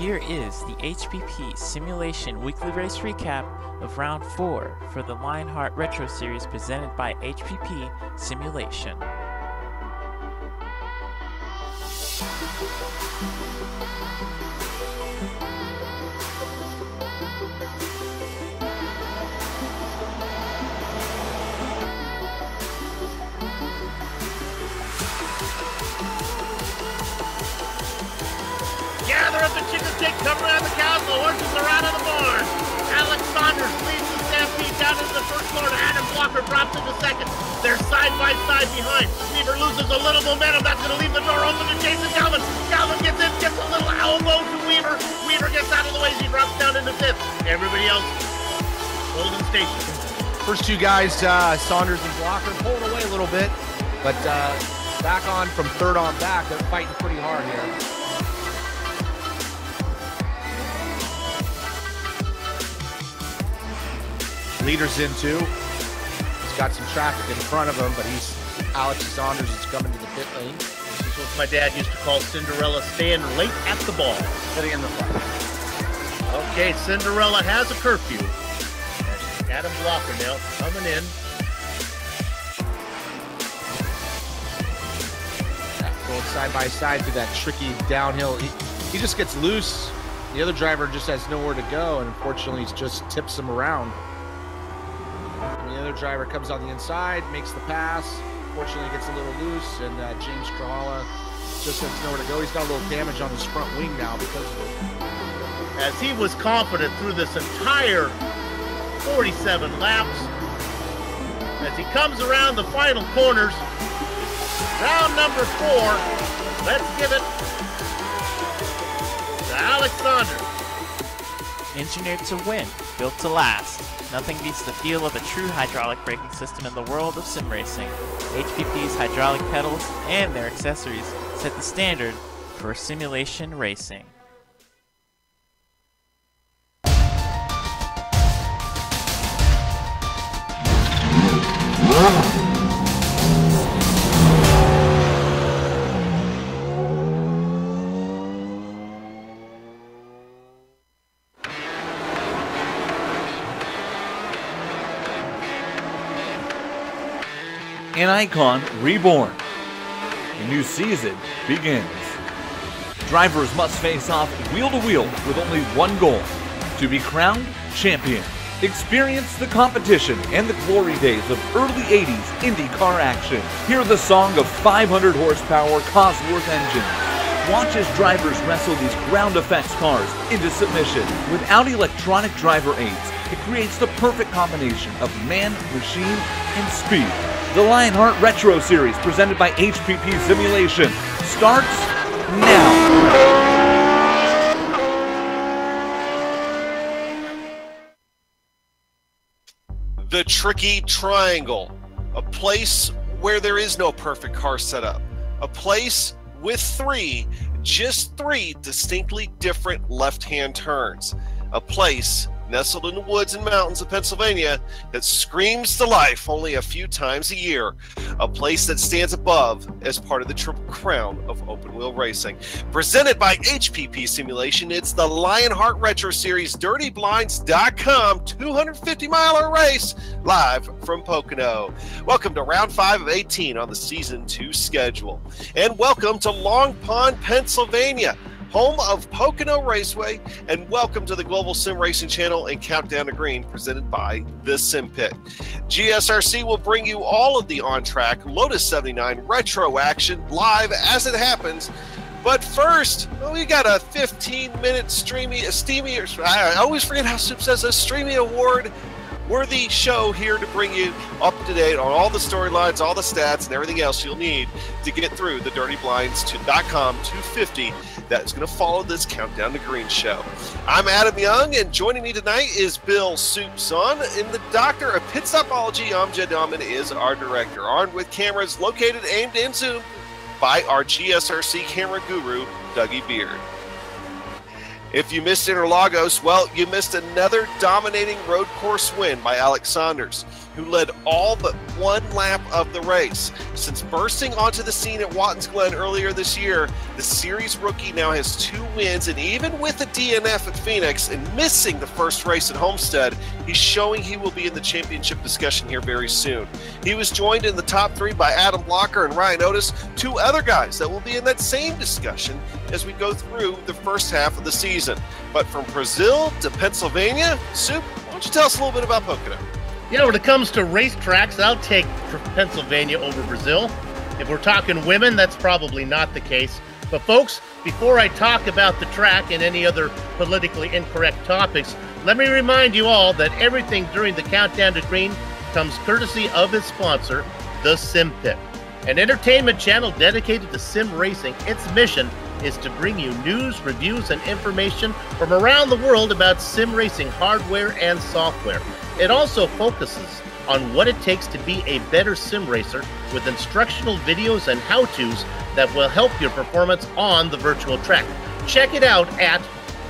here is the HPP Simulation Weekly Race Recap of Round 4 for the Lionheart Retro Series presented by HPP Simulation. Gather up the chicken stick, cover around the cows, the horses are out of the barn. Alex Saunders leads the stampede down into the first corner. Adam Blocker drops into second. They're side by side behind. Weaver loses a little momentum. That's going to leave the door open to Jason Galvin. Galvin gets in, gets a little elbow to Weaver. Weaver gets out of the way as he drops down into fifth. Everybody else holding station. First two guys, Saunders and Blocker, pulling away a little bit, but back on from third on back. They're fighting pretty hard here. Leader's in too. He's got some traffic in front of him, but Alex Saunders is coming to the pit lane. This is what my dad used to call Cinderella staying late at the ball. Sitting in the front. Okay, Cinderella has a curfew. Adam Blocker now coming in. Going side by side through that tricky downhill. He just gets loose. The other driver just has nowhere to go, and unfortunately, he just tips him around. And the other driver comes on the inside, makes the pass. Fortunately, gets a little loose, and James Krahala just has nowhere to go. He's got a little damage on his front wing now because of it. As he was confident through this entire 47 laps, as he comes around the final corners, round number 4, let's give it to Alex Saunders. Engineered to win, built to last. Nothing beats the feel of a true hydraulic braking system in the world of sim racing. HPP's hydraulic pedals and their accessories set the standard for simulation racing. An icon reborn. A new season begins. Drivers must face off wheel to wheel with only one goal: to be crowned champion. Experience the competition and the glory days of early 80s IndyCar action. Hear the song of 500 horsepower Cosworth engines. Watch as drivers wrestle these ground effects cars into submission. Without electronic driver aids, it creates the perfect combination of man, machine, and speed. The Lionheart Retro Series, presented by HPP Simulation, starts now. The Tricky Triangle, a place where there is no perfect car setup, a place with just three distinctly different left-hand turns, a place nestled in the woods and mountains of Pennsylvania that screams to life only a few times a year, a place that stands above as part of the Triple Crown of open wheel racing. Presented by HPP Simulation, it's the Lionheart Retro Series DirtyBlinds.com 250-mile race live from Pocono. Welcome to round 5 of 18 on the season 2 schedule. And welcome to Long Pond, Pennsylvania, home of Pocono Raceway, and welcome to the Global SimRacing Channel and Countdown to Green, presented by the Sim Pit. GSRC will bring you all of the on-track Lotus 79 retro action live as it happens. But first, we got a 15-minute steamy, I always forget how Soup says, a streamy award-worthy show here to bring you up to date on all the storylines, all the stats, and everything else you'll need to get through the DirtyBlinds.com 250 that's going to follow this Countdown to Green show. I'm Adam Young, and joining me tonight is Bill Soupson. In the Doctor of Pit Stopology, Amjad Daman is our director, armed with cameras located, aimed, and zoomed by our GSRC camera guru, Dougie Beard. If you missed Interlagos, well, you missed another dominating road course win by Alex Saunders, who led all but one lap of the race. Since bursting onto the scene at Watkins Glen earlier this year, the series rookie now has 2 wins, and even with a DNF at Phoenix and missing the first race at Homestead, he's showing he will be in the championship discussion here very soon. He was joined in the top 3 by Adam Blocker and Ryan Otis, 2 other guys that will be in that same discussion as we go through the first half of the season. But from Brazil to Pennsylvania, Soup, why don't you tell us a little bit about Pocono? You know, when it comes to racetracks, I'll take Pennsylvania over Brazil. If we're talking women, that's probably not the case. But folks, before I talk about the track and any other politically incorrect topics, let me remind you all that everything during the Countdown to Green comes courtesy of its sponsor, the Sim Pit, an entertainment channel dedicated to sim racing. Its mission is to bring you news, reviews, and information from around the world about sim racing hardware and software. It also focuses on what it takes to be a better sim racer with instructional videos and how-tos that will help your performance on the virtual track. Check it out at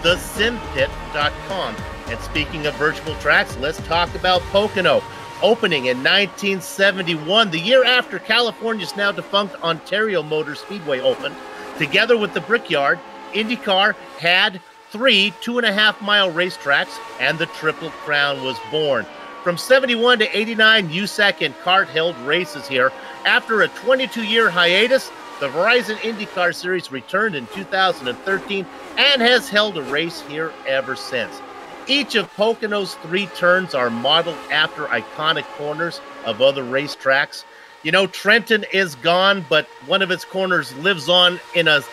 thesimpit.com. And speaking of virtual tracks, let's talk about Pocono. Opening in 1971, the year after California's now defunct Ontario Motor Speedway opened, together with the Brickyard, IndyCar had 3 2.5-mile racetracks, and the Triple Crown was born. From 71 to 89, USAC and CART held races here. After a 22-year hiatus, the Verizon IndyCar Series returned in 2013 and has held a race here ever since. Each of Pocono's 3 turns are modeled after iconic corners of other racetracks. You know, Trenton is gone, but one of its corners lives on in a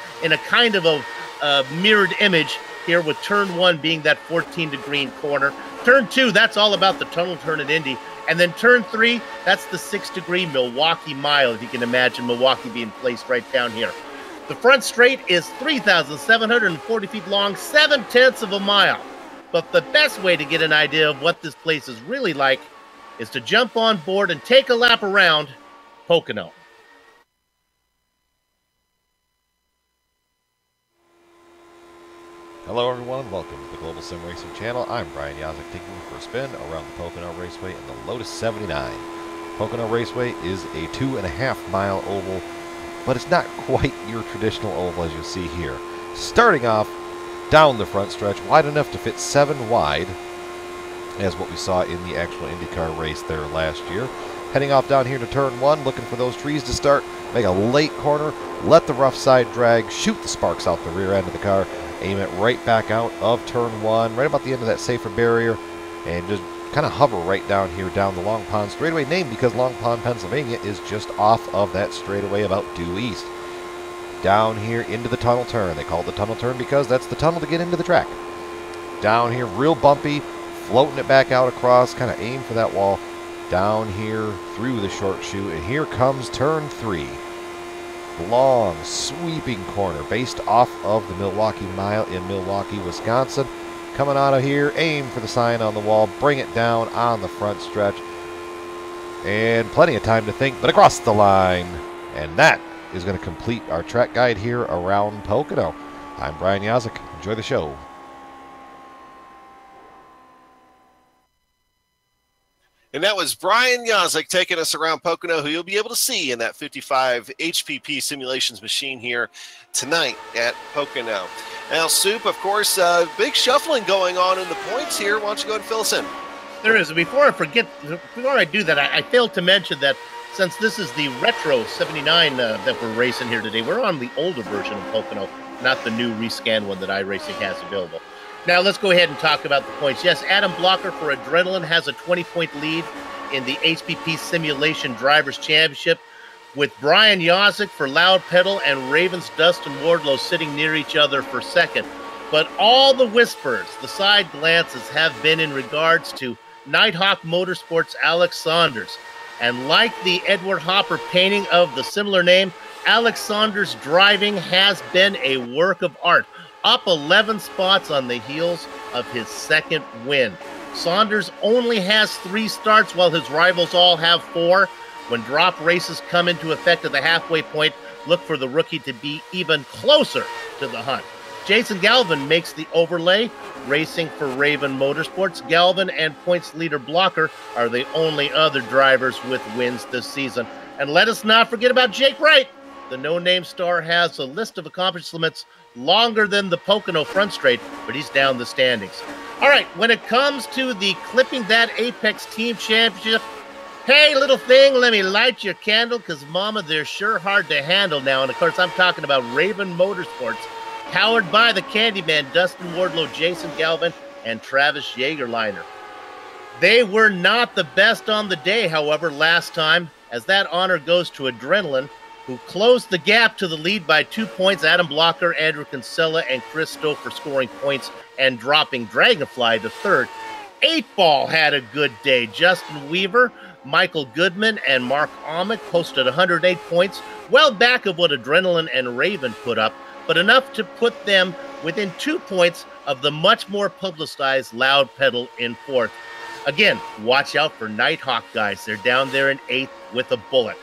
kind of a mirrored image here, with turn 1 being that 14-degree corner. Turn 2, that's all about the tunnel turn at Indy. And then turn 3, that's the 6-degree Milwaukee Mile, if you can imagine Milwaukee being placed right down here. The front straight is 3,740 feet long, 7/10 of a mile. But the best way to get an idea of what this place is really like is to jump on board and take a lap around Pocono. Hello everyone, and welcome to the Global SimRacing Channel. I'm Brian Yazek, taking you for a spin around the Pocono Raceway in the Lotus 79. Pocono Raceway is a 2.5-mile oval, but it's not quite your traditional oval as you'll see here. Starting off down the front stretch, wide enough to fit 7 wide, as what we saw in the actual IndyCar race there last year. Heading off down here to turn 1, looking for those trees to start, make a late corner, let the rough side drag, shoot the sparks out the rear end of the car, aim it right back out of turn 1, right about the end of that safer barrier, and just kind of hover right down here down the Long Pond straightaway, named because Long Pond, Pennsylvania is just off of that straightaway about due east. Down here into the tunnel turn. They call it the tunnel turn because that's the tunnel to get into the track. Down here, real bumpy, floating it back out across, kind of aim for that wall. Down here through the short chute, and here comes turn 3. Long, sweeping corner based off of the Milwaukee Mile in Milwaukee, Wisconsin. Coming out of here, aim for the sign on the wall, bring it down on the front stretch. And plenty of time to think, but across the line. And that is going to complete our track guide here around Pocono. I'm Brian Yazek. Enjoy the show. And that was Brian Yazek taking us around Pocono, who you'll be able to see in that 55 HPP simulations machine here tonight at Pocono. Now, Soup, of course, big shuffling going on in the points here. Why don't you go ahead and fill us in? There is. Before I do that, I failed to mention that since this is the Retro 79 that we're racing here today, we're on the older version of Pocono, not the new rescan one that iRacing has available. Now let's go ahead and talk about the points. Yes, Adam Blocker for Adrenaline has a 20-point lead in the HPP Simulation Drivers' Championship, with Brian Yazek for Loud Pedal and Ravens Dustin Wardlow sitting near each other for second. But all the whispers, the side glances have been in regards to Nighthawk Motorsports' Alex Saunders. And like the Edward Hopper painting of the similar name, Alex Saunders' driving has been a work of art, up 11 spots on the heels of his second win. Saunders only has 3 starts while his rivals all have 4. When drop races come into effect at the halfway point, look for the rookie to be even closer to the hunt. Jason Galvin makes the overlay, racing for Raven Motorsports. Galvin and points leader Blocker are the only other drivers with wins this season. And let us not forget about Jake Wright. The no-name star has a list of accomplishments longer than the Pocono front straight, but he's down the standings. All right, when it comes to the Clipping That Apex Team Championship, hey, little thing, let me light your candle, because, Mama, they're sure hard to handle now. And, of course, I'm talking about Raven Motorsports, powered by the Candyman, Dustin Wardlow, Jason Galvin, and Travis Jagerliner. They were not the best on the day, however, last time, as that honor goes to Adrenaline, who closed the gap to the lead by 2 points. Adam Blocker, Andrew Kinsella, and Chris Stouffer scoring points and dropping Dragonfly to third. 8-Ball had a good day. Justin Weaver, Michael Goodman, and Mark Amick posted 108 points, well back of what Adrenaline and Raven put up, but enough to put them within 2 points of the much more publicized Loud Pedal in fourth. Again, watch out for Nighthawk, guys. They're down there in 8th with a bullet.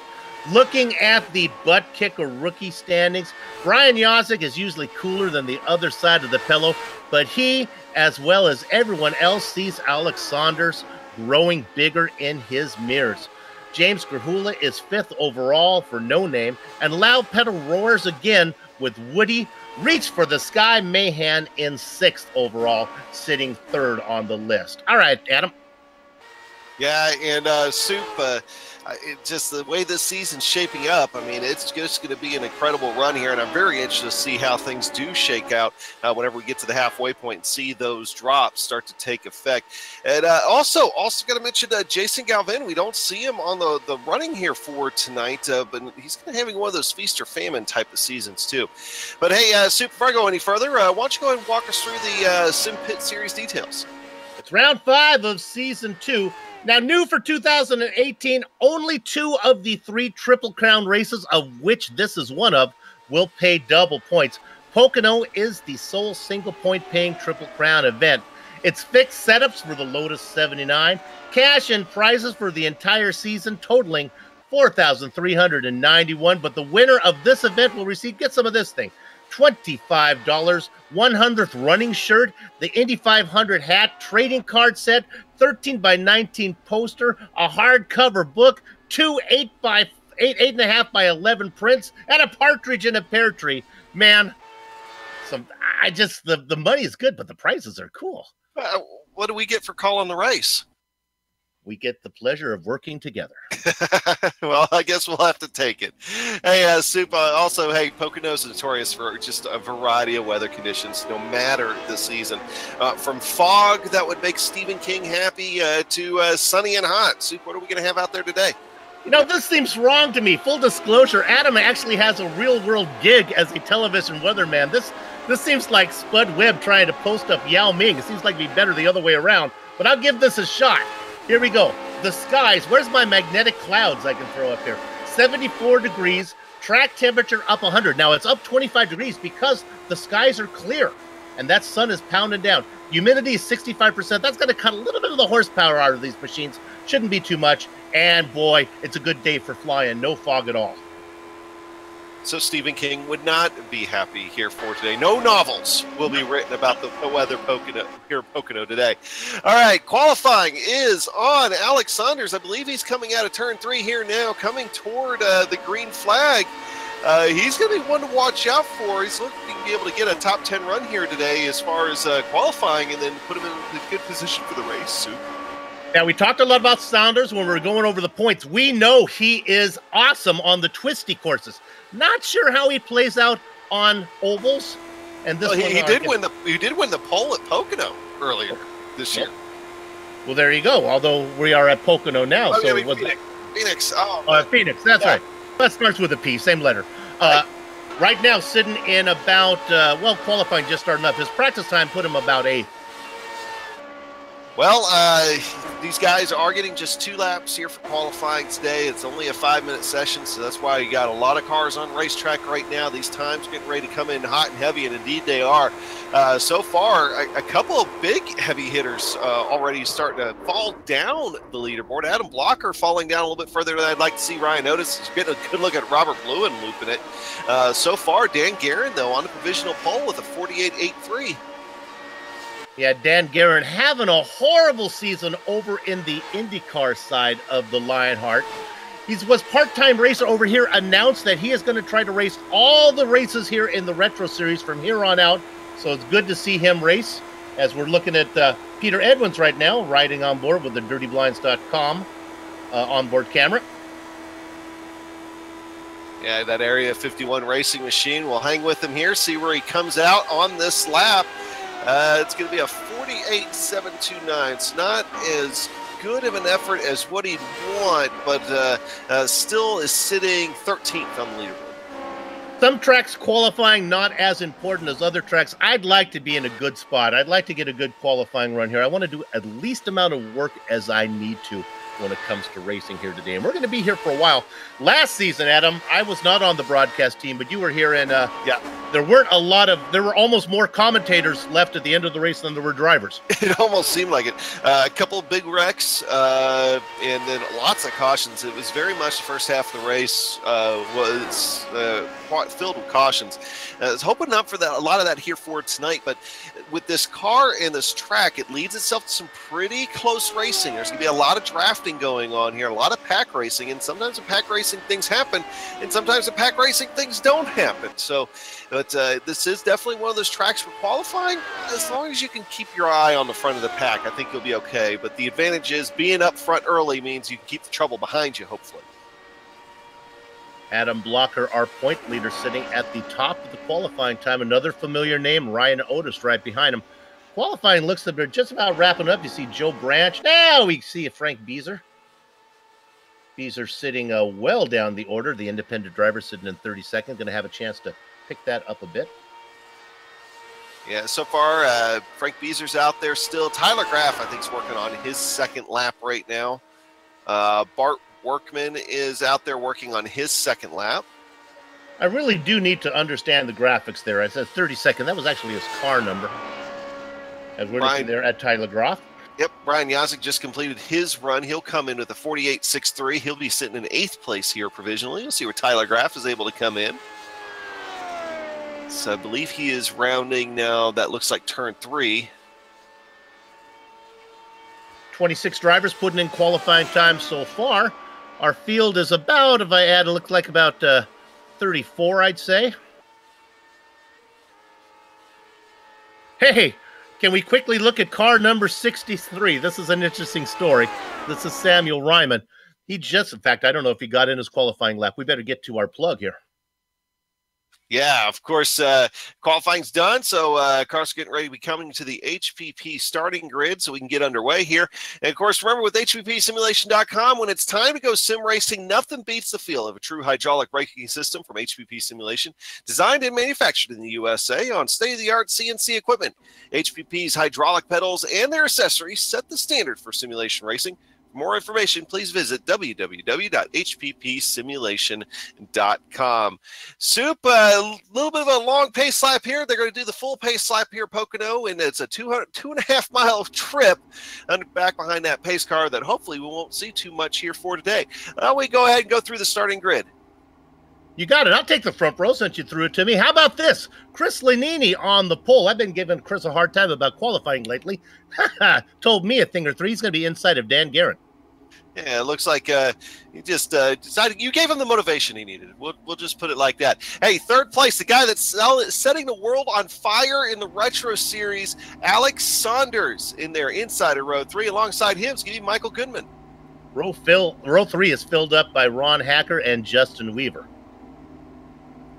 Looking at the butt kicker rookie standings, Brian Yazik is usually cooler than the other side of the pillow, but he, as well as everyone else, sees Alex Saunders growing bigger in his mirrors. James Grahula is 5th overall for No Name, and Loud Pedal roars again with Woody Reach for the Sky Mahan in 6th overall, sitting 3rd on the list. All right, Adam. Yeah, and Soup, just the way this season's shaping up, I mean, it's just going to be an incredible run here, and I'm very interested to see how things do shake out whenever we get to the halfway point and see those drops start to take effect. And also got to mention Jason Galvin. We don't see him on the running here for tonight, but he's going to having one of those feast or famine type of seasons too. But hey, Soup, before I go any further, why don't you go ahead and walk us through the Sim Pit Series details? It's round 5 of Season 2. Now, new for 2018, only 2 of the 3 Triple Crown races, of which this is one of, will pay double points. Pocono is the sole single-point paying Triple Crown event. It's fixed setups for the Lotus 79, cash and prizes for the entire season totaling $4,391, but the winner of this event will receive, get some of this thing, $25, 100th running shirt, the Indy 500 hat, trading card set, 13x19 poster, a hardcover book, 2 8.5 by 11 prints, and a partridge in a pear tree. Man, the money is good, but the prices are cool. What do we get for calling the race? We get the pleasure of working together. Well, I guess we'll have to take it. Hey, Soup, also, hey, Pocono's notorious for just a variety of weather conditions, no matter the season. From fog that would make Stephen King happy to sunny and hot. Soup, what are we going to have out there today? You know, this seems wrong to me. Full disclosure, Adam actually has a real-world gig as a television weatherman. This seems like Spud Webb trying to post up Yao Ming. It seems like it'd be better the other way around, but I'll give this a shot. Here we go. The skies. Where's my magnetic clouds I can throw up here? 74 degrees. Track temperature up 100. Now, it's up 25 degrees because the skies are clear, and that sun is pounding down. Humidity is 65%. That's going to cut a little bit of the horsepower out of these machines. Shouldn't be too much. And, boy, it's a good day for flying. No fog at all. So Stephen King would not be happy here for today. No novels will be written about the weather here in Pocono today. All right, qualifying is on. Alex Saunders, I believe he's coming out of turn 3 here now, coming toward the green flag. He's going to be one to watch out for. He's looking to be able to get a top 10 run here today as far as qualifying and then put him in a good position for the race, Sue. Now, we talked a lot about Saunders when we were going over the points. We know he is awesome on the twisty courses. Not sure how he plays out on ovals. And this he did win the pole at Pocono earlier this year. Well, there you go. Although we are at Pocono now, so it was Phoenix. Oh, Phoenix. That's right. That starts with a P. Same letter. Right now, sitting in about qualifying just starting up. His practice time put him about 8th. Well, these guys are getting just 2 laps here for qualifying today. It's only a 5-minute session, so that's why you got a lot of cars on racetrack right now. These times are getting ready to come in hot and heavy, and indeed they are. So far, a couple of big heavy hitters already starting to fall down the leaderboard. Adam Blocker falling down a little bit further than I'd like to see. Ryan Otis is getting a good look at Robert Lewin looping it. So far, Dan Guerin, though, on the provisional pole with a 48.83. Yeah, Dan Guerin having a horrible season over in the IndyCar side of the Lionheart. He was part-time racer over here, announced that he is going to try to race all the races here in the Retro Series from here on out. So it's good to see him race, as we're looking at Peter Edwards right now, riding on board with the DirtyBlinds.com onboard camera. Yeah, that Area 51 racing machine will hang with him here, see where he comes out on this lap. It's going to be a 48.729. It's not as good of an effort as what he'd want, but still is sitting 13th on the leaderboard. Some tracks qualifying not as important as other tracks. I'd like to be in a good spot. I'd like to get a good qualifying run here. I want to do at least amount of work as I need to when it comes to racing here today. And we're going to be here for a while. Last season, Adam, I was not on the broadcast team, but you were here, and there were almost more commentators left at the end of the race than there were drivers. It almost seemed like it. A couple of big wrecks, and then lots of cautions. It was very much the first half of the race was filled with cautions. I was hoping not for that, a lot of that here for tonight, but with this car and this track, it leads itself to some pretty close racing. There's going to be a lot of drafting going on here, a lot of pack racing, and sometimes in pack racing things happen, and sometimes in pack racing things don't happen. So, but this is definitely one of those tracks for qualifying. As long as you can keep your eye on the front of the pack, I think you'll be okay. But the advantage is being up front early means you can keep the trouble behind you, hopefully. Adam Blocker, our point leader, sitting at the top of the qualifying time. Another familiar name, Ryan Otis, right behind him. Qualifying looks like they're just about wrapping up. You see Joe Branch. Now we see Frank Beezer. Beezer sitting well down the order. The independent driver sitting in 32nd. Going to have a chance to pick that up a bit. Yeah, so far, Frank Beezer's out there still. Tyler Graff, I think, is working on his second lap right now. Bart Workman is out there working on his second lap. I really do need to understand the graphics there. I said 32nd. That was actually his car number. As we're looking there at Tyler Graff. Yep, Brian Yazik just completed his run. He'll come in with a 48.63. He'll be sitting in 8th place here provisionally. We'll see where Tyler Graff is able to come in. So I believe he is rounding now. That looks like turn 3. 26 drivers putting in qualifying time so far. Our field is about, if I add, it looks like about 34, I'd say. Hey, can we quickly look at car number 63? This is an interesting story. This is Samuel Ryman. He just, in fact, I don't know if he got in his qualifying lap. We better get to our plug here. Yeah, of course, qualifying's done, so cars are getting ready to be coming to the HPP starting grid so we can get underway here. And, of course, remember with HPPSimulation.com, when it's time to go sim racing, nothing beats the feel of a true hydraulic braking system from HPP Simulation, designed and manufactured in the USA on state-of-the-art CNC equipment. HPP's hydraulic pedals and their accessories set the standard for simulation racing. For more information, please visit www.hppsimulation.com. Soup, a little bit of a long pace lap here. They're going to do the full pace lap here at Pocono, and it's a 2.5 mile trip back behind that pace car that hopefully we won't see too much here for today. We go ahead and go through the starting grid. You got it. I'll take the front row since you threw it to me. How about this? Chris Lanini on the pole. I've been giving Chris a hard time about qualifying lately. Told me a thing or three. He's going to be inside of Dan Guerin. Yeah, it looks like you just decided you gave him the motivation he needed. We'll just put it like that. Hey, third place, the guy that's setting the world on fire in the Retro Series, Alex Saunders in there inside of row 3. Alongside him is going to be Michael Goodman. Row 3 is filled up by Ron Hacker and Justin Weaver.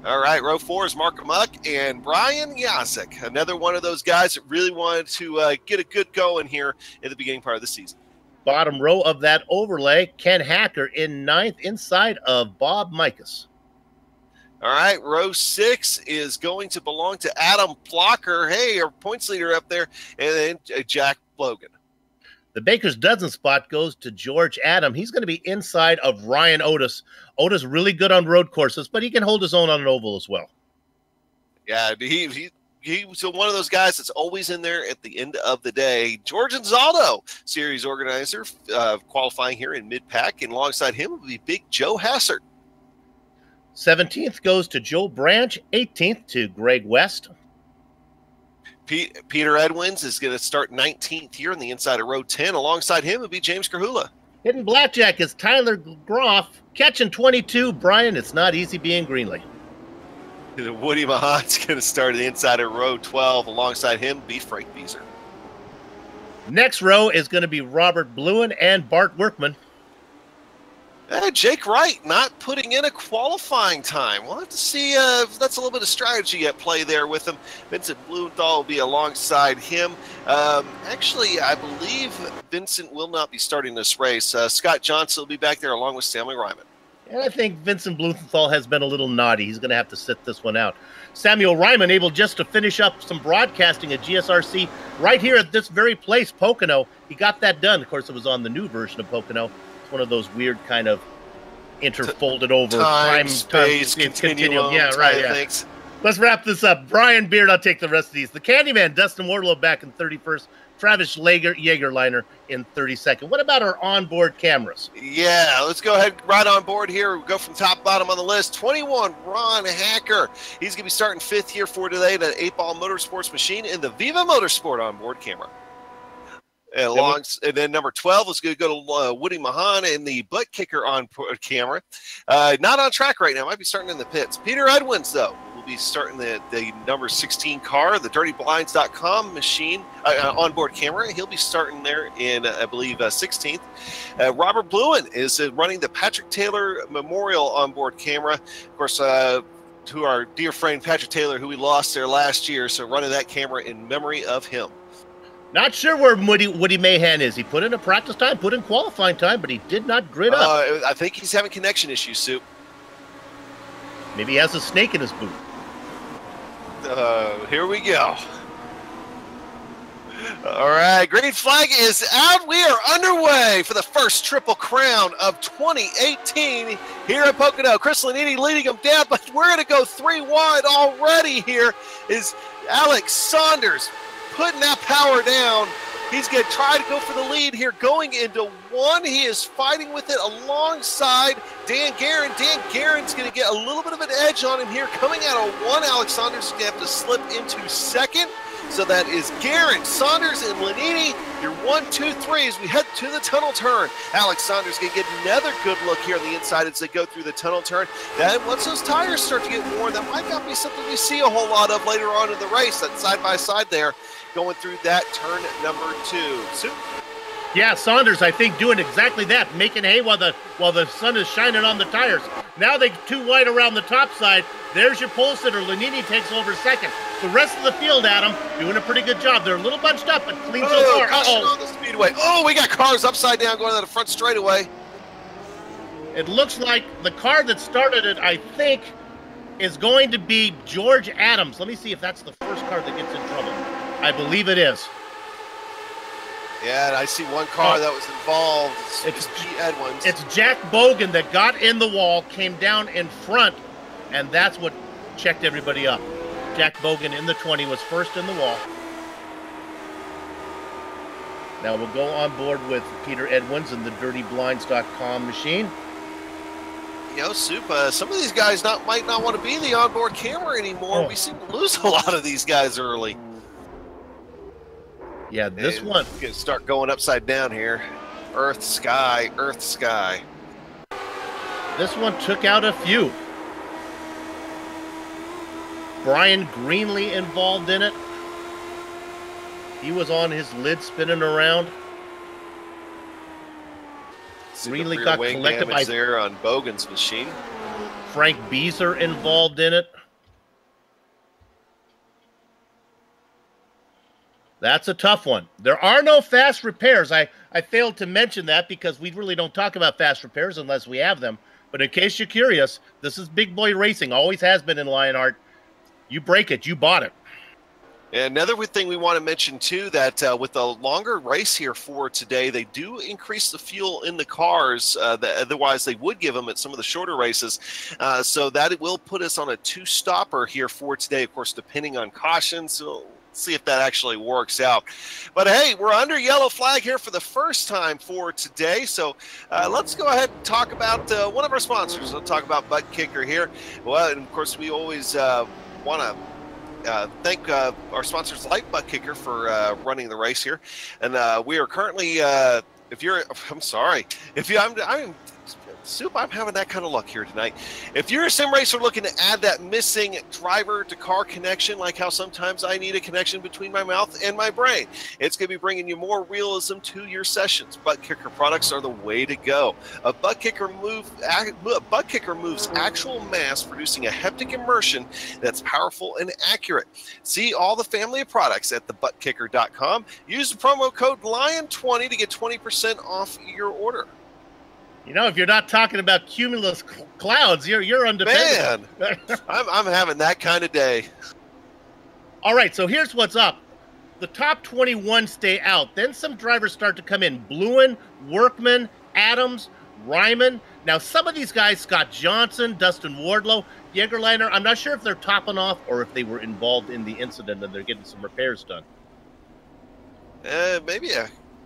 All right, row 4 is Mark Muck and Brian Yazik, another one of those guys that really wanted to get a good going here in the beginning part of the season. Bottom row of that overlay, Ken Hacker in 9th inside of Bob Mikas. All right, row 6 is going to belong to Adam Blocker. Hey, our points leader up there, and then Jack Logan. The Baker's Dozen spot goes to George Adam. He's going to be inside of Ryan Otis. Otis really good on road courses, but he can hold his own on an oval as well. Yeah, he was one of those guys that's always in there at the end of the day. George Anzaldo, series organizer, qualifying here in mid-pack, and alongside him will be Big Joe Hassert. 17th goes to Joe Branch. 18th to Greg West. Peter Edwins is going to start 19th here on the inside of row 10. Alongside him will be James Krahula. Hitting blackjack is Tyler Groff. Catching 22, Brian, it's not easy being Greenlee. Woody Mahan's going to start at the inside of row 12. Alongside him will be Frank Beezer. Next row is going to be Robert Bluen and Bart Workman. Jake Wright not putting in a qualifying time. We'll have to see if that's a little bit of strategy at play there with him. Vincent Blumenthal will be alongside him. Actually, I believe Vincent will not be starting this race. Scott Johnson will be back there along with Stanley Ryman. And I think Vincent Blumenthal has been a little naughty. He's going to have to sit this one out. Samuel Ryman able just to finish up some broadcasting at GSRC right here at this very place, Pocono. He got that done. Of course, it was on the new version of Pocono. One of those weird kind of interfolded over time space continuum. Yeah, right. Yeah. Things. Let's wrap this up. Brian Beard, I'll take the rest of these. The Candyman, Dustin Wardlow back in 31st. Travis Jaegerliner in 32nd. What about our onboard cameras? Yeah, let's go ahead right on board here. We'll go from top to bottom on the list. 21, Ron Hacker. He's going to be starting 5th here for today. The 8-ball Motorsports machine and the Viva Motorsport onboard camera. And then number 12 is going to go to Woody Mahan in the butt kicker on camera. Not on track right now. Might be starting in the pits. Peter Edwins, though, will be starting the number 16 car, the DirtyBlinds.com machine onboard camera. He'll be starting there in, I believe, 16th. Robert Bluen is running the Patrick Taylor Memorial onboard camera. Of course, to our dear friend Patrick Taylor, who we lost there last year, so running that camera in memory of him. Not sure where Woody Mahan is. He put in a practice time, put in qualifying time, but he did not grid up. I think he's having connection issues, Sue. Maybe he has a snake in his boot. Here we go. All right, green flag is out. We are underway for the first Triple Crown of 2018 here at Pocono. Chris Lanini leading them down, but we're going to go 3 wide already. Here is Alex Saunders putting that power down. He's going to try to go for the lead here going into 1. He is fighting with it alongside Dan Guerin. Dan Guerin's going to get a little bit of an edge on him here. Coming out of 1, Alex Saunders is going to have to slip into 2nd. So that is Guerin, Saunders, and Lanini. Your 1, 2, 3 as we head to the tunnel turn. Alex Saunders going to get another good look here on the inside as they go through the tunnel turn. Then once those tires start to get worn, that might not be something we see a whole lot of later on in the race. That side-by-side there going through that turn number 2. Sue? Yeah, Saunders, I think, doing exactly that, making hay while the sun is shining on the tires. Now they 2 wide around the top side. There's your pole sitter. Lanini takes over 2nd. The rest of the field, Adam, doing a pretty good job. They're a little bunched up, but clean so far. Caution on the speedway. Oh, we got cars upside down going to the front straightaway. It looks like the car that started it, I think, is going to be George Adams. Let me see if that's the first car that gets in trouble. I believe it is. Yeah, and I see one car that was involved. It's Pete Edwins. It's Jack Bogan that got in the wall, came down in front, and that's what checked everybody up. Jack Bogan in the 20 was first in the wall. Now we'll go on board with Peter Edwins and the DirtyBlinds.com machine. You know, Soup, some of these guys might not want to be the onboard camera anymore. We seem to lose a lot of these guys early. Yeah, this one. Going to start going upside down here. Earth, sky, earth, sky. This one took out a few. Brian Greenlee involved in it. He was on his lid spinning around. Greenlee got collected by there on Bogan's machine. Frank Beezer involved in it. That's a tough one. There are no fast repairs. I failed to mention that because we really don't talk about fast repairs unless we have them. But in case you're curious, this is big boy racing. Always has been in Lionheart. You break it, you bought it. Another thing we want to mention too, that with a longer race here for today, they do increase the fuel in the cars that otherwise they would give them at some of the shorter races. So that will put us on a 2-stopper here for today, of course, depending on caution. So let's see if that actually works out. But hey, we're under yellow flag here for the first time for today. So let's go ahead and talk about one of our sponsors. We'll talk about Butt Kicker here. Well, and of course, we always want to thank our sponsors like Butt Kicker for running the race here. And we are currently, I'm Soup, I'm having that kind of luck here tonight. If you're a sim racer looking to add that missing driver-to-car connection, like how sometimes I need a connection between my mouth and my brain, it's going to be bringing you more realism to your sessions. Butt Kicker products are the way to go. A Butt Kicker moves actual mass, producing a haptic immersion that's powerful and accurate. See all the family of products at thebuttkicker.com. Use the promo code LION20 to get 20% off your order. You know, if you're not talking about cumulus clouds, you're undependable. Man, I'm having that kind of day. All right, so here's what's up. The top 21 stay out. Then some drivers start to come in. Bluen, Workman, Adams, Ryman. Now, some of these guys, Scott Johnson, Dustin Wardlow, Jägerliner, I'm not sure if they're topping off or if they were involved in the incident and they're getting some repairs done. Maybe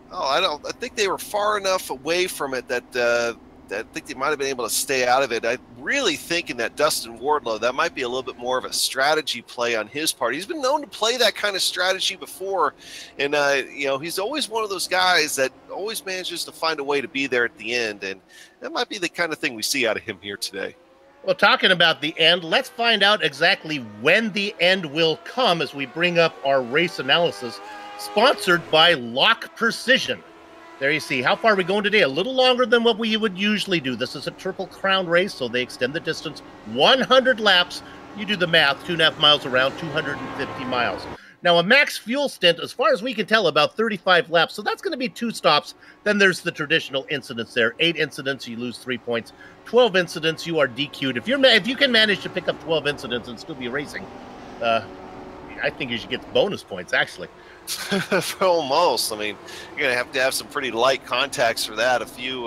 I think they were far enough away from it that I think they might have been able to stay out of it. I'm really thinking that Dustin Wardlow, that might be a little bit more of a strategy play on his part. He's been known to play that kind of strategy before, and he's always one of those guys that always manages to find a way to be there at the end, and that might be the kind of thing we see out of him here today. Well, talking about the end, let's find out exactly when the end will come as we bring up our race analysis. Sponsored by Lock Precision. There you see. How far are we going today? A little longer than what we would usually do. This is a Triple Crown race, so they extend the distance 100 laps. You do the math, 2.5 miles around, 250 miles. Now, a max fuel stint, as far as we can tell, about 35 laps. So that's going to be 2 stops. Then there's the traditional incidents there. 8 incidents, you lose 3 points. 12 incidents, you are DQ'd. If you can manage to pick up 12 incidents and still be racing, I think you should get the bonus points, actually. Almost. I mean, you're going to have some pretty light contacts for that. A few,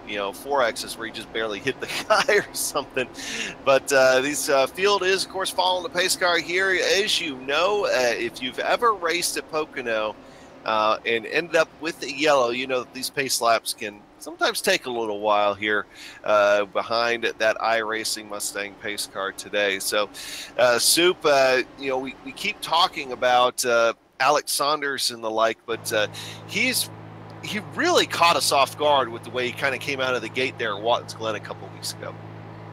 4Xs where you just barely hit the guy or something. But these field is, of course, following the pace car here. As you know, if you've ever raced at Pocono and ended up with the yellow, you know that these pace laps can sometimes take a little while here behind that iRacing Mustang pace car today. So, Soup, we keep talking about Alex Saunders and the like, but he really caught us off guard with the way he kind of came out of the gate there at Watkins Glen a couple weeks ago.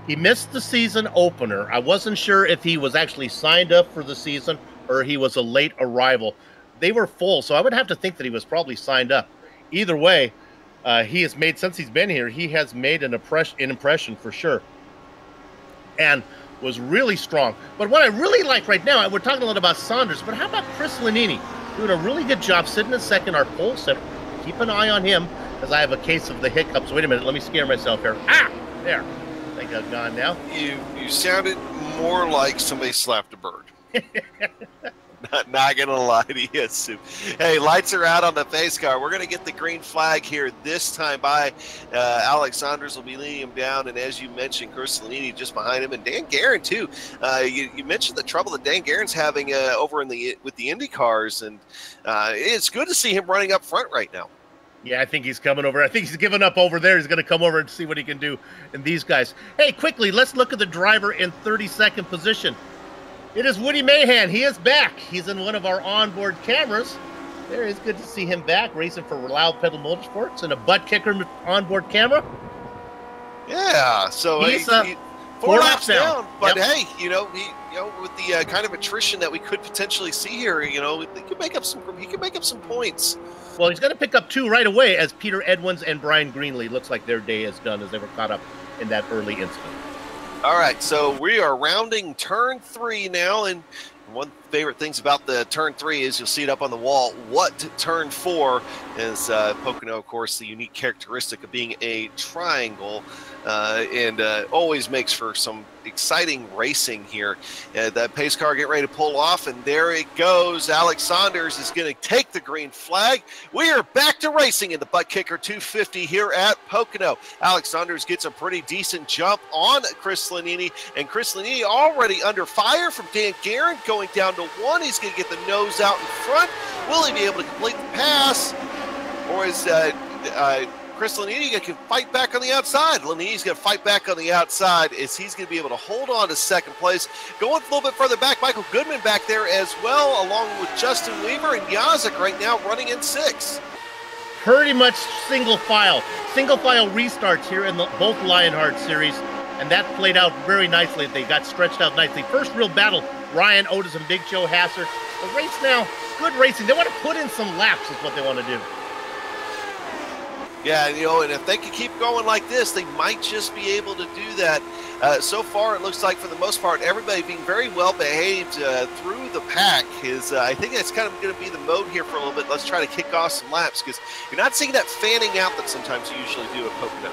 He missed the season opener. I wasn't sure if he was actually signed up for the season or he was a late arrival. They were full, so I would have to think that he was probably signed up. Either way, he has made, since he's been here, he has made an impression for sure. And was really strong. But what I really like right now, we're talking a lot about Saunders, but how about Chris Lanini? Doing a really good job sitting in second, our pole sitter. Keep an eye on him, as I have a case of the hiccups. Wait a minute, let me scare myself here. There. I think I've gone now. You sounded more like somebody slapped a bird. Not gonna lie to you, Soup. Hey, lights are out on the pace car. We're gonna get the green flag here this time by Alex Saunders will be leading him down, and as you mentioned, Chris Lanini just behind him, and Dan Guerin too. You mentioned the trouble that Dan Guerin's having over with the IndyCars, and it's good to see him running up front right now. Yeah, I think he's coming over. I think he's given up over there. He's going to come over and see what he can do in these guys. Hey, quickly, let's look at the driver in 32nd position. It is Woody Mahan. He is back. He's in one of our onboard cameras. There, it's good to see him back, racing for Loud Pedal Motorsports and a Butt Kicker onboard camera. Yeah, so he's 4 laps down. But yep. Hey, with the kind of attrition that we could potentially see here, he could make up some points. Well, he's going to pick up 2 right away as Peter Edwins and Brian Greenlee looks like their day is done as they were caught up in that early incident. All right, so we are rounding turn 3 now, and favorite things about the turn 3 is you'll see it up on the wall. What turn 4 is Pocono, of course, the unique characteristic of being a triangle, and always makes for some exciting racing here. That pace car getting ready to pull off, and there it goes. Alex Saunders is going to take the green flag. We are back to racing in the Butt Kicker 250 here at Pocono. Alex Saunders gets a pretty decent jump on Chris Lanini, and Chris Lanini already under fire from Dan Guerin, going down to 1. He's going to get the nose out in front. Will he be able to complete the pass, or is Chris Lanini can fight back on the outside? Lanini's going to fight back on the outside as he's going to be able to hold on to second place. Going a little bit further back, Michael Goodman back there as well, along with Justin Weaver, and Yazik right now running in 6. Pretty much single file restarts here in both Lionheart series, and that played out very nicely. They got stretched out nicely. First real battle, Ryan Otis and Big Joe Hasser. The race now, good racing. They want to put in some laps is what they want to do. Yeah, you know, and if they can keep going like this, they might just be able to do that. So far, it looks like for the most part, everybody being very well behaved through the pack. I think that's kind of going to be the mode here for a little bit. Let's try to kick off some laps, because you're not seeing that fanning out that sometimes you usually do at Pocono.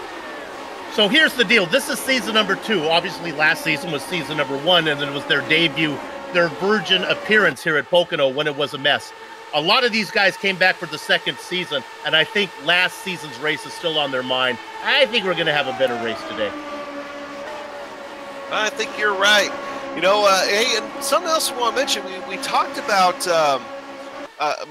So here's the deal. This is season number 2. Obviously, last season was season number 1, and then it was their debut, their virgin appearance here at Pocono when it was a mess. A lot of these guys came back for the second season, and I think last season's race is still on their mind. I think we're going to have a better race today. I think you're right. You know, hey, and something else we want to mention, we talked about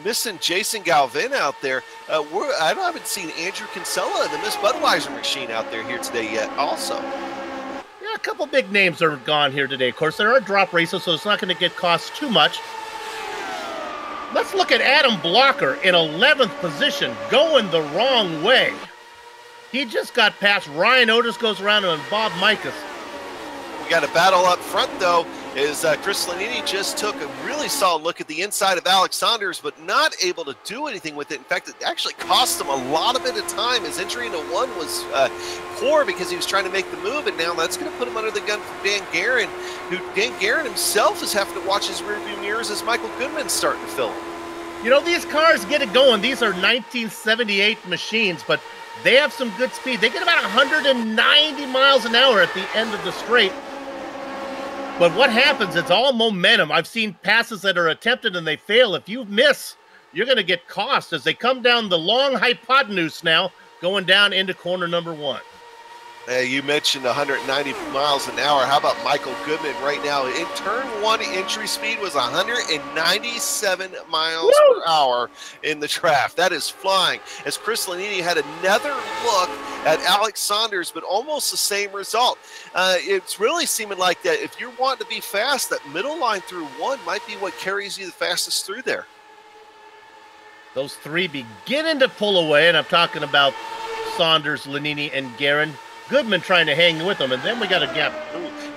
missing Jason Galvin out there. I haven't seen Andrew Kinsella in the Miss Budweiser machine out there here today yet also. Yeah, a couple big names are gone here today. Of course, there are drop races, so it's not going to get cost too much. Let's look at Adam Blocker in 11th position, going the wrong way. He just got past. Ryan Otis goes around him, and Bob Mikas. We got a battle up front, though, as Chris Lanini just took a really solid look at the inside of Alex Saunders, but not able to do anything with it. In fact, it actually cost him a lot of bit of time. His entry into 1 was poor because he was trying to make the move, and now that's going to put him under the gun from Dan Guerin, who Dan Guerin himself is having to watch his rearview mirrors as Michael Goodman's starting to fill him. You know, these cars get it going. These are 1978 machines, but they have some good speed. They get about 190 miles an hour at the end of the straight. But what happens, it's all momentum. I've seen passes that are attempted and they fail. If you miss, you're going to get cost as they come down the long hypotenuse now, going down into corner number 1. You mentioned 190 miles an hour. How about Michael Goodman right now? In turn 1, entry speed was 197 miles per hour in the draft. That is flying. As Chris Lanini had another look at Alex Saunders, but almost the same result. It's really seeming like that if you're wanting to be fast, that middle line through 1 might be what carries you the fastest through there. Those 3 beginning to pull away, and I'm talking about Saunders, Lanini, and Guerin. Goodman trying to hang with them, and then we got a gap.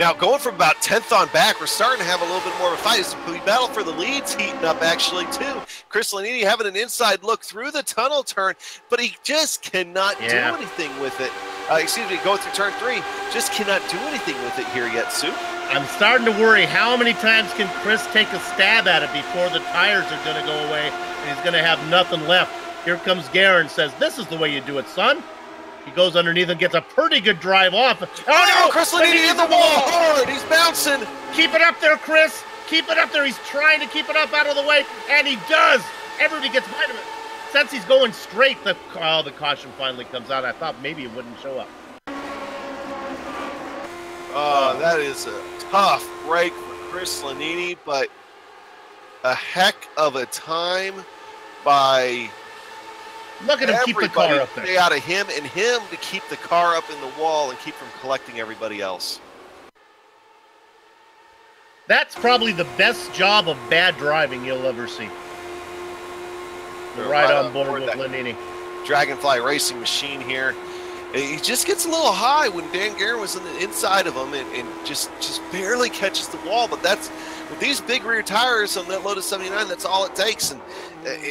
Now, going from about 10th on back, we're starting to have a little bit more of a fight. We battle for the leads heating up, actually, too. Chris Lanini having an inside look through the tunnel turn, but he just cannot do anything with it. Going through turn 3, just cannot do anything with it here yet, Sue. I'm starting to worry, how many times can Chris take a stab at it before the tires are going to go away, and he's going to have nothing left. Here comes Guerin, says, this is the way you do it, son. He goes underneath and gets a pretty good drive off. Oh, no! Chris Lanini in the wall hard. He's bouncing. Keep it up there, Chris. Keep it up there. He's trying to keep it up out of the way, and he does. Everybody gets behind him. Since he's going straight, the caution finally comes out. I thought maybe it wouldn't show up. Oh, that is a tough break for Chris Lanini, but a heck of a time by... Look at him keep the car up there. Stay out of him, and him to keep the car up in the wall and keep from collecting everybody else. That's probably the best job of bad driving you'll ever see. Right on board with Lanini. Dragonfly Racing machine here. He just gets a little high when Dan Guerin was on the inside of him and just barely catches the wall. But that's with these big rear tires on that Lotus 79, that's all it takes. And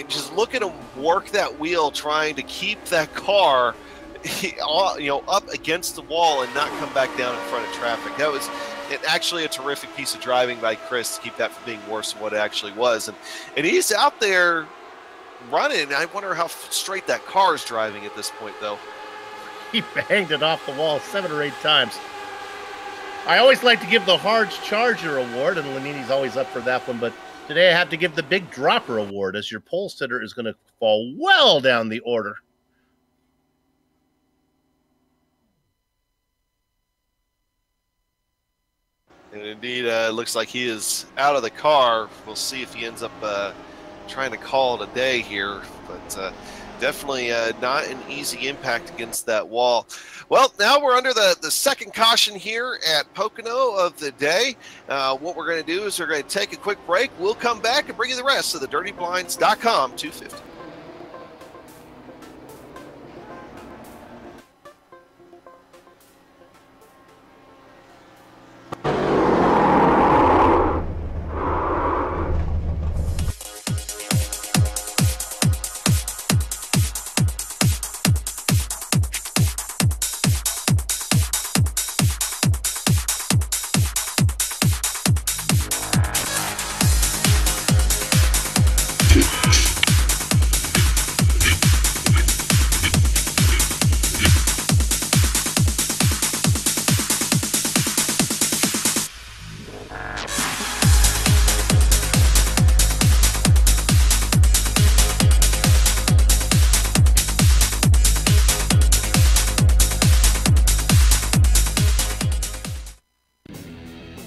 just look at him work that wheel, trying to keep that car, up against the wall and not come back down in front of traffic. That was And actually a terrific piece of driving by Chris to keep that from being worse than what it actually was. And he's out there running. I wonder how straight that car is driving at this point, though. He banged it off the wall 7 or 8 times. I always like to give the Hard Charger Award, and Lanini's always up for that one, but today I have to give the Big Dropper Award, as your pole sitter is going to fall well down the order. And indeed, it looks like he is out of the car. We'll see if he ends up trying to call it a day here, but definitely not an easy impact against that wall. Well, now we're under the second caution here at Pocono of the day. What we're going to do is we're going to take a quick break. We'll come back and bring you the rest of the DirtyBlinds.com 250.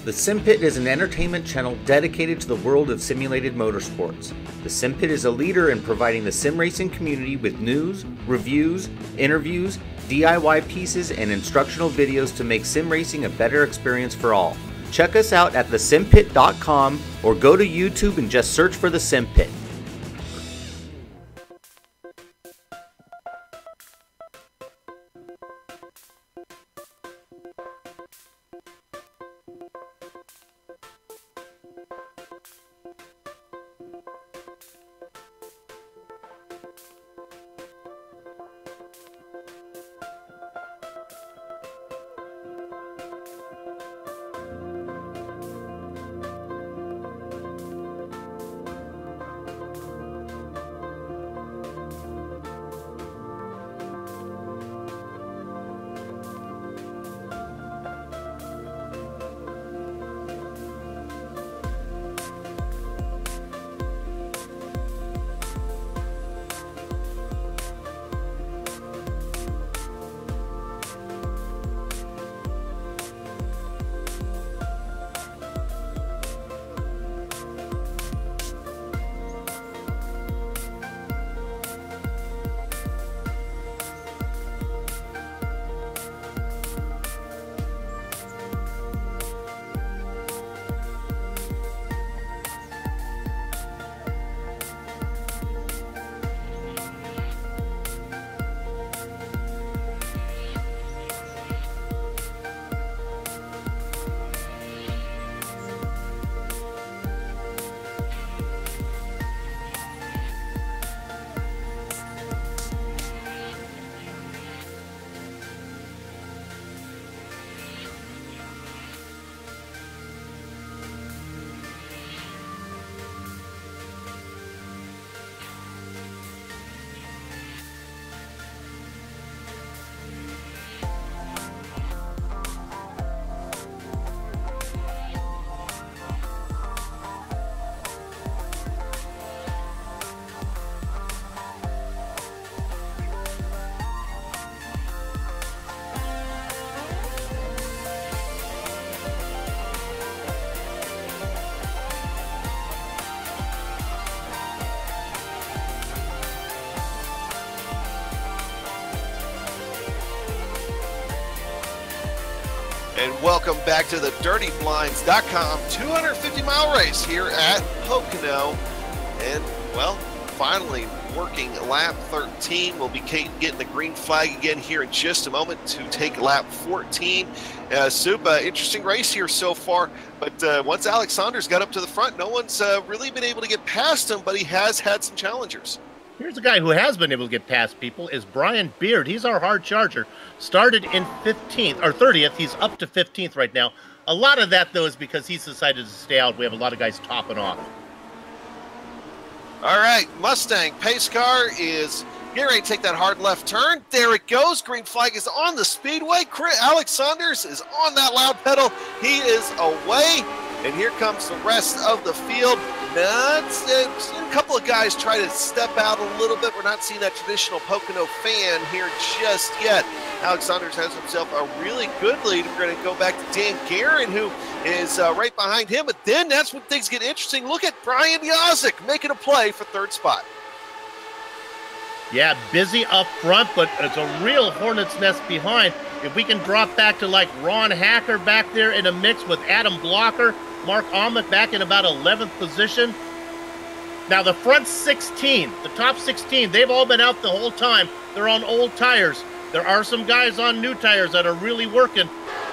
The SimPit is an entertainment channel dedicated to the world of simulated motorsports. The SimPit is a leader in providing the sim racing community with news, reviews, interviews, DIY pieces, and instructional videos to make sim racing a better experience for all. Check us out at thesimpit.com or go to YouTube and just search for the SimPit. And welcome back to the DirtyBlinds.com 250-mile race here at Pocono. And, well, finally working lap 13. We'll be getting the green flag again here in just a moment to take lap 14. Super interesting race here so far, but once Alex Saunders got up to the front, no one's really been able to get past him, but he has had some challengers. Here's a guy who has been able to get past people, is Brian Beard. He's our hard charger. Started in 15th, or 30th. He's up to 15th right now. A lot of that, though, is because he's decided to stay out. We have a lot of guys topping off. All right, Mustang pace car is getting ready to take that hard left turn. There it goes. Green flag is on the speedway. Alex Saunders is on that loud pedal. He is away. And here comes the rest of the field. A couple of guys try to step out a little bit. We're not seeing that traditional Pocono fan here just yet. Alex Saunders has himself a really good lead. We're going to go back to Dan Guerin, who is right behind him. But then that's when things get interesting. Look at Brian Yazik making a play for third spot. Yeah, busy up front, but it's a real hornet's nest behind. If we can drop back to like Ron Hacker back there in a mix with Adam Blocker, Mark Ahmet back in about 11th position. Now the front 16, the top 16, they've all been out the whole time. They're on old tires. There are some guys on new tires that are really working.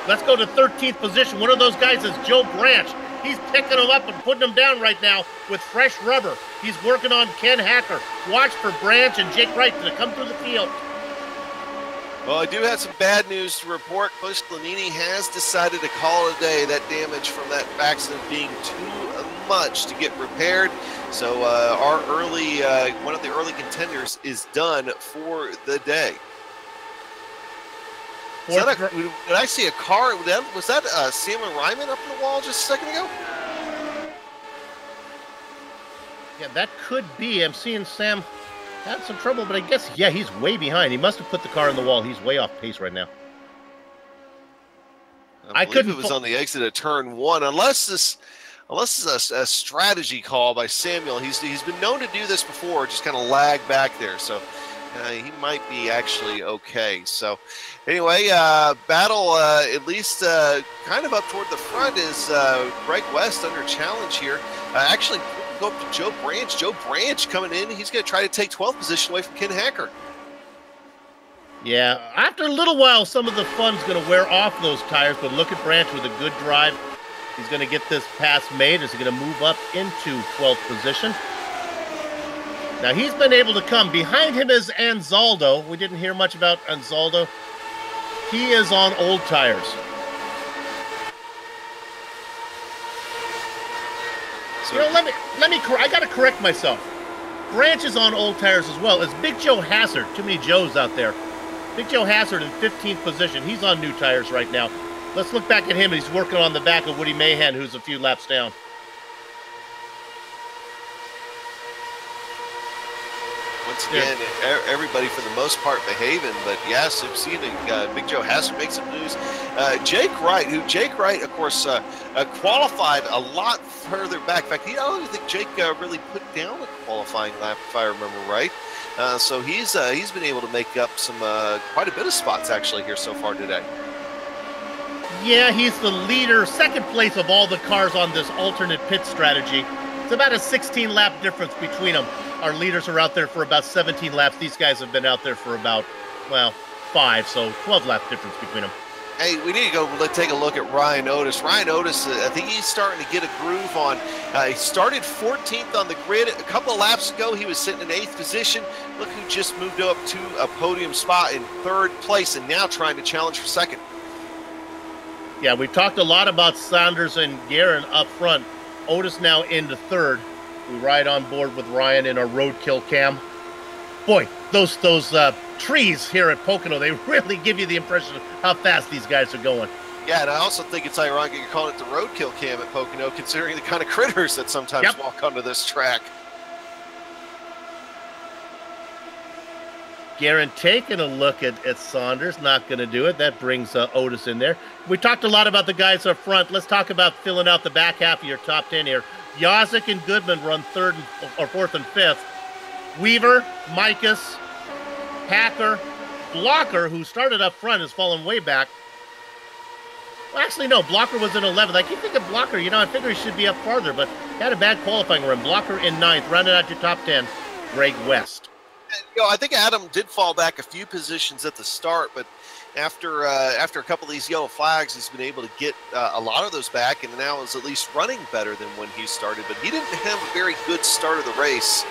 Let's go to 13th position. One of those guys is Joe Branch. He's picking them up and putting them down right now with fresh rubber. He's working on Ken Hacker. Watch for Branch and Jake Wright to come through the field. Well, I do have some bad news to report. Bush Lanini has decided to call it a day. That damage from that accident being too much to get repaired. So our early, one of the early contenders is done for the day. Did I see a car? Was that Sam Ryman up in the wall just a second ago? Yeah, that could be. I'm seeing Sam had some trouble, but I guess, yeah, he's way behind. He must have put the car in the wall. He's way off pace right now. I couldn't. It was on the exit of turn one, unless this is a strategy call by Samuel. He's been known to do this before, just kind of lag back there. So he might be actually okay. So anyway, battle at least kind of up toward the front is Greg West under challenge here. Actually, go up to Joe Branch. Joe Branch coming in. He's going to try to take 12th position away from Ken Hacker. Yeah, after a little while, some of the fun's going to wear off those tires, but look at Branch with a good drive. He's going to get this pass made. Is he going to move up into 12th position? Now, he's been able to come. Behind him is Anzaldo. We didn't hear much about Anzaldo. He is on old tires. You know, I got to correct myself. Branch is on old tires as well as Big Joe Hassard. Too many Joes out there. Big Joe Hassard in 15th position. He's on new tires right now. Let's look back at him. He's working on the back of Woody Mahan, who's a few laps down. Once again, everybody for the most part behaving, but yes, we've seen Big Joe Hassard make some news. Jake Wright, of course, qualified a lot further back. In fact, I don't think Jake really put down a qualifying lap, if I remember right. So he's been able to make up some quite a bit of spots actually here so far today. Yeah, he's the leader, second place of all the cars on this alternate pit strategy. It's about a 16-lap difference between them. Our leaders are out there for about 17 laps. These guys have been out there for about, well, 5, so 12-lap difference between them. Hey, we need to go take a look at Ryan Otis. Ryan Otis, I think he's starting to get a groove on. He started 14th on the grid. A couple of laps ago, he was sitting in 8th position. Look who just moved up to a podium spot in 3rd place and now trying to challenge for 2nd. Yeah, we've talked a lot about Saunders and Guerin up front. Otis now into 3rd. We ride on board with Ryan in our roadkill cam. Boy, those trees here at Pocono, they really give you the impression of how fast these guys are going. Yeah, and I also think it's ironic you're calling it the roadkill cam at Pocono, considering the kind of critters that sometimes walk onto this track. Guerin taking a look at Saunders, not going to do it. That brings Otis in there. We talked a lot about the guys up front. Let's talk about filling out the back half of your top 10 here. Yazik and Goodman run 3rd or 4th and 5th. Weaver, Mikas, Hacker, Blocker, who started up front, has fallen way back. Well, actually, no, Blocker was in 11th. I keep thinking Blocker, I figure he should be up farther, but had a bad qualifying run. Blocker in 9th, rounded out your top 10. Greg West. I think Adam did fall back a few positions at the start, but after a couple of these yellow flags, he's been able to get a lot of those back, and now is at least running better than when he started. But he didn't have a very good start of the race,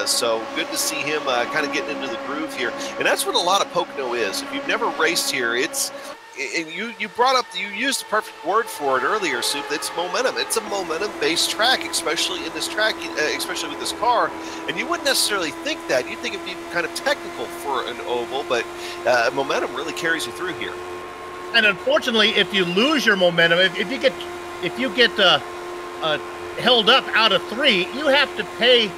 so good to see him kind of getting into the groove here. And that's what a lot of Pocono is. If you've never raced here, it's and you brought up, you used the perfect word for it earlier, Soup. It's momentum. It's a momentum-based track, especially in this track, especially with this car. And you wouldn't necessarily think that. You'd think it'd be kind of technical for an oval, but momentum really carries you through here. And unfortunately, if you lose your momentum, if you get held up out of 3, you have to pay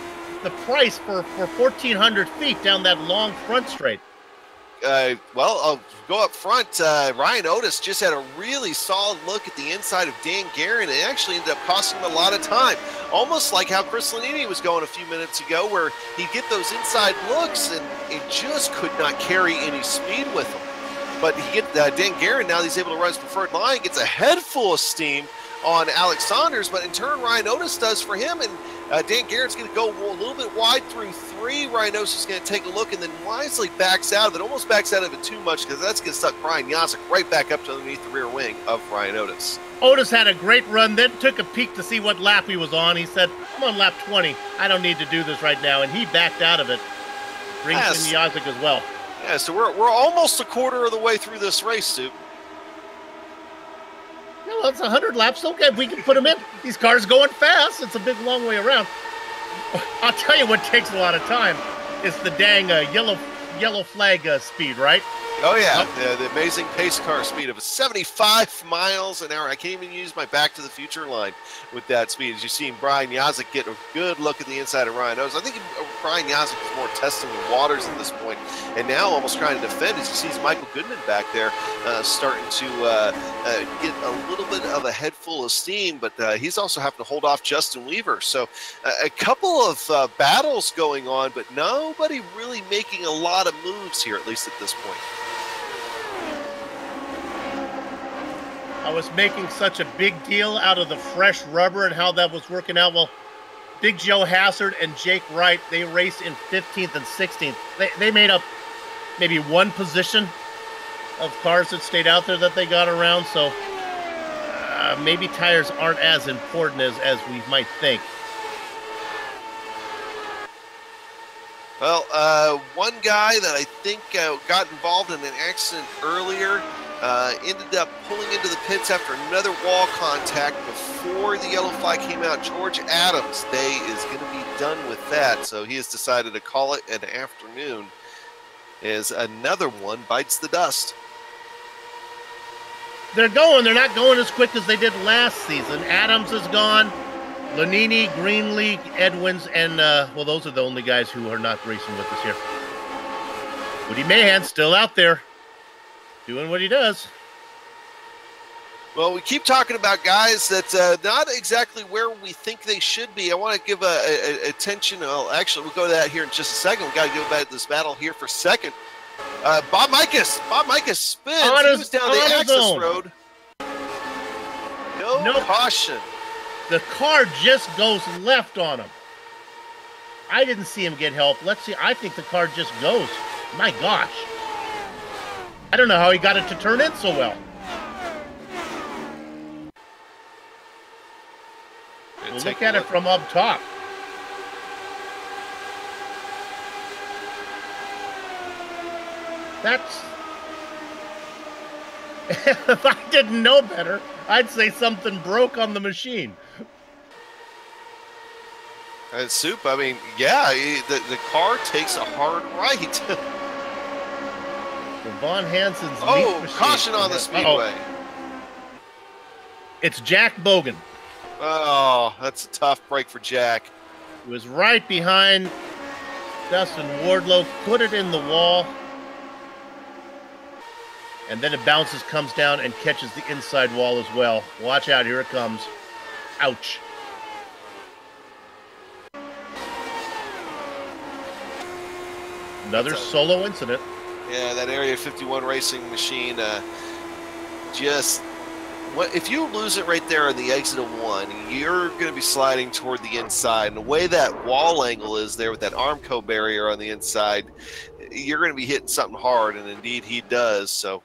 the price for 1,400 feet down that long front straight. Well, I'll go up front. Ryan Otis just had a really solid look at the inside of Dan Guerin. It actually ended up costing him a lot of time, almost like how Chris Lanini was going a few minutes ago, where he'd get those inside looks and it just could not carry any speed with him. But he get Dan Guerin, now he's able to run his preferred line, gets a head full of steam on Alex Saunders, but in turn Ryan Otis does for him, and Dan Guerin's going to go a little bit wide through 3. Ryan Otis is going to take a look and then wisely backs out of it, almost backs out of it too much, because that's going to suck Brian Yazek right back up to underneath the rear wing of Ryan Otis. Otis had a great run, then took a peek to see what lap he was on. He said, I'm on lap 20. I don't need to do this right now, and he backed out of it. Brings in Yazek as well. Yeah, so we're almost a quarter of the way through this race, Soup. Well, it's 100 laps. Okay, we can put them in. These cars going fast. It's a big, long way around. I'll tell you what takes a lot of time. It's the dang yellow flag speed, right? Oh, yeah. The amazing pace car speed of 75 miles an hour. I can't even use my Back to the Future line with that speed. As you've seen Brian Yazek get a good look at the inside of Ryan Otis. I think Brian Yazek is more testing the waters at this point, and now almost trying to defend as he sees Michael Goodman back there starting to get a little bit of a head full of steam, but he's also having to hold off Justin Weaver. So a couple of battles going on, but nobody really making a lot of moves here, at least at this point. I was making such a big deal out of the fresh rubber and how that was working out. Well, Big Joe Hassard and Jake Wright, they raced in 15th and 16th. They made up maybe one position of cars that stayed out there that they got around, so maybe tires aren't as important as we might think. Well, one guy that I think got involved in an accident earlier ended up pulling into the pits after another wall contact before the yellow flag came out. George Adams' day is going to be done with that, so he has decided to call it an afternoon as another one bites the dust. They're not going as quick as they did last season. Adams is gone. Lanini, Greenlee, Edwins, and, well, those are the only guys who are not racing with us here. Woody Mahan still out there doing what he does. Well, we keep talking about guys that not exactly where we think they should be. I want to give attention. Well, actually, we'll go to that here in just a second. We've got to go back to this battle here for second. Bob Mikas spins. He was down the access road. No caution. The car just goes left on him. I didn't see him get help. Let's see. I think the car just goes. My gosh. I don't know how he got it to turn in so well. We'll look at it from up top. That's... If I didn't know better, I'd say something broke on the machine. And Soup, I mean, yeah, the car takes a hard right. Von Hansen's meat machine. Caution on the speedway. It's Jack Bogan. Oh, that's a tough break for Jack. He was right behind Dustin Wardlow, put it in the wall, and then it bounces, comes down, and catches the inside wall as well. Watch out, here it comes. Ouch. Another solo incident. Yeah, that Area 51 racing machine just... If you lose it right there on the exit of 1, you're going to be sliding toward the inside. And the way that wall angle is there with that Armco barrier on the inside, you're going to be hitting something hard, and indeed he does. So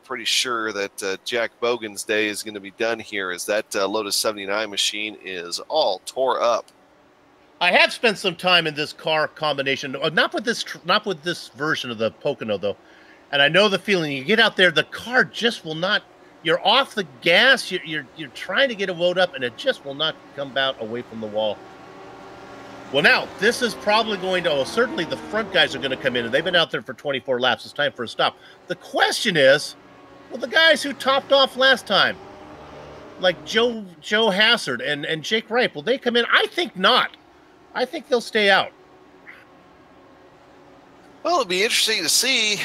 pretty sure that Jack Bogan's day is going to be done here, as that Lotus 79 machine is all tore up. I have spent some time in this car combination, not with this version of the Pocono though. And I know the feeling. You get out there, the car just will not. You're off the gas. You're trying to get a load up, and it just will not come out away from the wall. Well, now this is probably going to. Certainly, the front guys are going to come in, and they've been out there for 24 laps. It's time for a stop. The question is, will the guys who topped off last time, like Joe Hassard and Jake Wright, will they come in? I think not. I think they'll stay out. Well, it'll be interesting to see.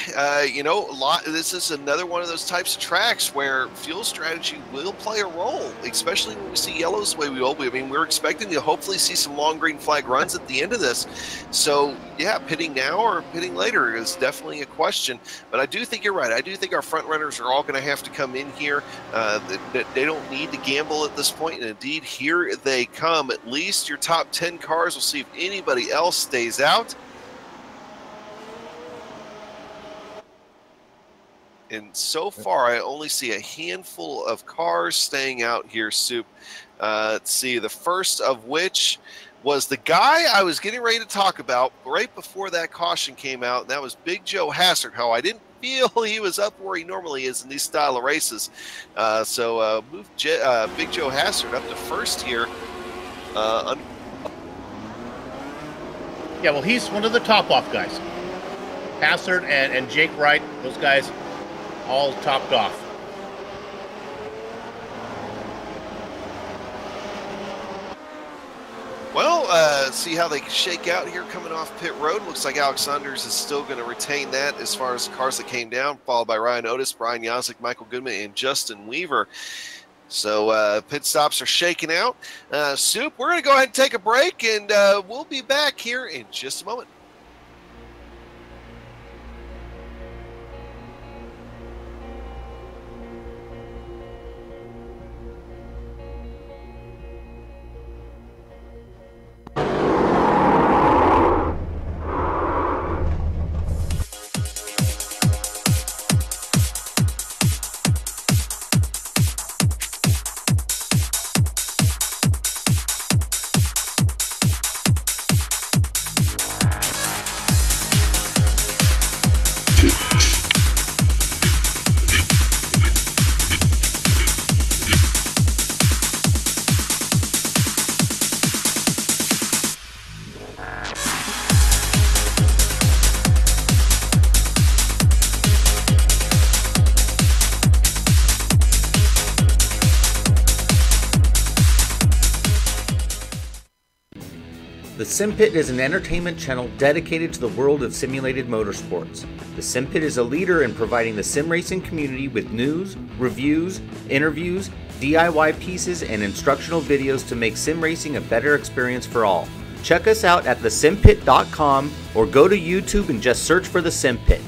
This is another one of those types of tracks where fuel strategy will play a role, especially when we see yellows the way we will. I mean, we're expecting to hopefully see some long green flag runs at the end of this. So, yeah, pitting now or pitting later is definitely a question. But I do think you're right. I do think our front runners are all going to have to come in here. They don't need to gamble at this point. And indeed, here they come. At least your top 10 cars. We'll see if anybody else stays out. And so far, I only see a handful of cars staying out here, Soup. Let's see, the first of which was the guy I was getting ready to talk about right before that caution came out, and that was Big Joe Hassard. How I didn't feel he was up where he normally is in these style of races. So move Big Joe Hassard up to first here. Yeah, well, he's one of the top-off guys. Hassard and Jake Wright, those guys all topped off. Well, see how they shake out here coming off pit road. Looks like Alex Saunders is still going to retain that as far as the cars that came down, followed by Ryan Otis, Brian Yazik, Michael Goodman, and Justin Weaver. So pit stops are shaking out. Soup, we're going to go ahead and take a break, and we'll be back here in just a moment. The SimPit is an entertainment channel dedicated to the world of simulated motorsports. The SimPit is a leader in providing the sim racing community with news, reviews, interviews, DIY pieces, and instructional videos to make sim racing a better experience for all. Check us out at thesimpit.com or go to YouTube and just search for the SimPit.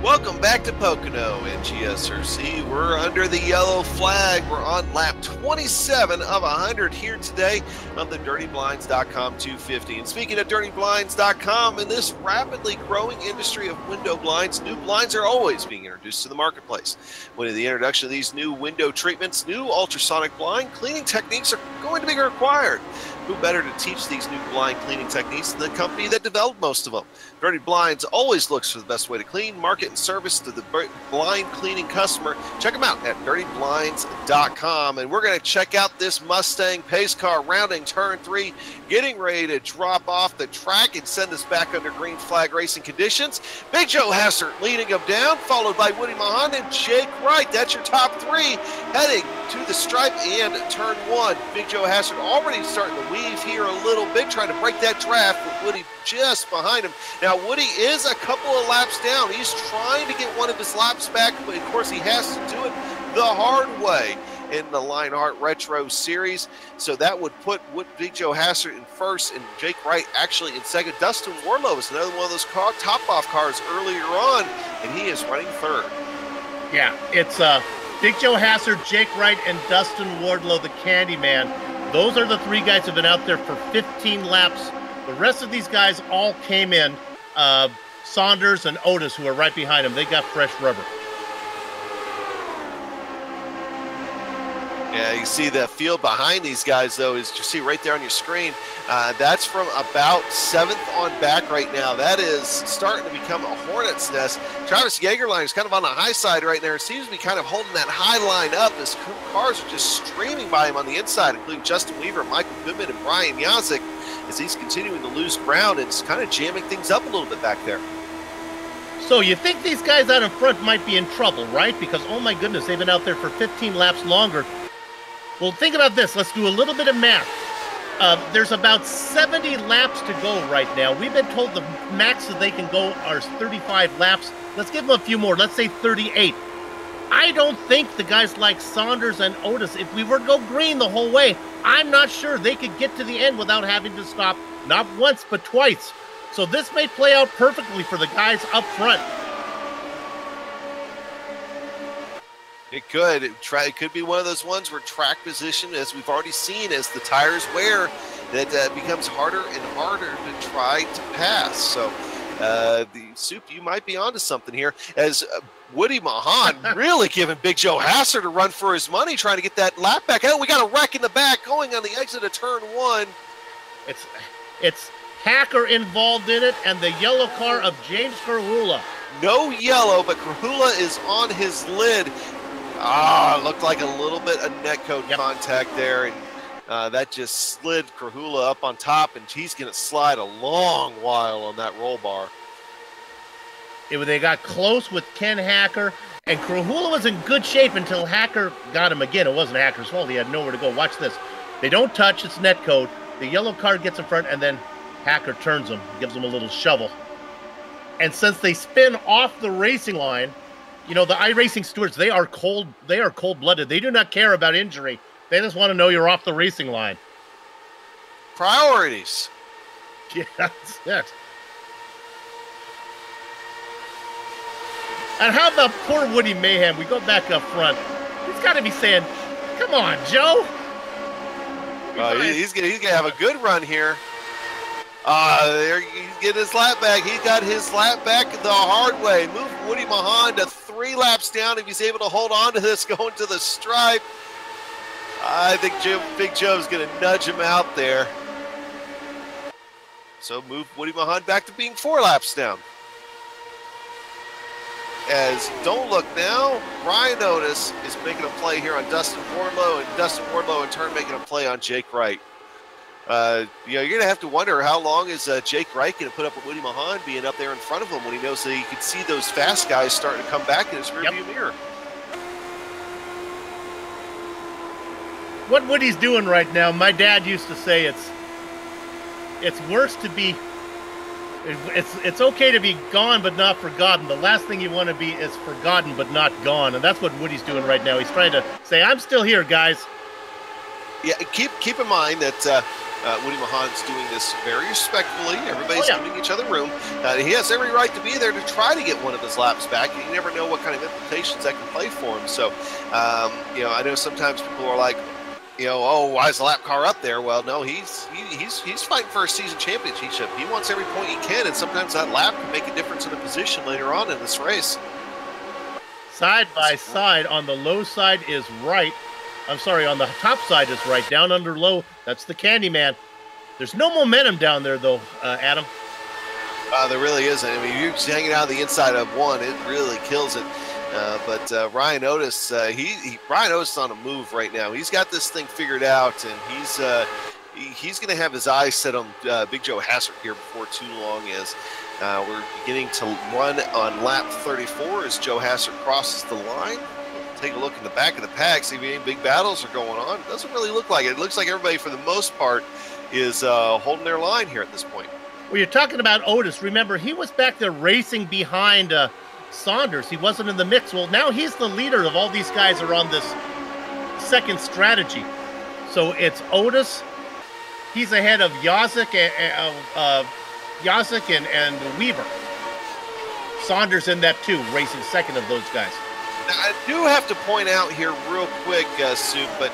Welcome back to Pocono and GSRC. We're under the yellow flag. We're on lap 27 of 100 here today on the DirtyBlinds.com 250. And speaking of DirtyBlinds.com, in this rapidly growing industry of window blinds, new blinds are always being introduced to the marketplace. With the introduction of these new window treatments, new ultrasonic blind cleaning techniques are going to be required. Who better to teach these new blind cleaning techniques than the company that developed most of them? Dirty Blinds always looks for the best way to clean, market, and service to the blind cleaning customer. Check them out at dirtyblinds.com. And we're going to check out this Mustang pace car rounding turn 3, getting ready to drop off the track and send us back under green flag racing conditions. Big Joe Hassert leading him down, followed by Woody Mahan and Jake Wright. That's your top 3 heading to the stripe and turn 1. Big Joe Hassert already starting to weave here a little bit, trying to break that draft with Woody just behind him. Now, Woody is a couple of laps down. He's trying to get one of his laps back, but of course he has to do it the hard way in the Lionheart Retro Series. So that would put Big Joe Hassert in first and Jake Wright actually in second. Dustin Warlow is another one of those top-off cars earlier on, and he is running third. Yeah, it's Big Joe Hassert, Jake Wright, and Dustin Wardlow, the Candyman. Those are the 3 guys who have been out there for 15 laps. The rest of these guys all came in. Saunders and Otis, who are right behind him, they got fresh rubber. Yeah, you see the field behind these guys, though, is you see right there on your screen. That's from about 7th on back right now. That is starting to become a hornet's nest. Travis Jaegerline is kind of on the high side right there. It seems to be kind of holding that high line up as cars are just streaming by him on the inside, including Justin Weaver, Michael Goodman, and Brian Yazik, as he's continuing to lose ground and it's kind of jamming things up a little bit back there. So you think these guys out in front might be in trouble, right? Because, oh my goodness, they've been out there for 15 laps longer. Well, think about this. Let's do a little bit of math. There's about 70 laps to go right now. We've been told the max that they can go are 35 laps. Let's give them a few more. Let's say 38. I don't think the guys like Saunders and Otis, if we were to go green the whole way, I'm not sure they could get to the end without having to stop not once but twice. So this may play out perfectly for the guys up front. It could. It could be one of those ones where track position, as we've already seen, as the tires wear, that becomes harder and harder to try to pass. So, the Soup, you might be onto something here, as Woody Mahan really giving Big Joe Hassert a run for his money, trying to get that lap back. Oh, we got a wreck in the back going on the exit of turn 1. It's Hacker involved in it, and the yellow car of James Carhula. No yellow, but Carhula is on his lid. Looked like a little bit of netcode contact there, and that just slid Carhula up on top, and he's going to slide a long while on that roll bar. They got close with Ken Hacker, and Carhula was in good shape until Hacker got him again. It wasn't Hacker's fault. He had nowhere to go. Watch this. They don't touch. It's netcode. The yellow car gets in front, and then Hacker turns him, gives him a little shovel. And since they spin off the racing line, you know, the iRacing stewards, they are cold-blooded. They do not care about injury. They just want to know you're off the racing line. Priorities. Yeah, that's it. And how about poor Woody Mayhem? We go back up front. He's got to be saying, come on, Joe. He's gonna have a good run here. There, he's getting his lap back. He got his lap back the hard way. Move Woody Mahan to 3 laps down if he's able to hold on to this going to the stripe. I think Big Joe's going to nudge him out there. So move Woody Mahan back to being 4 laps down. As don't look now, Ryan Otis is making a play here on Dustin Wardlow, and Dustin Wardlow in turn making a play on Jake Wright. You're going to have to wonder how long is Jake Wright going to put up with Woody Mahan being up there in front of him when he knows that he can see those fast guys starting to come back in his rearview mirror. What Woody's doing right now, my dad used to say it's worse to be, it's okay to be gone but not forgotten. The last thing you want to be is forgotten but not gone, and that's what Woody's doing right now. He's trying to say, I'm still here, guys. Yeah, keep in mind that Woody Mahan's doing this very respectfully. Everybody's giving each other room. He has every right to be there to try to get one of his laps back. You never know what kind of implications that can play for him. So, I know sometimes people are like, oh, why is the lap car up there? Well, no, he's fighting for a season championship. He wants every point he can, and sometimes that lap can make a difference in the position later on in this race. Side by side, on the low side is Wright. I'm sorry, on the top side is Wright. Down under low, that's the Candyman. There's no momentum down there, though, Adam. There really isn't. I mean, you're just hanging out the inside of one, it really kills it. But Ryan Otis, Ryan Otis is on a move right now. He's got this thing figured out, and he's going to have his eyes set on Big Joe Hassert here before too long, as we're beginning to run on lap 34 as Joe Hassert crosses the line. Take a look in the back of the pack, see if any big battles are going on. It doesn't really look like it. It looks like everybody, for the most part, is holding their line here at this point. Well, you're talking about Otis. Remember, he was back there racing behind Saunders. He wasn't in the mix. Well, now he's the leader of all these guys are on this second strategy. So it's Otis. He's ahead of Yazik and Weaver. Saunders in that too, racing second of those guys. Now, I do have to point out here real quick, Soup, but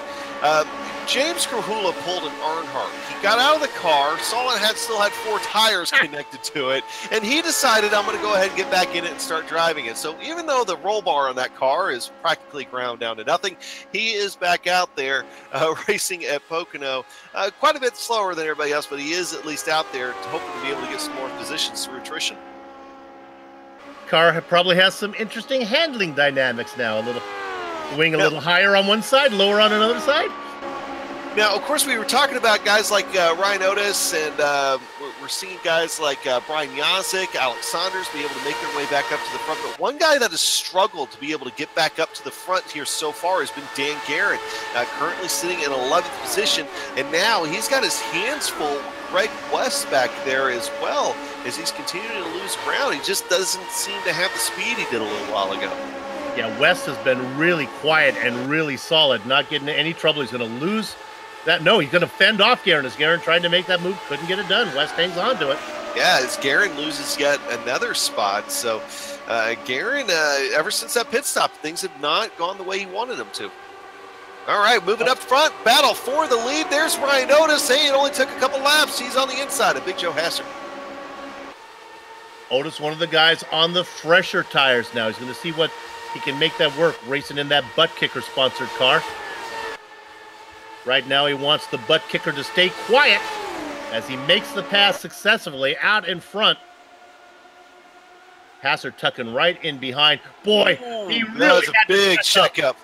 James Krahula pulled an Earnhardt. He got out of the car, saw it still had 4 tires connected to it, and he decided, I'm going to go ahead and get back in it and start driving it. So even though the roll bar on that car is practically ground down to nothing, he is back out there racing at Pocono. Quite a bit slower than everybody else, but he is at least out there hoping to be able to get some more positions through attrition. Car probably has some interesting handling dynamics now. A little wing a little higher on one side, lower on another side. Now, of course, we were talking about guys like Ryan Otis, and we're seeing guys like Brian Yazik, Alex Saunders be able to make their way back up to the front. But one guy that has struggled to be able to get back up to the front here so far has been Dan Garrett, currently sitting in 11th position. And now he's got his hands full. Greg West back there as well, as he's continuing to lose ground. He just doesn't seem to have the speed he did a little while ago. Yeah, West has been really quiet and really solid, not getting into any trouble. He's going to lose that. No, he's going to fend off Guerin. As Guerin tried to make that move, couldn't get it done. West hangs on to it. Yeah, as Guerin loses yet another spot. So Guerin, ever since that pit stop, things have not gone the way he wanted them to. All right, moving up front, battle for the lead. There's Ryan Otis. Hey, it only took a couple laps. He's on the inside of Big Joe Hassert. Otis, one of the guys on the fresher tires now. He's going to see what he can make that work, racing in that butt kicker sponsored car. Right now he wants the butt kicker to stay quiet as he makes the pass successfully out in front. Hassert tucking right in behind. Boy, he really that was a big checkup.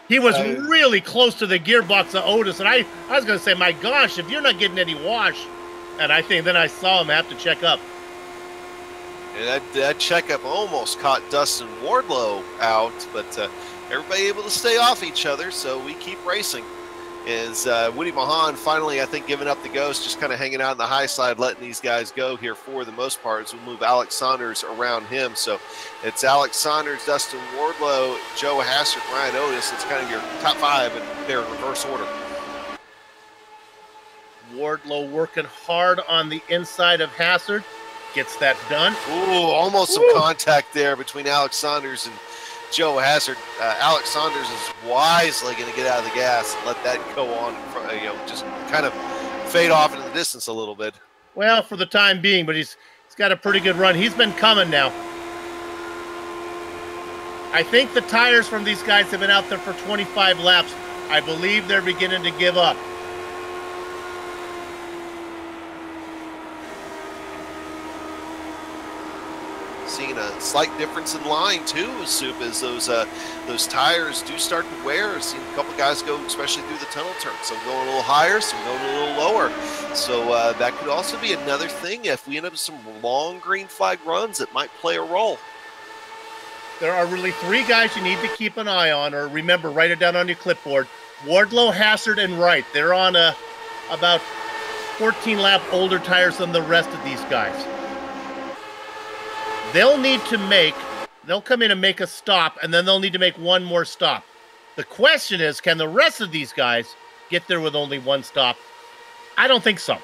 He was really close to the gearbox of Otis, and I was going to say, my gosh, if you're not getting any wash. And I think then I saw him have to check up. And that checkup almost caught Dustin Wardlow out, but everybody able to stay off each other, so we keep racing. Is Woody Mahan finally, I think, giving up the ghost, just kind of hanging out on the high side, letting these guys go here for the most part as we move Alex Saunders around him. So it's Alex Saunders, Dustin Wardlow, Joe Hassert, Ryan Otis. It's kind of your top 5, and they're in reverse order. Wardlow working hard on the inside of Hassert. Gets that done. Ooh, almost some contact there between Alex Saunders and Joe Hassert. Alex Saunders is wisely going to get out of the gas and let that go on, just kind of fade off into the distance a little bit. Well, for the time being, but he's got a pretty good run. He's been coming now. I think the tires from these guys have been out there for 25 laps. I believe they're beginning to give up. Seeing a slight difference in line too, Soup, as those tires do start to wear. I've seen a couple guys go, especially through the tunnel turn. Some going a little higher, some going a little lower. So that could also be another thing if we end up with some long green flag runs that might play a role. There are really 3 guys you need to keep an eye on, or remember, write it down on your clipboard. Wardlow, Hassert, and Wright. They're on about 14 lap older tires than the rest of these guys. They'll come in and make a stop, and then they'll need to make one more stop. The question is, can the rest of these guys get there with only one stop? I don't think so.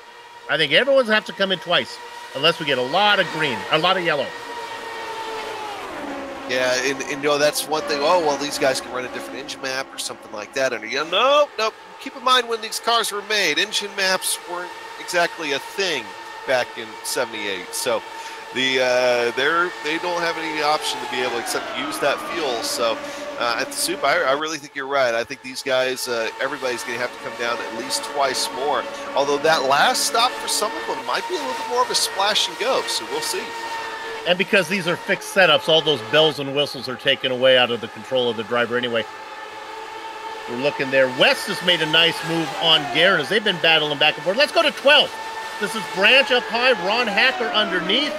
I think everyone's have to come in twice, unless we get a lot of green, a lot of yellow. Yeah, and that's one thing. Oh, well, these guys can run a different engine map or something like that. And nope. Keep in mind when these cars were made, engine maps weren't exactly a thing back in '78. So they don't have any option to be able to except use that fuel. So At the Soup, I really think you're right. I think these guys, everybody's going to have to come down at least twice more. Although that last stop for some of them might be a little bit more of a splash and go, so we'll see. And because these are fixed setups, all those bells and whistles are taken away out of the control of the driver anyway. We're looking there. West has made a nice move on Garrett as they've been battling back and forth. Let's go to 12th. This is Branch up high, Ron Hacker underneath.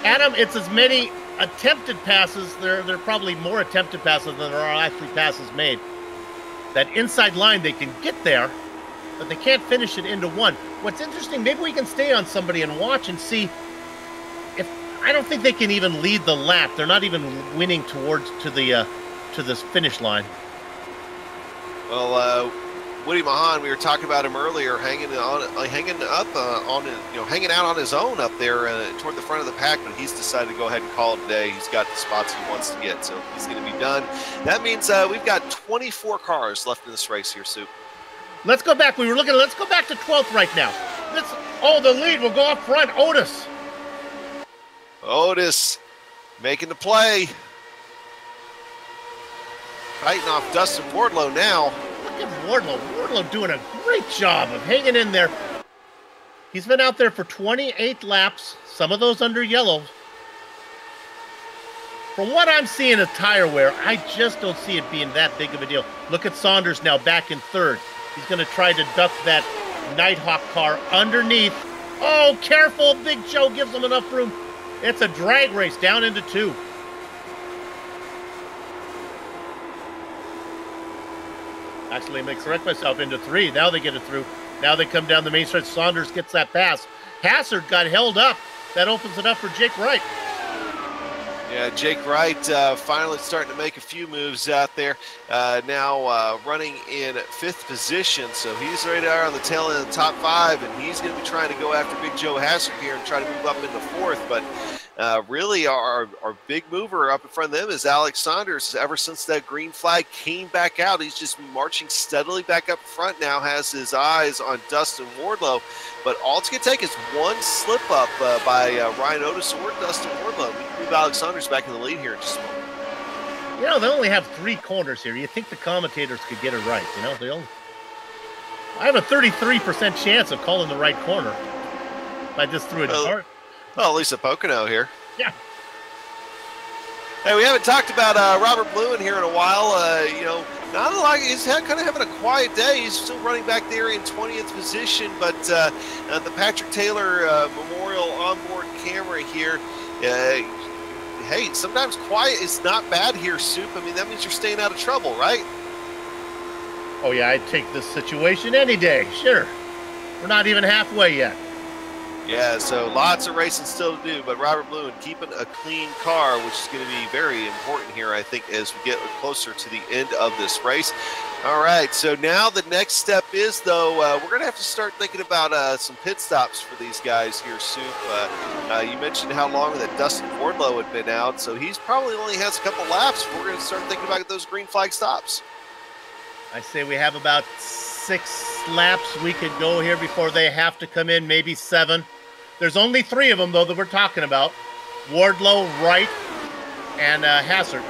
Adam, it's as many attempted passes. There are probably more attempted passes than there are actually passes made. That inside line, they can get there, but they can't finish it into one. What's interesting, maybe we can stay on somebody and watch and see if, I don't think they can even lead the lap. They're not even winning towards to this finish line. Well, Woody Mahan, we were talking about him earlier, hanging out on his own up there toward the front of the pack, but he's decided to go ahead and call it a day. He's got the spots he wants to get, so he's going to be done. That means we've got 24 cars left in this race here, Soup. Let's go back. Let's go back to 12th right now. The lead will go up front. Otis making the play. Fighting off Dustin Wardlow now. Look at Wardlow. Wardlow doing a great job of hanging in there. He's been out there for 28 laps, some of those under yellow. From what I'm seeing of tire wear, I just don't see it being that big of a deal. Look at Saunders now back in third. He's going to try to duck that Nighthawk car underneath. Oh, careful. Big Joe gives him enough room. It's a drag race down into 2. Actually, let me correct myself, into 3. Now they get it through. Now they come down the main stretch. Saunders gets that pass. Hassard got held up. That opens it up for Jake Wright. Yeah, Jake Wright finally starting to make a few moves out there. Now running in 5th position, so he's right there on the tail end of the top 5, and he's going to be trying to go after Big Joe Hassard here and try to move up into 4th. But really, our big mover up in front of them is Alex Saunders. Ever since that green flag came back out, he's just marching steadily back up front now, has his eyes on Dustin Wardlow. But all it's going to take is one slip up by Ryan Otis or Dustin Wardlow. We can move Alex Saunders back in the lead here in just a moment. You know, they only have 3 corners here. You think the commentators could get it right, you know? I have a 33% chance of calling the right corner if I just threw a dart. Well, at least a Pocono here. Yeah. Hey, we haven't talked about Robert Bluen here in a while. Not a lot. He's kind of having a quiet day. He's still running back there in 20th position, but the Patrick Taylor Memorial onboard camera here. Hey, sometimes quiet is not bad here, Soup. I mean, that means you're staying out of trouble, right? Oh, yeah, I'd take this situation any day. Sure. We're not even halfway yet. Yeah, so lots of racing still to do, but Robert Bluen keeping a clean car, which is going to be very important here, I think, as we get closer to the end of this race. All right, so now the next step is, though, we're going to have to start thinking about some pit stops for these guys here, Soup. You mentioned how long that Dustin Wardlow had been out, so he's probably only has a couple laps. We're going to start thinking about those green flag stops. I say we have about 6 laps we could go here before they have to come in, maybe 7. There's only 3 of them, though, that we're talking about. Wardlow, Wright, and Hassard.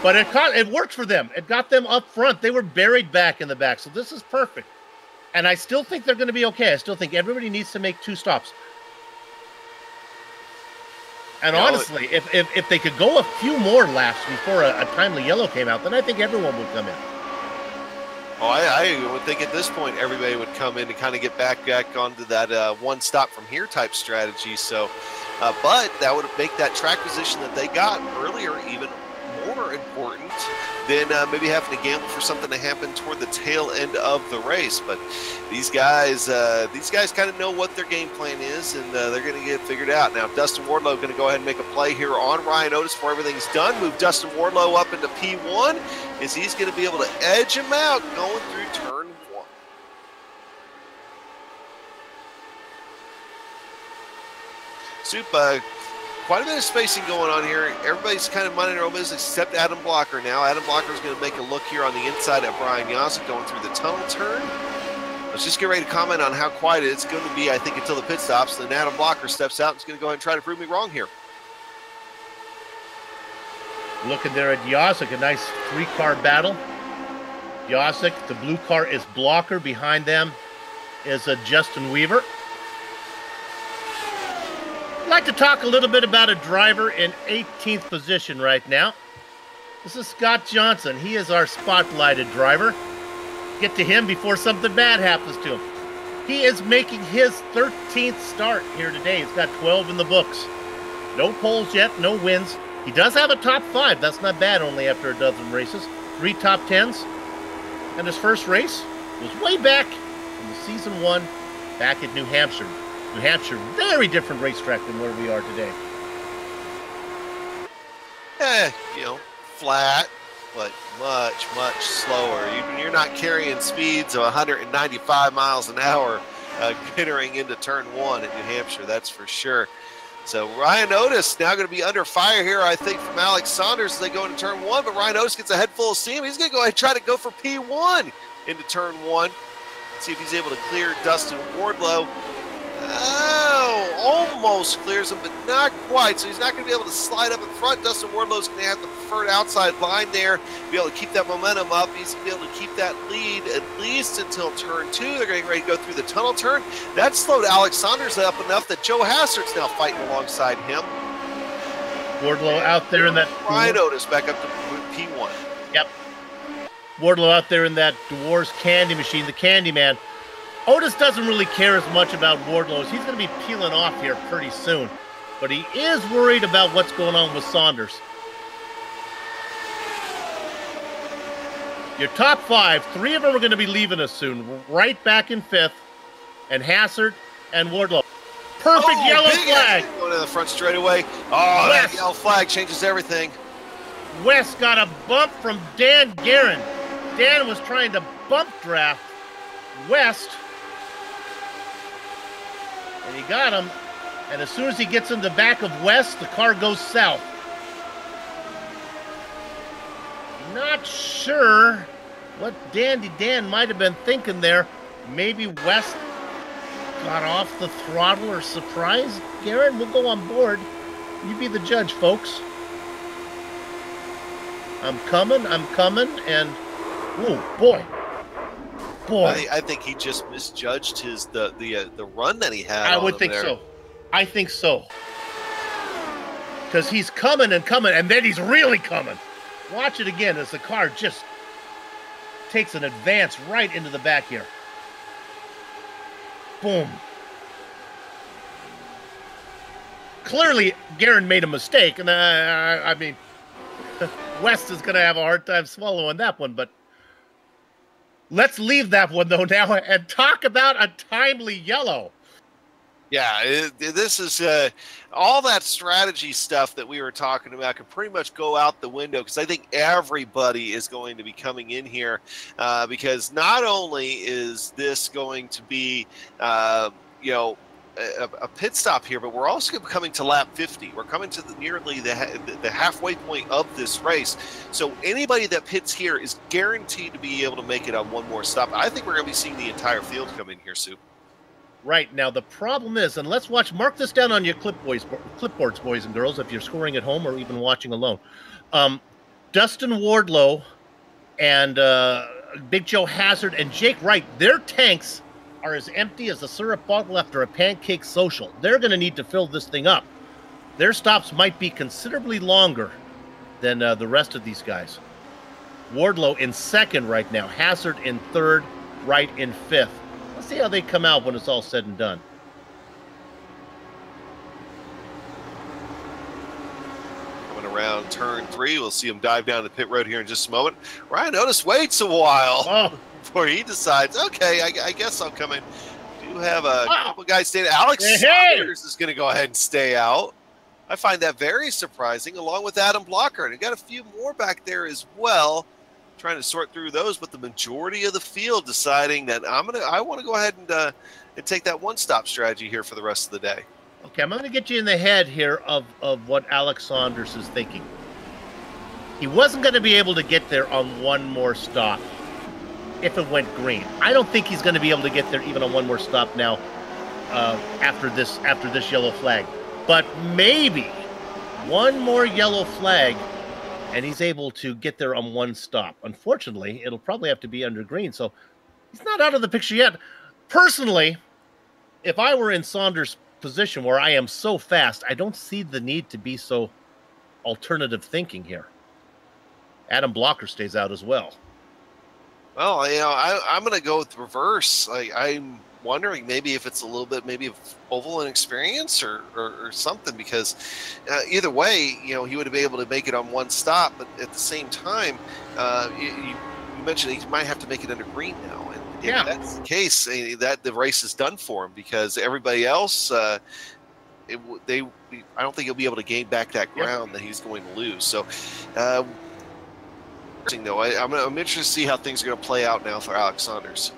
But it worked for them. It got them up front. They were buried back in the back, so this is perfect. And I still think they're going to be okay. I still think everybody needs to make 2 stops. And honestly, if they could go a few more laps before a timely yellow came out, then I think everyone would come in. Oh, I would think at this point everybody would come in to kind of get back onto that one stop from here type strategy. So, but that would make that track position that they got earlier even more important than maybe having to gamble for something to happen toward the tail end of the race. But these guys kind of know what their game plan is, and they're going to get it figured out. Now, Dustin Wardlow going to go ahead and make a play here on Ryan Otis before everything's done. Move Dustin Wardlow up into P1 as he's going to be able to edge him out going through turn 1. Soup, quite a bit of spacing going on here. Everybody's kind of minding their own business except Adam Blocker now. Adam Blocker is going to make a look here on the inside of Brian Yosek going through the tunnel turn. Let's just get ready to comment on how quiet it's going to be, I think, until the pit stops. Then Adam Blocker steps out and is going to go ahead and try to prove me wrong here. Looking there at Yasik, a nice 3-car battle. Yasik, the blue car is Blocker. Behind them is Justin Weaver. I'd like to talk a little bit about a driver in 18th position right now. This is Scott Johnson. He is our spotlighted driver. Get to him before something bad happens to him. He is making his 13th start here today. He's got 12 in the books. No poles yet, no wins. He does have a top 5. That's not bad, only after a dozen races. 3 top 10s. And his first race was way back in the season 1 back at New Hampshire. New Hampshire, very different racetrack than where we are today. Flat, but much, much slower. You're not carrying speeds of 195 miles an hour entering into turn 1 at New Hampshire, that's for sure. So Ryan Otis now going to be under fire here, I think, from Alex Saunders as they go into turn 1, but Ryan Otis gets a head full of steam. He's going to go ahead and try to go for P1 into turn 1. See if he's able to clear Dustin Wardlow. Oh, almost clears him, but not quite. So he's not going to be able to slide up in front. Dustin Wardlow's going to have the preferred outside line there, be able to keep that momentum up. He's going to be able to keep that lead at least until turn 2. They're getting ready to go through the tunnel turn. That slowed Alex Saunders up enough that Joe Hassard's now fighting alongside him. Wardlow out there in that... Ryan Otis back up to P1. Yep. Wardlow out there in that Dwarves candy machine, the Candy Man. Otis doesn't really care as much about Wardlow. He's going to be peeling off here pretty soon. But he is worried about what's going on with Saunders. Your top 5, 3 of them are going to be leaving us soon. Right back in 5th. And Hassard and Wardlow. Perfect yellow flag. Going to the front straightaway. Oh, that yellow flag changes everything. West got a bump from Dan Guerin. Dan was trying to bump draft West. And he got him, and as soon as he gets in the back of West, the car goes south. Not sure what Dandy Dan might have been thinking there. Maybe West got off the throttle or surprised Guerin. We'll go on board. You be the judge, folks. I'm coming, and oh boy. Boy. I think he just misjudged the run that he had. I would think so. I think so. Because he's coming, and then he's really coming. Watch it again as the car just takes an advance right into the back here. Boom. Clearly, Guerin made a mistake, and I mean, West is going to have a hard time swallowing that one, but let's leave that one, though, now and talk about a timely yellow. Yeah, this is all that strategy stuff that we were talking about can pretty much go out the window, because I think everybody is going to be coming in here because not only is this going to be, a pit stop here, but we're also coming to lap 50. We're coming to nearly the halfway point of this race. So anybody that pits here is guaranteed to be able to make it on one more stop. I think we're going to be seeing the entire field come in here, Sue. Right. Now, the problem is, and let's mark this down on your clipboards, boys and girls, if you're scoring at home or even watching alone. Dustin Wardlow and Big Joe Hassard and Jake Wright, their tanks are as empty as a syrup bottle after a pancake social. They're going to need to fill this thing up. Their stops might be considerably longer than the rest of these guys. Wardlow in 2nd right now. Hassard in 3rd, Wright in 5th. Let's see how they come out when it's all said and done. Coming around turn 3, we'll see him dive down the pit road here in just a moment. Ryan Otis waits a while before he decides, okay, I guess I'll come in. We do have a couple guys staying. Alex Saunders is going to go ahead and stay out. I find that very surprising, along with Adam Blocker. And we've got a few more back there as well. Trying to sort through those, but the majority of the field deciding that I want to go ahead and take that one-stop strategy here for the rest of the day. Okay, I'm going to get you in the head here of what Alex Saunders is thinking. He wasn't going to be able to get there on one more stop if it went green. I don't think he's going to be able to get there even on one more stop now after this yellow flag. But maybe one more yellow flag and he's able to get there on one stop. Unfortunately, it'll probably have to be under green, so he's not out of the picture yet. Personally, if I were in Saunders' position where I am so fast, I don't see the need to be so alternative thinking here. Adam Blocker stays out as well. Well, you know, I'm going to go with reverse. I'm wondering maybe if it's a little bit maybe of oval inexperience or something, because either way, you know, he would have been able to make it on one stop, but at the same time, you mentioned he might have to make it under green now. And if that's the case, that the race is done for him, because everybody else, I don't think he'll be able to gain back that ground that he's going to lose. So, though, I'm interested to see how things are going to play out now for Alex Saunders.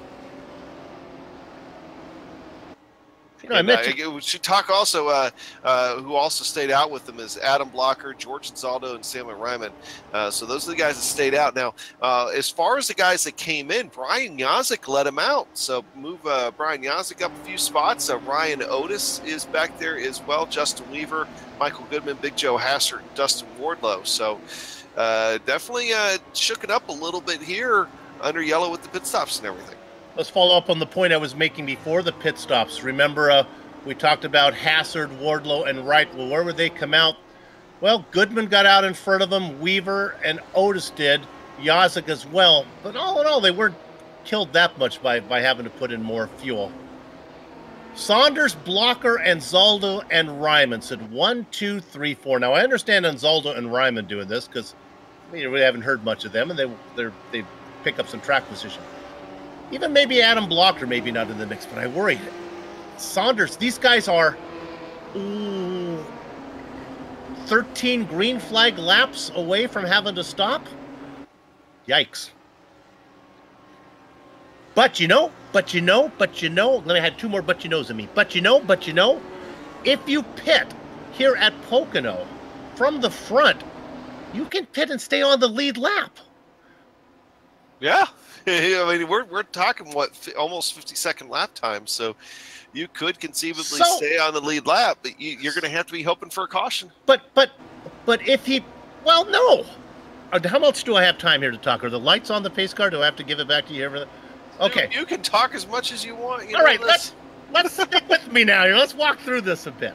You know, we should talk also, who also stayed out with them is Adam Blocker, George Zaldo, and Samuel Ryman. So those are the guys that stayed out. Now, as far as the guys that came in, Brian Yazik let him out. So move Brian Yazik up a few spots. Ryan Otis is back there as well. Justin Weaver, Michael Goodman, Big Joe Hassert, and Dustin Wardlow. So definitely shook it up a little bit here under yellow with the pit stops and everything. Let's follow up on the point I was making before the pit stops. Remember, we talked about Hassard, Wardlow, and Wright. Well, where would they come out? Well, Goodman got out in front of them. Weaver and Otis did. Yazik as well. But all in all, they weren't killed that much by having to put in more fuel. Saunders, Blocker, and Zaldo and Ryman said 1, 2, 3, 4. Now, I understand on Zaldo and Ryman doing this because we haven't heard much of them, and they pick up some track position. Even maybe Adam Blocker, maybe not in the mix, but I worry. Saunders, these guys are 13 green flag laps away from having to stop. Yikes. But you know, let me have 2 more but you knows in me. But you know, if you pit here at Pocono from the front, you can pit and stay on the lead lap. Yeah. I mean, we're talking almost 50-second lap time, so you could conceivably stay on the lead lap, but you're going to have to be hoping for a caution. But if he, well, no. How much do I have time here to talk? Are the lights on the pace car? Do I have to give it back to you? Okay. You can talk as much as you want. All right, let's stick with me now here. Let's walk through this a bit.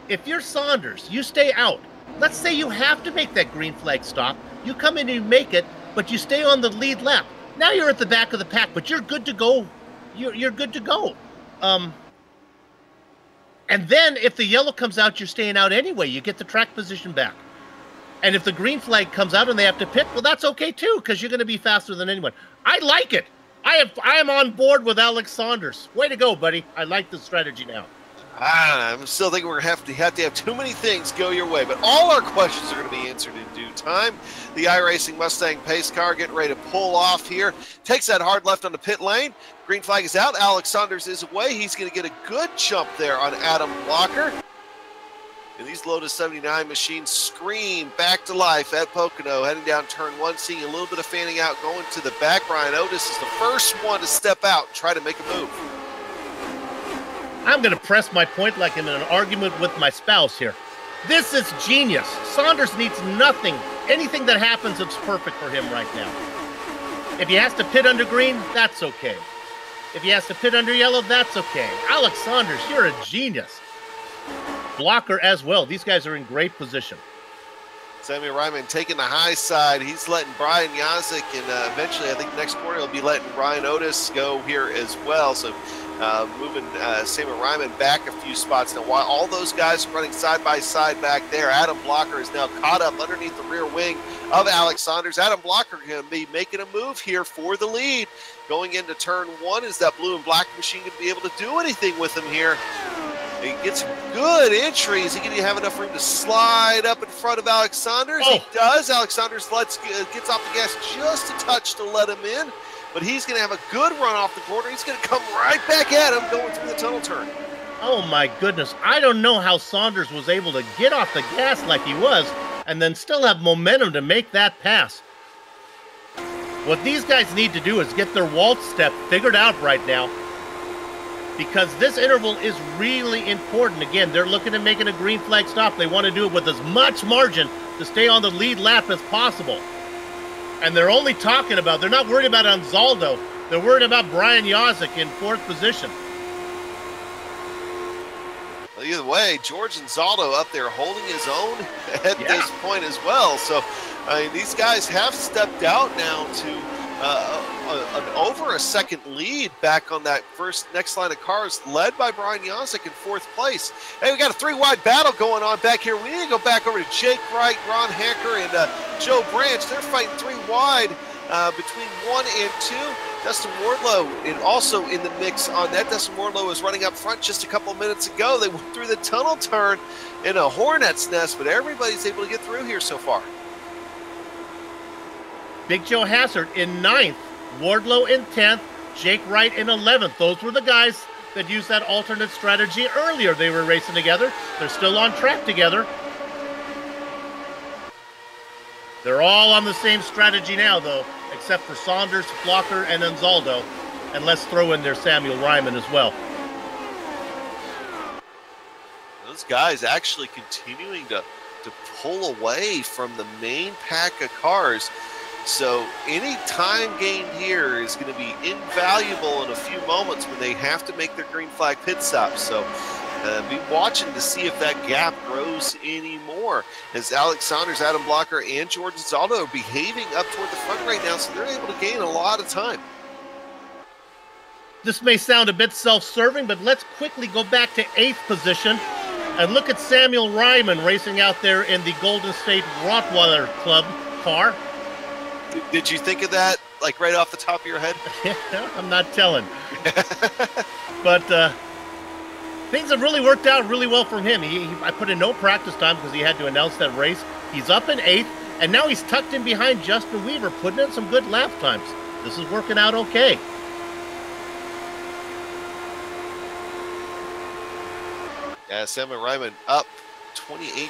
If you're Saunders, you stay out. Let's say you have to make that green flag stop. You come in and you make it, but you stay on the lead lap. Now you're at the back of the pack, but you're good to go. You're good to go. And then if the yellow comes out, you're staying out anyway. You get the track position back. And if the green flag comes out and they have to pit, well, that's okay too, because you're going to be faster than anyone. I like it. I am on board with Alex Saunders. Way to go, buddy. I like the strategy now. I'm still thinking we're going to have to have too many things go your way, but all our questions are going to be answered in due time. The iRacing Mustang pace car getting ready to pull off here. Takes that hard left on the pit lane. Green flag is out. Alex Saunders is away. He's going to get a good jump there on Adam Blocker. And these Lotus 79 machines scream back to life at Pocono, heading down turn 1, seeing a little bit of fanning out, going to the back. Brian Otis is the first one to step out and try to make a move. I'm going to press my point like I'm in an argument with my spouse here. This is genius. Saunders needs nothing. Anything that happens, it's perfect for him right now. If he has to pit under green, that's okay. If he has to pit under yellow, that's okay. Alex Saunders, you're a genius. Blocker as well. These guys are in great position. Samuel Ryman taking the high side. He's letting Brian Yazik, and eventually I think next quarter he'll be letting Brian Otis go here as well. So moving Samuel Ryman back a few spots. Now, while all those guys are running side by side back there, Adam Blocker is now caught up underneath the rear wing of Alex Saunders. Adam Blocker going to be making a move here for the lead. Going into turn 1, is that blue and black machine going to be able to do anything with him here? He gets good entry. Is he going to have enough room to slide up in front of Alex Saunders? He does. Alex Saunders gets off the gas just a touch to let him in. But he's going to have a good run off the corner. He's going to come right back at him going through the tunnel turn. Oh, my goodness. I don't know how Saunders was able to get off the gas like he was and then still have momentum to make that pass. What these guys need to do is get their waltz step figured out right now, because this interval is really important. Again, they're looking at making a green flag stop. They want to do it with as much margin to stay on the lead lap as possible. And they're only talking about, they're not worried about Anzaldo. They're worried about Brian Yozik in 4th position. Well, either way, George Anzaldo up there holding his own at this point as well. So, I mean, these guys have stepped out now to over a second lead back on that next line of cars, led by Brian Yozik in 4th place. Hey, we got a 3-wide battle going on back here. We need to go back over to Jake Wright, Ron Hacker, and Joe Branch. They're fighting 3 wide between 1 and 2. Dustin Wardlow also in the mix on that. Dustin Wardlow was running up front just a couple minutes ago. They went through the tunnel turn in a hornet's nest, but everybody's able to get through here so far. Big Joe Hassard in 9th, Wardlow in 10th, Jake Wright in 11th. Those were the guys that used that alternate strategy earlier. They were racing together. They're still on track together. They're all on the same strategy now, though, except for Saunders, Blocker, and Anzaldo. And let's throw in there Samuel Ryman as well. Those guys actually continuing to pull away from the main pack of cars. So any time gained here is going to be invaluable in a few moments when they have to make their green flag pit stop. So be watching to see if that gap grows anymore, as Alex Saunders, Adam Blocker, and George Anzaldo are behaving up toward the front right now, so they're able to gain a lot of time. This may sound a bit self-serving, but let's quickly go back to 8th position and look at Samuel Ryman racing out there in the Golden State Rottweiler Club car. Did you think of that, like, right off the top of your head? I'm not telling. But things have really worked out really well for him. I put in no practice time because he had to announce that race. He's up in 8th, and now he's tucked in behind Justin Weaver, putting in some good lap times. This is working out okay. Yeah, Samuel Ryman up 22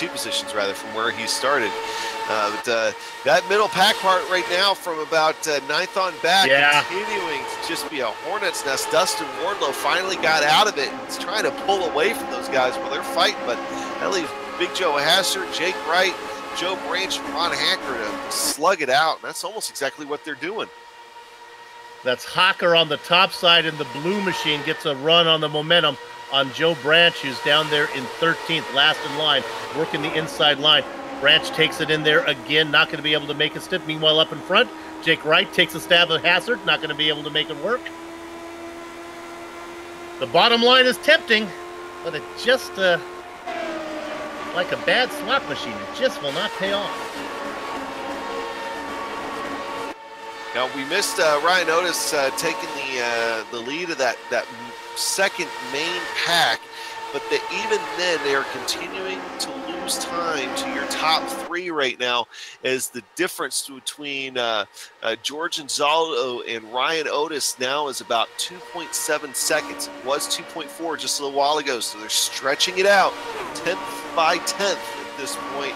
positions rather from where he started. But that middle pack part right now from about 9th on back, continuing to just be a hornet's nest. Dustin Wardlow finally got out of it and is trying to pull away from those guys while they're fighting, but that leaves Big Joe Hassard, Jake Wright, Joe Branch, and Ron Hacker to slug it out, and that's almost exactly what they're doing. That's Hacker on the top side, and the blue machine gets a run on the momentum on Joe Branch, who's down there in 13th, last in line, working the inside line. Branch takes it in there again, not going to be able to make it stiff. Meanwhile, up in front, Jake Wright takes a stab at Hassard, not going to be able to make it work. The bottom line is tempting, but it just, like a bad slot machine, it just will not pay off. Now, we missed Ryan Otis taking the lead of that second main pack, but even then they are continuing to lose time to your top 3 right now, as the difference between George Anzaldo and Ryan Otis now is about 2.7 seconds. It was 2.4 just a little while ago, so they're stretching it out 10th by 10th at this point.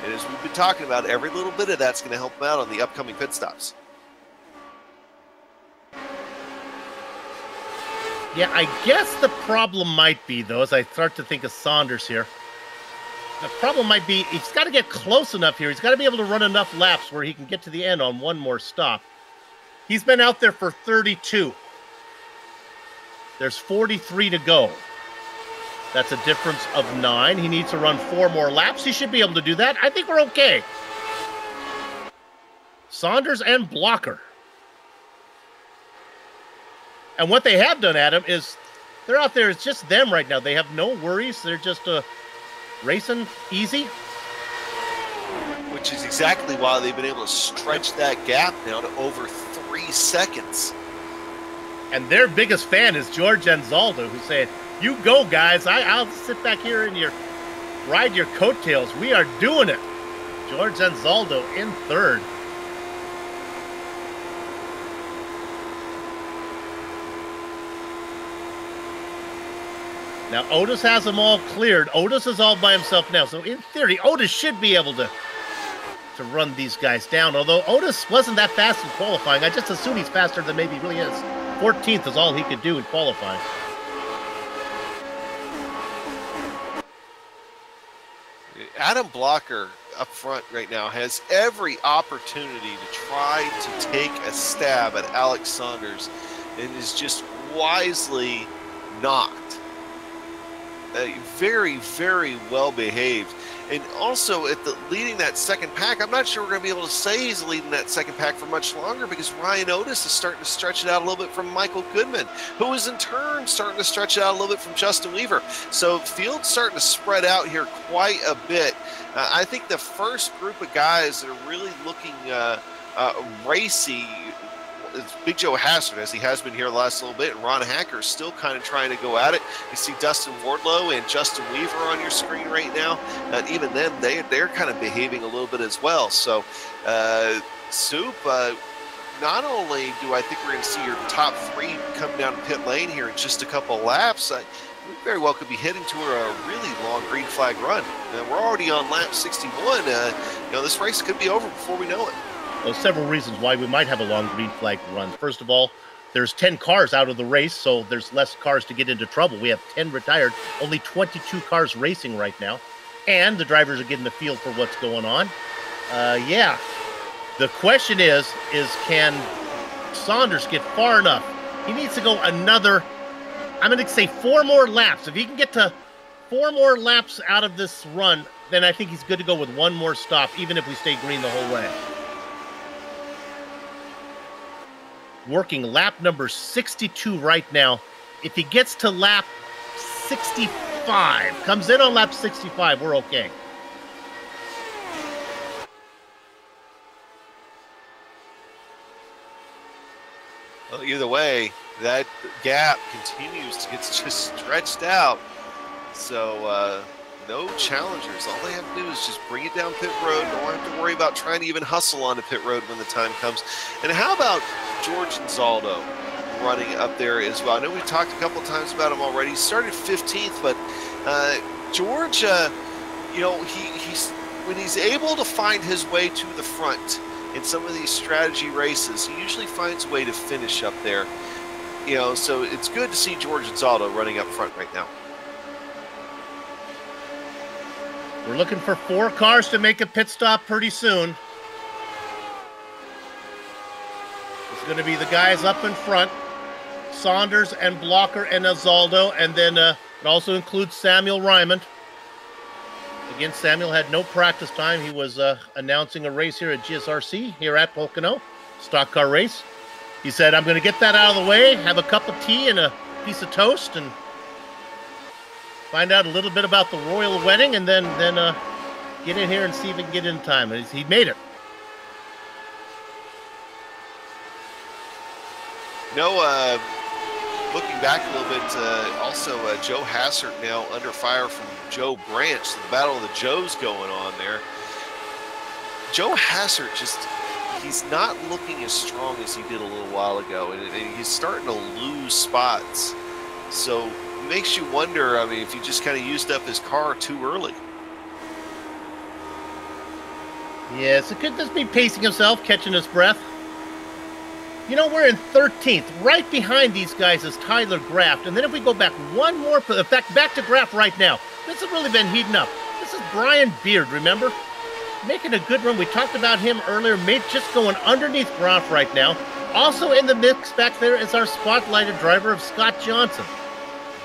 And as we've been talking about, every little bit of that's going to help them out on the upcoming pit stops. Yeah, I guess the problem might be, though, as I start to think of Saunders here, the problem might be he's got to get close enough here. He's got to be able to run enough laps where he can get to the end on one more stop. He's been out there for 32. There's 43 to go. That's a difference of 9. He needs to run 4 more laps. He should be able to do that. I think we're okay. Saunders and Blocker. And what they have done, Adam, is they're out there. It's just them right now. They have no worries. They're just racing easy. Which is exactly why they've been able to stretch that gap now to over 3 seconds. And their biggest fan is George Anzaldo, who's saying, "You go, guys. I'll sit back here and ride your coattails. We are doing it." George Anzaldo in 3rd. Now, Otis has them all cleared. Otis is all by himself now. So, in theory, Otis should be able to run these guys down. Although Otis wasn't that fast in qualifying. I just assume he's faster than maybe he really is. 14th is all he could do in qualifying. Adam Blocker up front right now has every opportunity to try to take a stab at Alex Saunders and is just wisely not. Very, very well behaved. And also at the leading that second pack, I'm not sure we're going to be able to say he's leading that second pack for much longer because Ryan Otis is starting to stretch it out a little bit from Michael Goodman, who is in turn starting to stretch it out a little bit from Justin Weaver. So field's starting to spread out here quite a bit. I think the first group of guys that are really looking racy is Big Joe Hassard, as he has been here the last little bit, and Ron Hacker is still kind of trying to go at it. You see Dustin Wardlow and Justin Weaver on your screen right now. And even them, they're kind of behaving a little bit as well. So, Soup, not only do I think we're going to see your top three come down pit lane here in just a couple of laps, we very well could be heading to a really long green flag run. We're already on lap 61. This race could be over before we know it. Well, several reasons why we might have a long green flag run. First of all, there's 10 cars out of the race, so there's less cars to get into trouble. We have 10 retired, only 22 cars racing right now, and the drivers are getting the feel for what's going on. Yeah, the question is can Saunders get far enough? He needs to go another, I'm going to say 4 more laps. If he can get to 4 more laps out of this run, then I think he's good to go with 1 more stop, even if we stay green the whole way. Working lap number 62 right now. If he gets to lap 65, comes in on lap 65, we're okay. Well, either way, that gap continues to get just stretched out. So, no challengers. All they have to do is just bring it down pit road. Don't have to worry about trying to even hustle onto pit road when the time comes. And how about George Anzaldo running up there as well? I know we talked a couple times about him already. He started 15th, but George, he's when he's able to find his way to the front in some of these strategy races, he usually finds a way to finish up there. So it's good to see George Anzaldo running up front right now. We're looking for 4 cars to make a pit stop pretty soon. It's going to be the guys up in front, Saunders and Blocker and Anzaldo, and then it also includes Samuel Ryman. Again, Samuel had no practice time. He was announcing a race here at GSRC, here at Pocono, stock car race. He said, I'm going to get that out of the way, have a cup of tea and a piece of toast, and find out a little bit about the royal wedding, and then get in here and see if he can get in time. And he made it. Looking back a little bit, also Joe Hassert now under fire from Joe Branch. So the battle of the Joes going on there. Joe Hassert he's not looking as strong as he did a little while ago, and he's starting to lose spots. So it makes you wonder, if he just kind of used up his car too early. Yes, it could just be pacing himself, catching his breath. We're in 13th. Right behind these guys is Tyler Graft. And then if we go back one more, in fact, back to Graft right now. This has really been heating up. This is Brian Beard, remember? Making a good run. We talked about him earlier. Just going underneath Graft right now. Also in the mix back there is our spotlighted driver of Scott Johnson.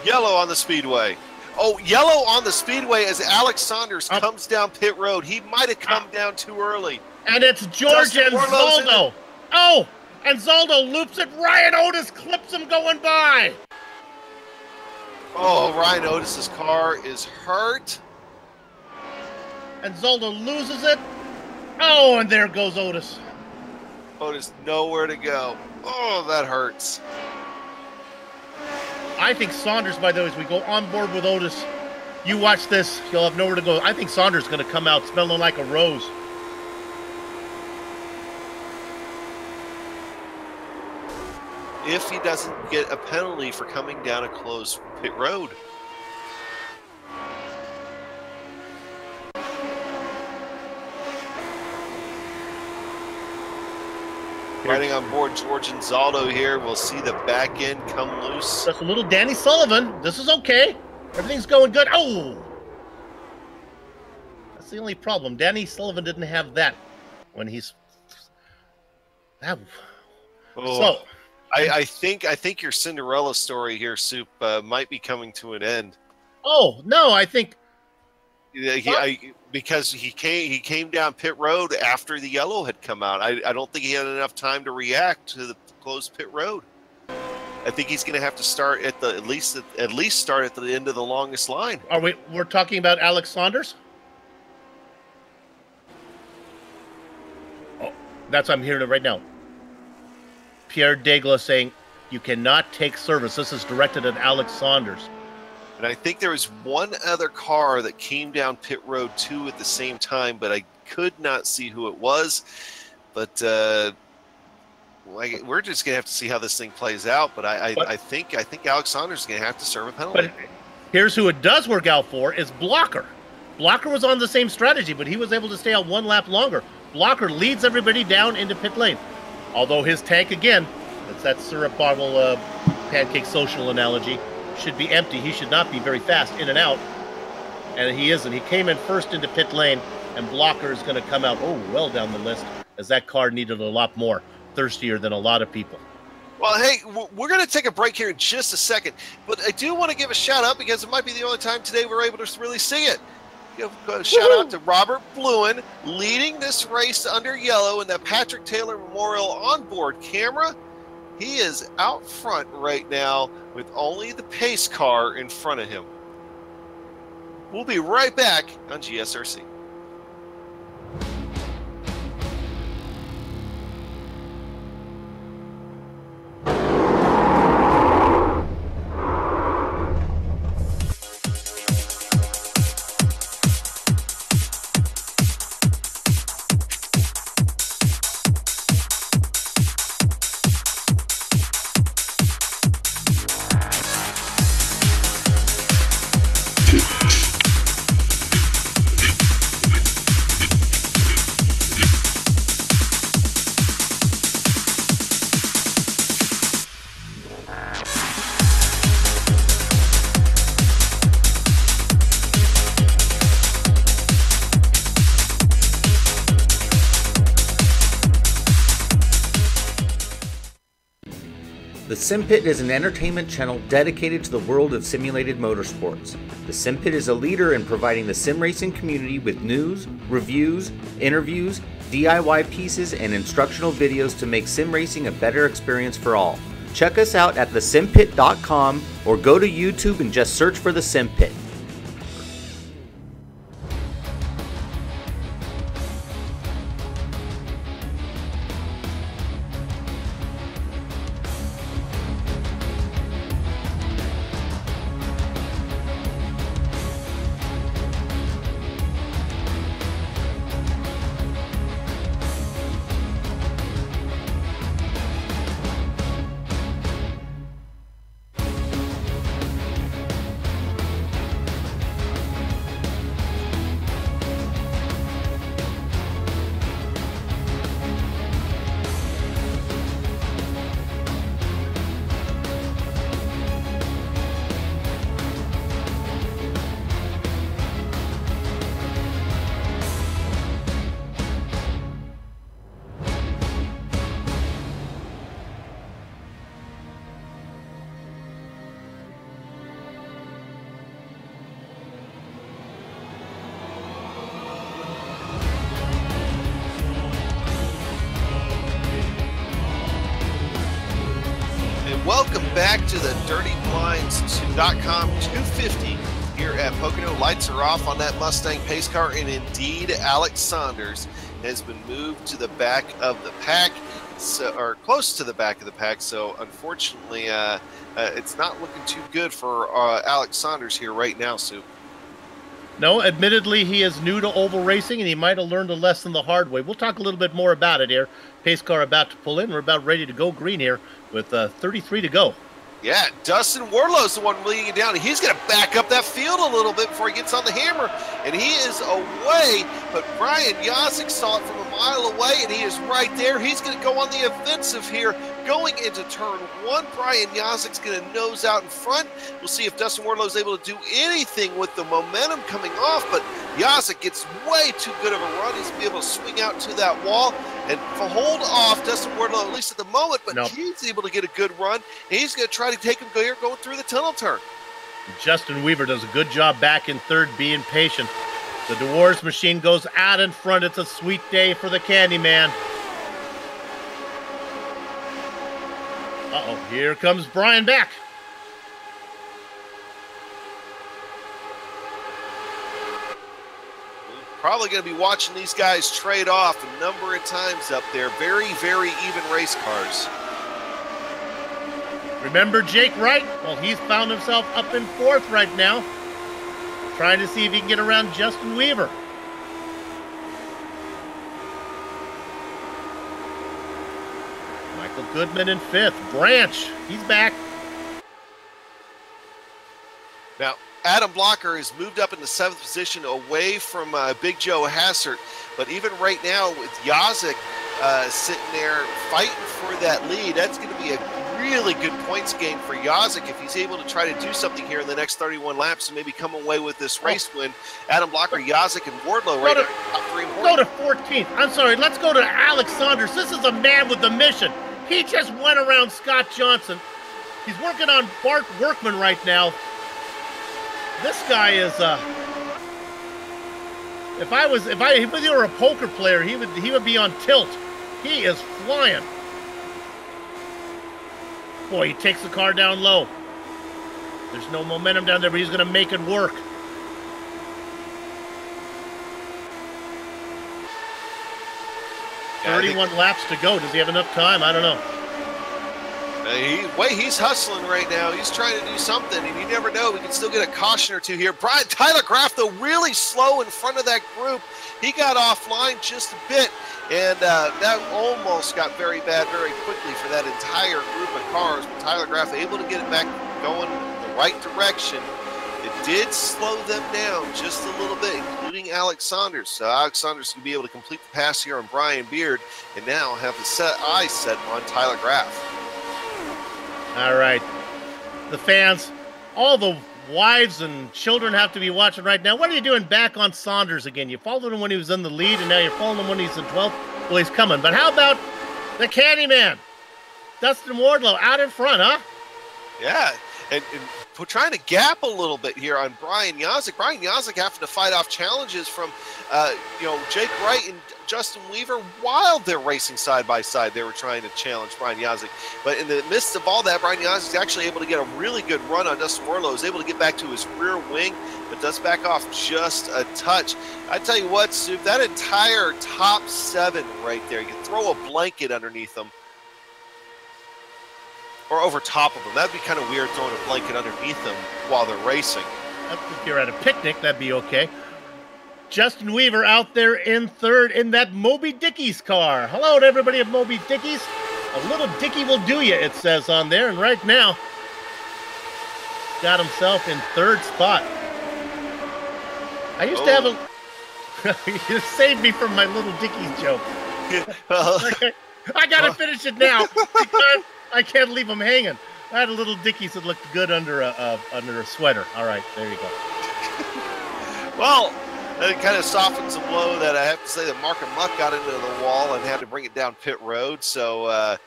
Yellow on the speedway. Oh, yellow on the speedway as Alex Saunders comes down pit road. He might have come down too early. And it's George Anzaldo. Oh! Anzaldo loops it. Ryan Otis clips him going by. Oh, Ryan Otis's car is hurt. Anzaldo loses it. Oh, and there goes Otis. Otis nowhere to go. Oh, that hurts. I think Saunders, by the way, as we go on board with Otis, you watch this, you'll have nowhere to go. I think Saunders is going to come out smelling like a rose. If he doesn't get a penalty for coming down a closed pit road. Riding on board George Anzaldo here. We'll see the back end come loose. That's a little Danny Sullivan. This is okay. Everything's going good. Oh! That's the only problem. Danny Sullivan didn't have that when he's... So... I think your Cinderella story here, Soup, might be coming to an end. Oh, no, I think... Because he came down pit road after the yellow had come out. I don't think he had enough time to react to the closed pit road. I think he's going to have to start at least start at the end of the longest line. We're talking about Alex Saunders? Oh, that's I'm hearing it right now. Pierre Degla saying you cannot take service. This is directed at Alex Saunders. And I think there was one other car that came down pit road too at the same time, but I could not see who it was. But we're just gonna have to see how this thing plays out. But I think Alex Saunders is gonna have to serve a penalty. But here's who it does work out for is Blocker. Blocker was on the same strategy, but he was able to stay out one lap longer. Blocker leads everybody down into pit lane. Although his tank, again, it's that syrup bottle pancake social analogy, should be empty. He should not be very fast in and out. And he isn't. He came in first into pit lane, and Blocker is going to come out, well down the list, as that car needed a lot more. Thirstier than a lot of people. Well, hey, we're going to take a break here in just a second, but I do want to give a shout out because it might be the only time today we're able to really see it. Give a shout out to Robert Bluen leading this race under yellow in that Patrick Taylor Memorial onboard camera. He is out front right now with only the pace car in front of him. We'll be right back on GSRC. The Sim Pit is an entertainment channel dedicated to the world of simulated motorsports. The Sim Pit is a leader in providing the sim racing community with news, reviews, interviews, DIY pieces, and instructional videos to make sim racing a better experience for all. Check us out at thesimpit.com or go to YouTube and just search for The Sim Pit. Welcome back to the DirtyBlinds.com 250 here at Pocono. Lights are off on that Mustang pace car, and indeed Alex Saunders has been moved to the back of the pack, or close to the back of the pack. So unfortunately, it's not looking too good for Alex Saunders here right now, Sue. No, admittedly, he is new to oval racing, and he might have learned a lesson the hard way. We'll talk a little bit more about it here. Pace car about to pull in. We're about ready to go green here with 33 to go. Yeah, Dustin Warlow's the one leading it down. He's going to back up that field a little bit before he gets on the hammer, and he is away. But Brian Yazik saw it from a mile away, and he is right there. He's going to go on the offensive here. Going into turn one, Brian Yazik's going to nose out in front. We'll see if Dustin Warlow's able to do anything with the momentum coming off, but Yazik gets way too good of a run. He's going to be able to swing out to that wall and hold off Dustin Wardlow, at least at the moment, but he's able to get a good run, and he's going to try to take him here going through the tunnel turn. Justin Weaver does a good job back in third, being patient. The DeWars machine goes out in front. It's a sweet day for the Candyman. Uh-oh, here comes Brian back. Probably going to be watching these guys trade off a number of times up there. Very, very even race cars. Remember Jake Wright? Well, he's found himself up in fourth right now, trying to see if he can get around Justin Weaver. Michael Goodman in fifth. Branch, he's back. Now, Adam Blocker has moved up in the seventh position away from Big Joe Hassert, but even right now with Yazik sitting there fighting for that lead, that's going to be a really good points game for Yazik if he's able to try to do something here in the next 31 laps and maybe come away with this race win. Adam Blocker, Yazik, and Wardlow right now. Go to 14th. I'm sorry, let's go to Alex Saunders. This is a man with a mission. He just went around Scott Johnson. He's working on Bart Workman right now. This guy is if he were a poker player, he would be on tilt. He is flying. Boy, he takes the car down low. There's no momentum down there, but he's going to make it work. Yeah, 31 laps to go. Does he have enough time? I don't know. He's hustling right now. He's trying to do something, and you never know. We can still get a caution or two here. Tyler Graff, though, really slow in front of that group. He got offline just a bit, and that almost got very bad very quickly for that entire group of cars. But Tyler Graff able to get it back going in the right direction. It did slow them down just a little bit, including Alex Saunders. So Alex Saunders can be able to complete the pass here on Brian Beard, and now have the eyes set on Tyler Graff. All right, the fans, all the wives and children have to be watching right now. What are you doing back on Saunders again? You followed him when he was in the lead, and now you're following him when he's in 12th. Well, he's coming. But how about the Candyman, Dustin Wardlow, out in front, huh? Yeah, and trying to gap a little bit here on Brian Yazik. Brian Yazik having to fight off challenges from, Jake Wright and Justin Weaver while they're racing side by side. They were trying to challenge Brian Yazik. But in the midst of all that, Brian Yazik is actually able to get a really good run on Dustin Wardlow. Is able to get back to his rear wing, but does back off just a touch. I tell you what, Stu, that entire top 7 right there, you can throw a blanket underneath them. Or over top of them. That'd be kind of weird throwing a blanket underneath them while they're racing. If you're at a picnic, that'd be okay. Justin Weaver out there in third in that Moby Dickie's car. Hello to everybody at Moby Dickie's. A little Dickie will do you, it says on there. And right now, got himself in third spot. I used to have a... You saved me from my little Dickie's joke. I got to finish it now because I can't leave him hanging. I had a little Dickies that looked good under a sweater. All right, there you go. Well, it kind of softens the blow that I have to say that Mark and Muck got into the wall and had to bring it down pit road. So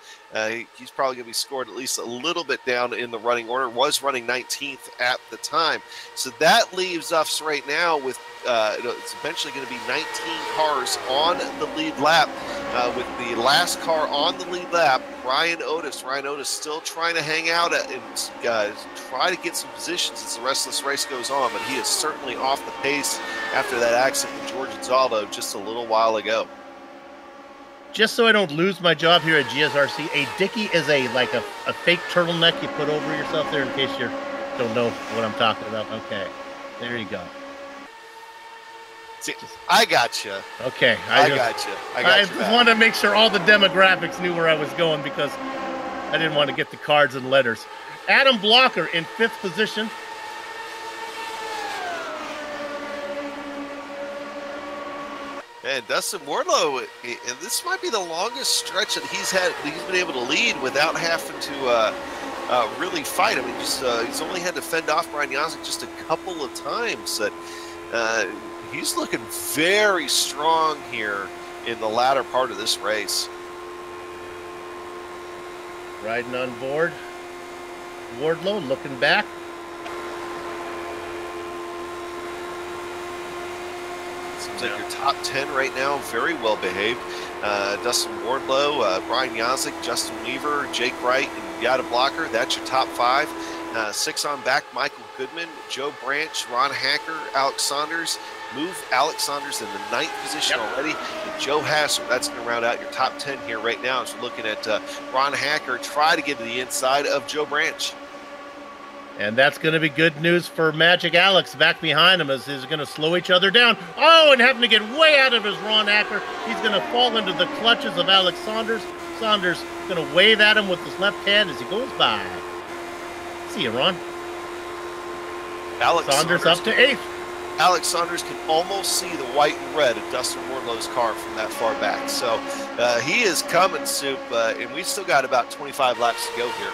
he's probably going to be scored at least a little bit down in the running order. Was running 19th at the time. So that leaves us right now with it's eventually going to be 19 cars on the lead lap. With the last car on the lead lap, Ryan Otis. Ryan Otis still trying to hang out and try to get some positions as the rest of this race goes on, but he is certainly off the pace after that accident with George Gonzalo just a little while ago. Just so I don't lose my job here at GSRC, a Dickie is a fake turtleneck you put over yourself there in case you don't know what I'm talking about. Okay, there you go. See, I got you. Okay. I got you. I just wanted to make sure all the demographics knew where I was going because I didn't want to get the cards and letters. Adam Blocker in 5th position. And Dustin Wardlow, and this might be the longest stretch that he's been able to lead without having to really fight. He's only had to fend off Brian Yazik just a couple of times. That he's looking very strong here in the latter part of this race. Riding on board. Wardlow looking back. Seems like your top 10 right now, very well behaved. Dustin Wardlow, Brian Yazik, Justin Weaver, Jake Wright, and Yada Blocker. That's your top 5. 6 on back, Michael Goodman, Joe Branch, Ron Hacker, Alex Saunders. Move Alex Saunders in the 9th position already. And Joe Hasser, that's going to round out your top 10 here right now. As we're looking at Ron Hacker try to get to the inside of Joe Branch. And that's going to be good news for Magic Alex back behind him as he's going to slow each other down. Oh, and having to get way out of his Ron Hacker. He's going to fall into the clutches of Alex Saunders. Saunders going to wave at him with his left hand as he goes by. See you, Ron. Alex Saunders up to 8th. Alex Saunders can almost see the white and red of Dustin Wardlow's car from that far back. So he is coming, Soup, and we've still got about 25 laps to go here.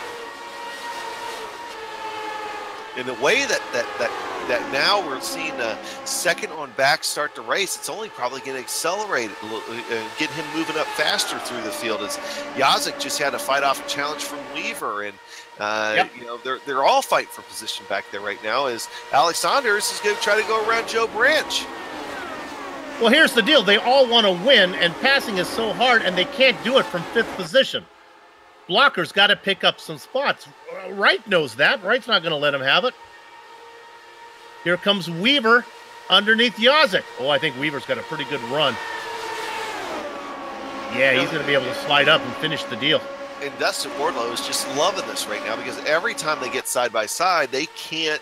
In the way that now we're seeing second on back start the race, it's only probably going to accelerate it, get him moving up faster through the field. As Yazik just had to fight off a challenge from Weaver, and you know, they're all fighting for position back there right now. As Alex Saunders is going to try to go around Joe Branch. Well, here's the deal: they all want to win, and passing is so hard, and they can't do it from 5th position. Blocker's got to pick up some spots. Wright knows that. Wright's not going to let him have it. Here comes Weaver underneath Yazik. Oh, I think Weaver's got a pretty good run. Yeah, he's going to be able to slide up and finish the deal. And Dustin Wardlow is just loving this right now because every time they get side by side, they can't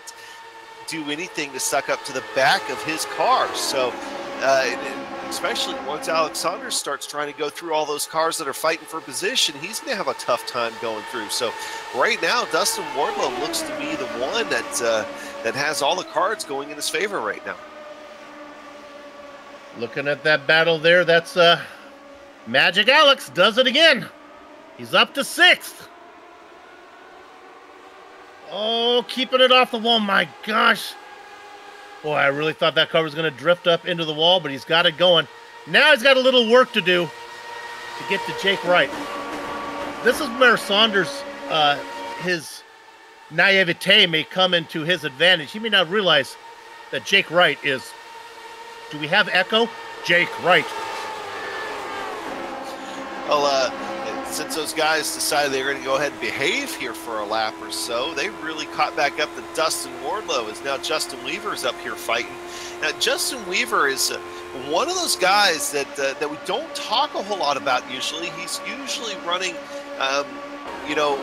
do anything to suck up to the back of his car. So, especially once Alex Saunders starts trying to go through all those cars that are fighting for position, he's going to have a tough time going through. So right now, Dustin Wardlow looks to be the one that has all the cards going in his favor right now. Looking at that battle there, that's Magic Alex does it again. He's up to 6th. Oh, keeping it off the wall. My gosh. Boy, I really thought that car was going to drift up into the wall, but he's got it going. Now he's got a little work to do to get to Jake Wright. This is where Saunders, his naivete may come into his advantage. He may not realize that Jake Wright is, do we have echo? Jake Wright. Well, since those guys decided they were going to go ahead and behave here for a lap or so, they really caught back up to Dustin Wardlow, as now Justin Weaver is up here fighting. Now, Justin Weaver is one of those guys that we don't talk a whole lot about usually. He's usually running, you know,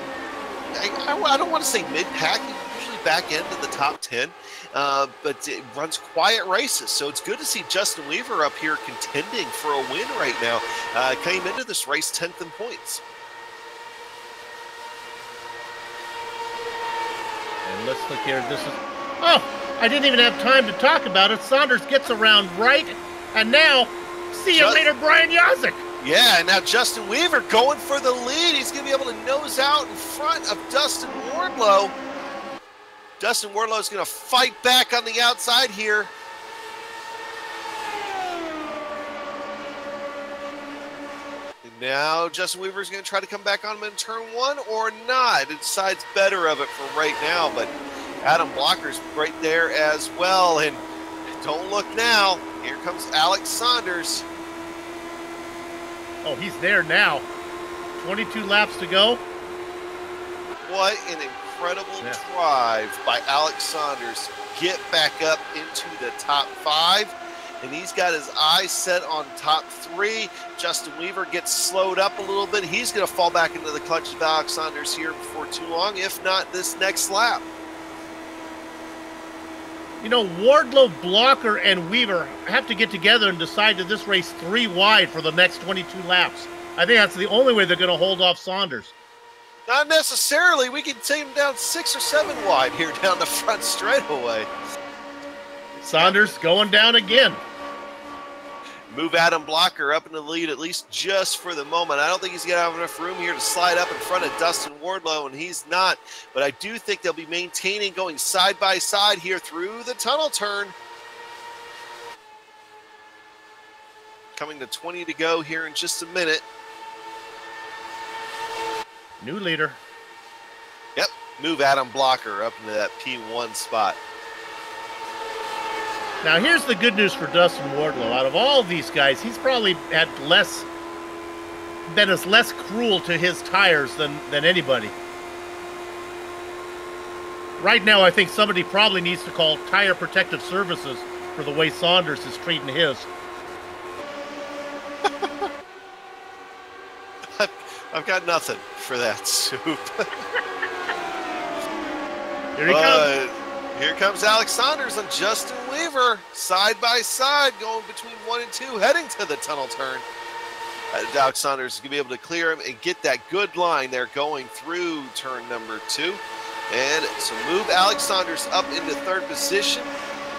I don't want to say mid-pack, usually back end of the top 10, but it runs quiet races. So it's good to see Justin Weaver up here contending for a win right now. Came into this race 10th in points. And let's look here. This is, oh, I didn't even have time to talk about it. Saunders gets around Wright, and now, see you later, Brian Yazik. Yeah, and now Justin Weaver going for the lead. He's going to be able to nose out in front of Dustin Wardlow. Dustin Wardlow is going to fight back on the outside here. And now Justin Weaver is going to try to come back on him in turn 1 or not. It decides better of it for right now, but Adam Blocker's right there as well. And don't look now. Here comes Alex Saunders. Oh, he's there now. 22 laps to go. What an incredible drive by Alex Saunders. Get back up into the top 5. And he's got his eyes set on top 3. Justin Weaver gets slowed up a little bit. He's going to fall back into the clutches of Alex Saunders here before too long, if not this next lap. You know, Wardlow, Blocker, and Weaver have to get together and decide to this race 3 wide for the next 22 laps. I think that's the only way they're going to hold off Saunders. Not necessarily. We can take him down 6 or 7 wide here down the front straightaway. Saunders going down again. Move Adam Blocker up into the lead, at least just for the moment. I don't think he's going to have enough room here to slide up in front of Dustin Wardlow, and he's not. But I do think they'll be maintaining, going side by side here through the tunnel turn. coming to 20 to go here in just a minute. New leader. Yep, move Adam Blocker up into that P1 spot. Now here's the good news for Dustin Wardlow. Out of all of these guys, he's probably had been as less cruel to his tires than anybody. Right now, I think somebody probably needs to call Tire Protective Services for the way Saunders is treating his. I've got nothing for that, Soup. Here he comes. Here comes Alex Saunders and Justin Weaver, side by side, going between 1 and 2, heading to the tunnel turn. Alex Saunders is going to be able to clear him and get that good line there going through turn number 2. And so move Alex Saunders up into 3rd position.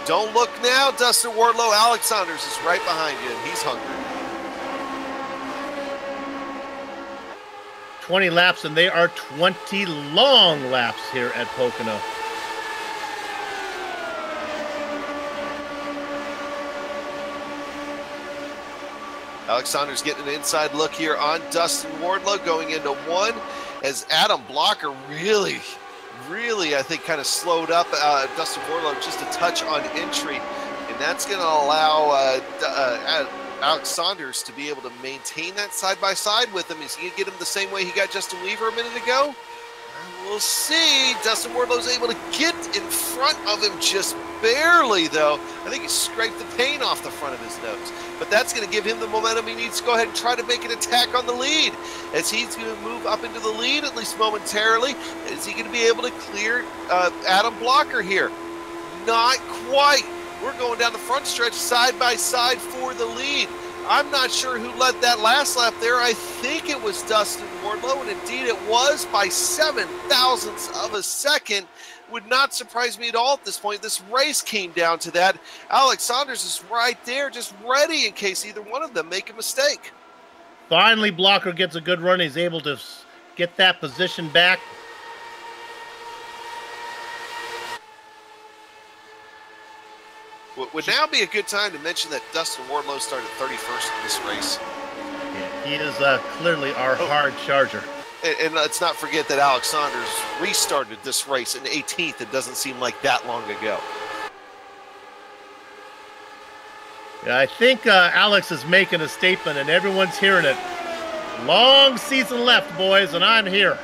Don't look now, Dustin Wardlow. Alex Saunders is right behind you, and he's hungry. 20 laps, and they are 20 long laps here at Pocono. Alex Saunders getting an inside look here on Dustin Wardlow going into 1 as Adam Blocker really, I think, kind of slowed up Dustin Wardlow just a touch on entry, and that's going to allow Alex Saunders to be able to maintain that side-by-side with him. Is he going to get him the same way he got Justin Weaver a minute ago? We'll see. Dustin Wardlow's able to get in front of him just barely, though. I think he scraped the paint off the front of his nose. But that's going to give him the momentum he needs to go ahead and try to make an attack on the lead. As he's going to move up into the lead, at least momentarily. Is he going to be able to clear Adam Blocker here? Not quite. We're going down the front stretch side by side for the lead. I'm not sure who led that last lap there. I think it was Dustin Wardlow, and indeed it was by 7 thousandths of a second. Would not surprise me at all at this point. This race came down to that. Alex Saunders is right there, just ready in case either one of them make a mistake. Finally, Blocker gets a good run. He's able to get that position back. Would now be a good time to mention that Dustin Wardlow started 31st in this race. Yeah, he is clearly our hard charger. And let's not forget that Alex Saunders restarted this race in 18th. It doesn't seem like that long ago. Yeah, I think Alex is making a statement, and everyone's hearing it. Long season left, boys, and I'm here.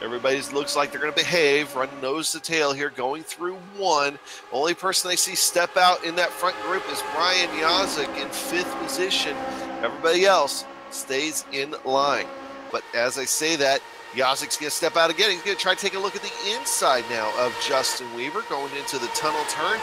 Everybody looks like they're going to behave, run nose to tail here, going through 1. Only person I see step out in that front group is Brian Yazik in 5th position. Everybody else stays in line. But as I say that, Yazik's going to step out again. He's going to try to take a look at the inside now of Justin Weaver going into the tunnel turn.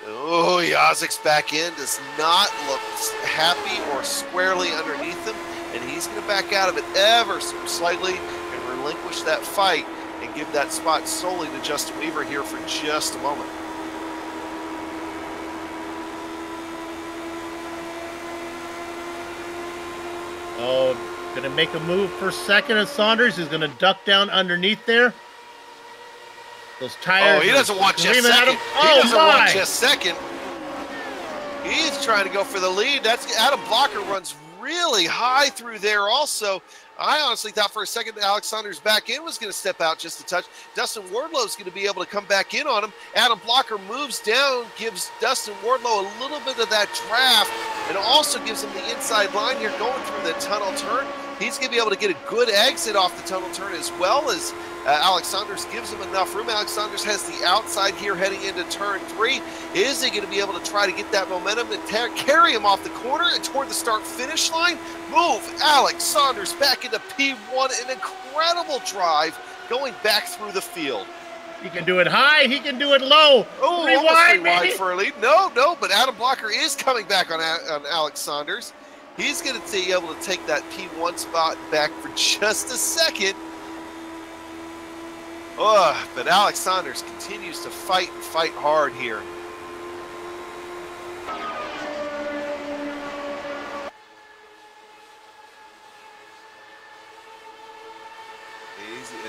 Oh, Yazik's back in, does not look happy or squarely underneath him, and he's going to back out of it ever so slightly and relinquish that fight and give that spot solely to Justin Weaver here for just a moment. Oh, going to make a move for second as Saunders. He's going to duck down underneath there. Those tires. Oh, he doesn't want just second. He doesn't want just second. He's trying to go for the lead. That's Adam Blocker runs really high through there also. I honestly thought for a second that Alex Saunders back in was going to step out just a touch. Dustin Wardlow is going to be able to come back in on him. Adam Blocker moves down, gives Dustin Wardlow a little bit of that draft, and also gives him the inside line here going through the tunnel turn. He's going to be able to get a good exit off the tunnel turn as well as Alex Saunders gives him enough room. Alex Saunders has the outside here heading into turn 3. Is he going to be able to try to get that momentum and carry him off the corner and toward the start-finish line? Move Alex Saunders back into P1. An incredible drive going back through the field. He can do it high. He can do it low. Oh, almost wide for a lead. No, but Adam Blocker is coming back on Alex Saunders. He's going to be able to take that P1 spot back for just a second. Oh, but Alex Saunders continues to fight and fight hard here.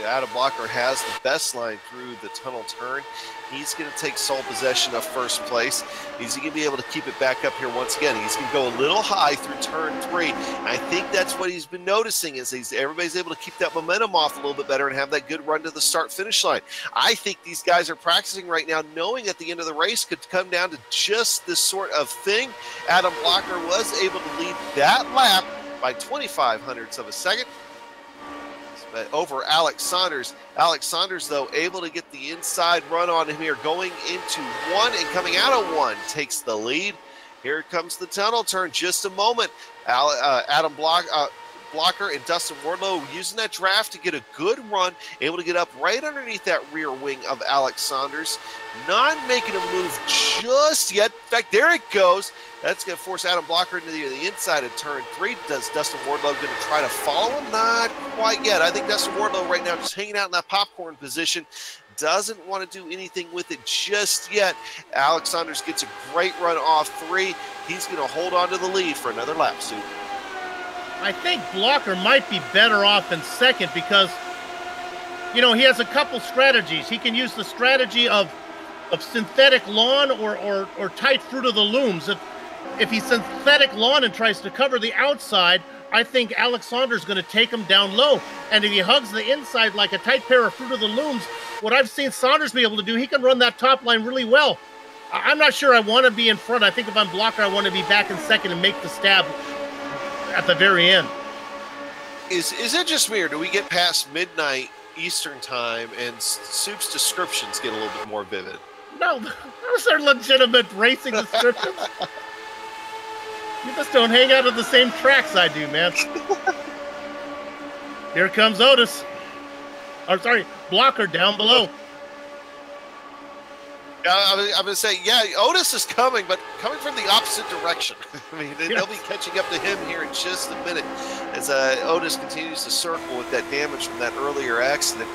Adam Blocker has the best line through the tunnel turn. He's going to take sole possession of first place. He's going to be able to keep it back up here once again. He's going to go a little high through turn 3. And I think that's what he's been noticing is everybody's able to keep that momentum off a little bit better and have that good run to the start-finish line. I think these guys are practicing right now knowing at the end of the race could come down to just this sort of thing. Adam Blocker was able to lead that lap by 0.25 of a second over Alex Saunders. Alex Saunders, though, able to get the inside run on him here, going into 1 and coming out of 1, takes the lead. Here comes the tunnel turn. Just a moment. Adam Blocker and Dustin Wardlow using that draft to get a good run, able to get up right underneath that rear wing of Alex Saunders. Not making a move just yet. In fact, there it goes. That's going to force Adam Blocker into the inside of turn 3. Does Dustin Wardlow going to try to follow him? Not quite yet. I think Dustin Wardlow right now just hanging out in that popcorn position. Doesn't want to do anything with it just yet. Alex Saunders gets a great run off 3. He's going to hold on to the lead for another lap, Sue. I think Blocker might be better off in second because, you know, he has a couple strategies. He can use the strategy of synthetic lawn or tight fruit of the looms. If he's synthetic lawn and tries to cover the outside, I think Alex Saunders is going to take him down low. And if he hugs the inside like a tight pair of fruit of the looms, what I've seen Saunders be able to do, he can run that top line really well. I'm not sure I want to be in front. I think if I'm Blocker, I want to be back in second and make the stab at the very end. Is it just me, or do we get past midnight Eastern time and Soup's descriptions get a little bit more vivid? No, those are legitimate racing descriptions. You just don't hang out at the same tracks I do, man. Here comes Otis. Or sorry, Blocker down below. I'm going to say, yeah, Otis is coming, but coming from the opposite direction. I mean, they'll be catching up to him here in just a minute as Otis continues to circle with that damage from that earlier accident.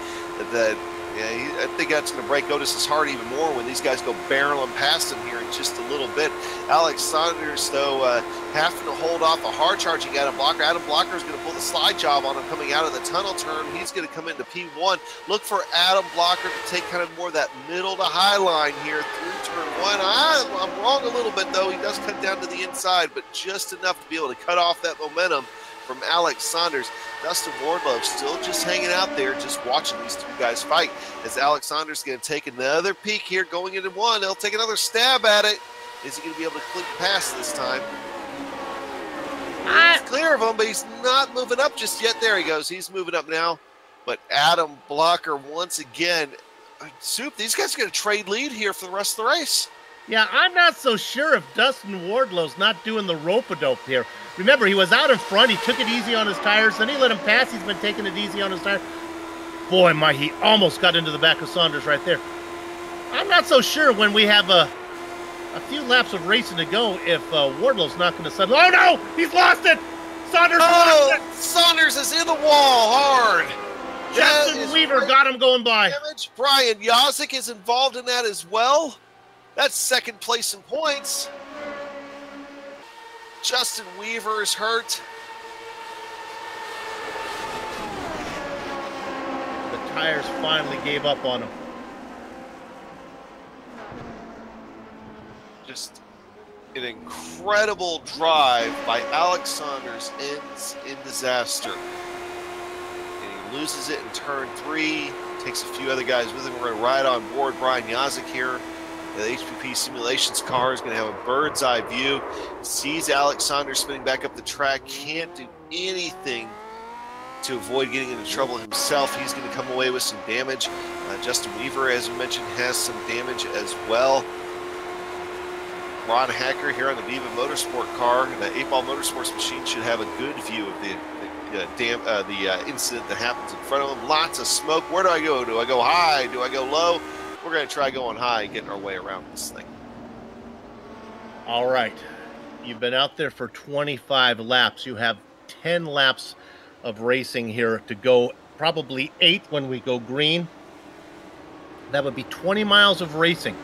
I think that's going to break Otis's heart even more when these guys go barreling past him here in just a little bit. Alex Saunders, though, having to hold off a hard-charging Adam Blocker. Adam Blocker is going to pull the slide job on him coming out of the tunnel turn. He's going to come into P1. Look for Adam Blocker to take kind of more of that middle to high line here through turn 1. I'm wrong a little bit, though. He does cut down to the inside, but just enough to be able to cut off that momentum from Alex Saunders. Dustin Wardlow still just hanging out there, just watching these two guys fight. As Alex Saunders is going to take another peek here going into 1. He'll take another stab at it. Is he going to be able to click past this time? He's clear of him, but he's not moving up just yet. There he goes. He's moving up now. But Adam Blocker once again. Soup, these guys are going to trade lead here for the rest of the race. Yeah, I'm not so sure if Dustin Wardlow's not doing the rope-a-dope here. Remember, he was out in front. He took it easy on his tires. Then he let him pass. He's been taking it easy on his tires. Boy, he almost got into the back of Saunders right there. I'm not so sure when we have a few laps of racing to go if Wardlow's not going to settle. Oh, no! He's lost it! Saunders lost it! Saunders is in the wall hard. Justin Weaver got him going by. Damage. Brian Yazik is involved in that as well. That's second place in points. Justin Weaver is hurt. The tires finally gave up on him. Just an incredible drive by Alex Saunders ends in disaster. And he loses it in turn 3. Takes a few other guys with him. We're going to ride on board Brian Yazik here. The HPP Simulations car is going to have a bird's eye view. Sees Alex Saunders spinning back up the track. Can't do anything to avoid getting into trouble himself. He's going to come away with some damage. Justin Weaver, as we mentioned, has some damage as well. Ron Hacker here on the Viva Motorsport car. The 8-Ball Motorsports machine should have a good view of the incident that happens in front of him. Lots of smoke. Where do I go? Do I go high? Do I go low? We're going to try going high and getting our way around this thing. All right. You've been out there for 25 laps. You have 10 laps of racing here to go, probably 8 when we go green. That would be 20 miles of racing.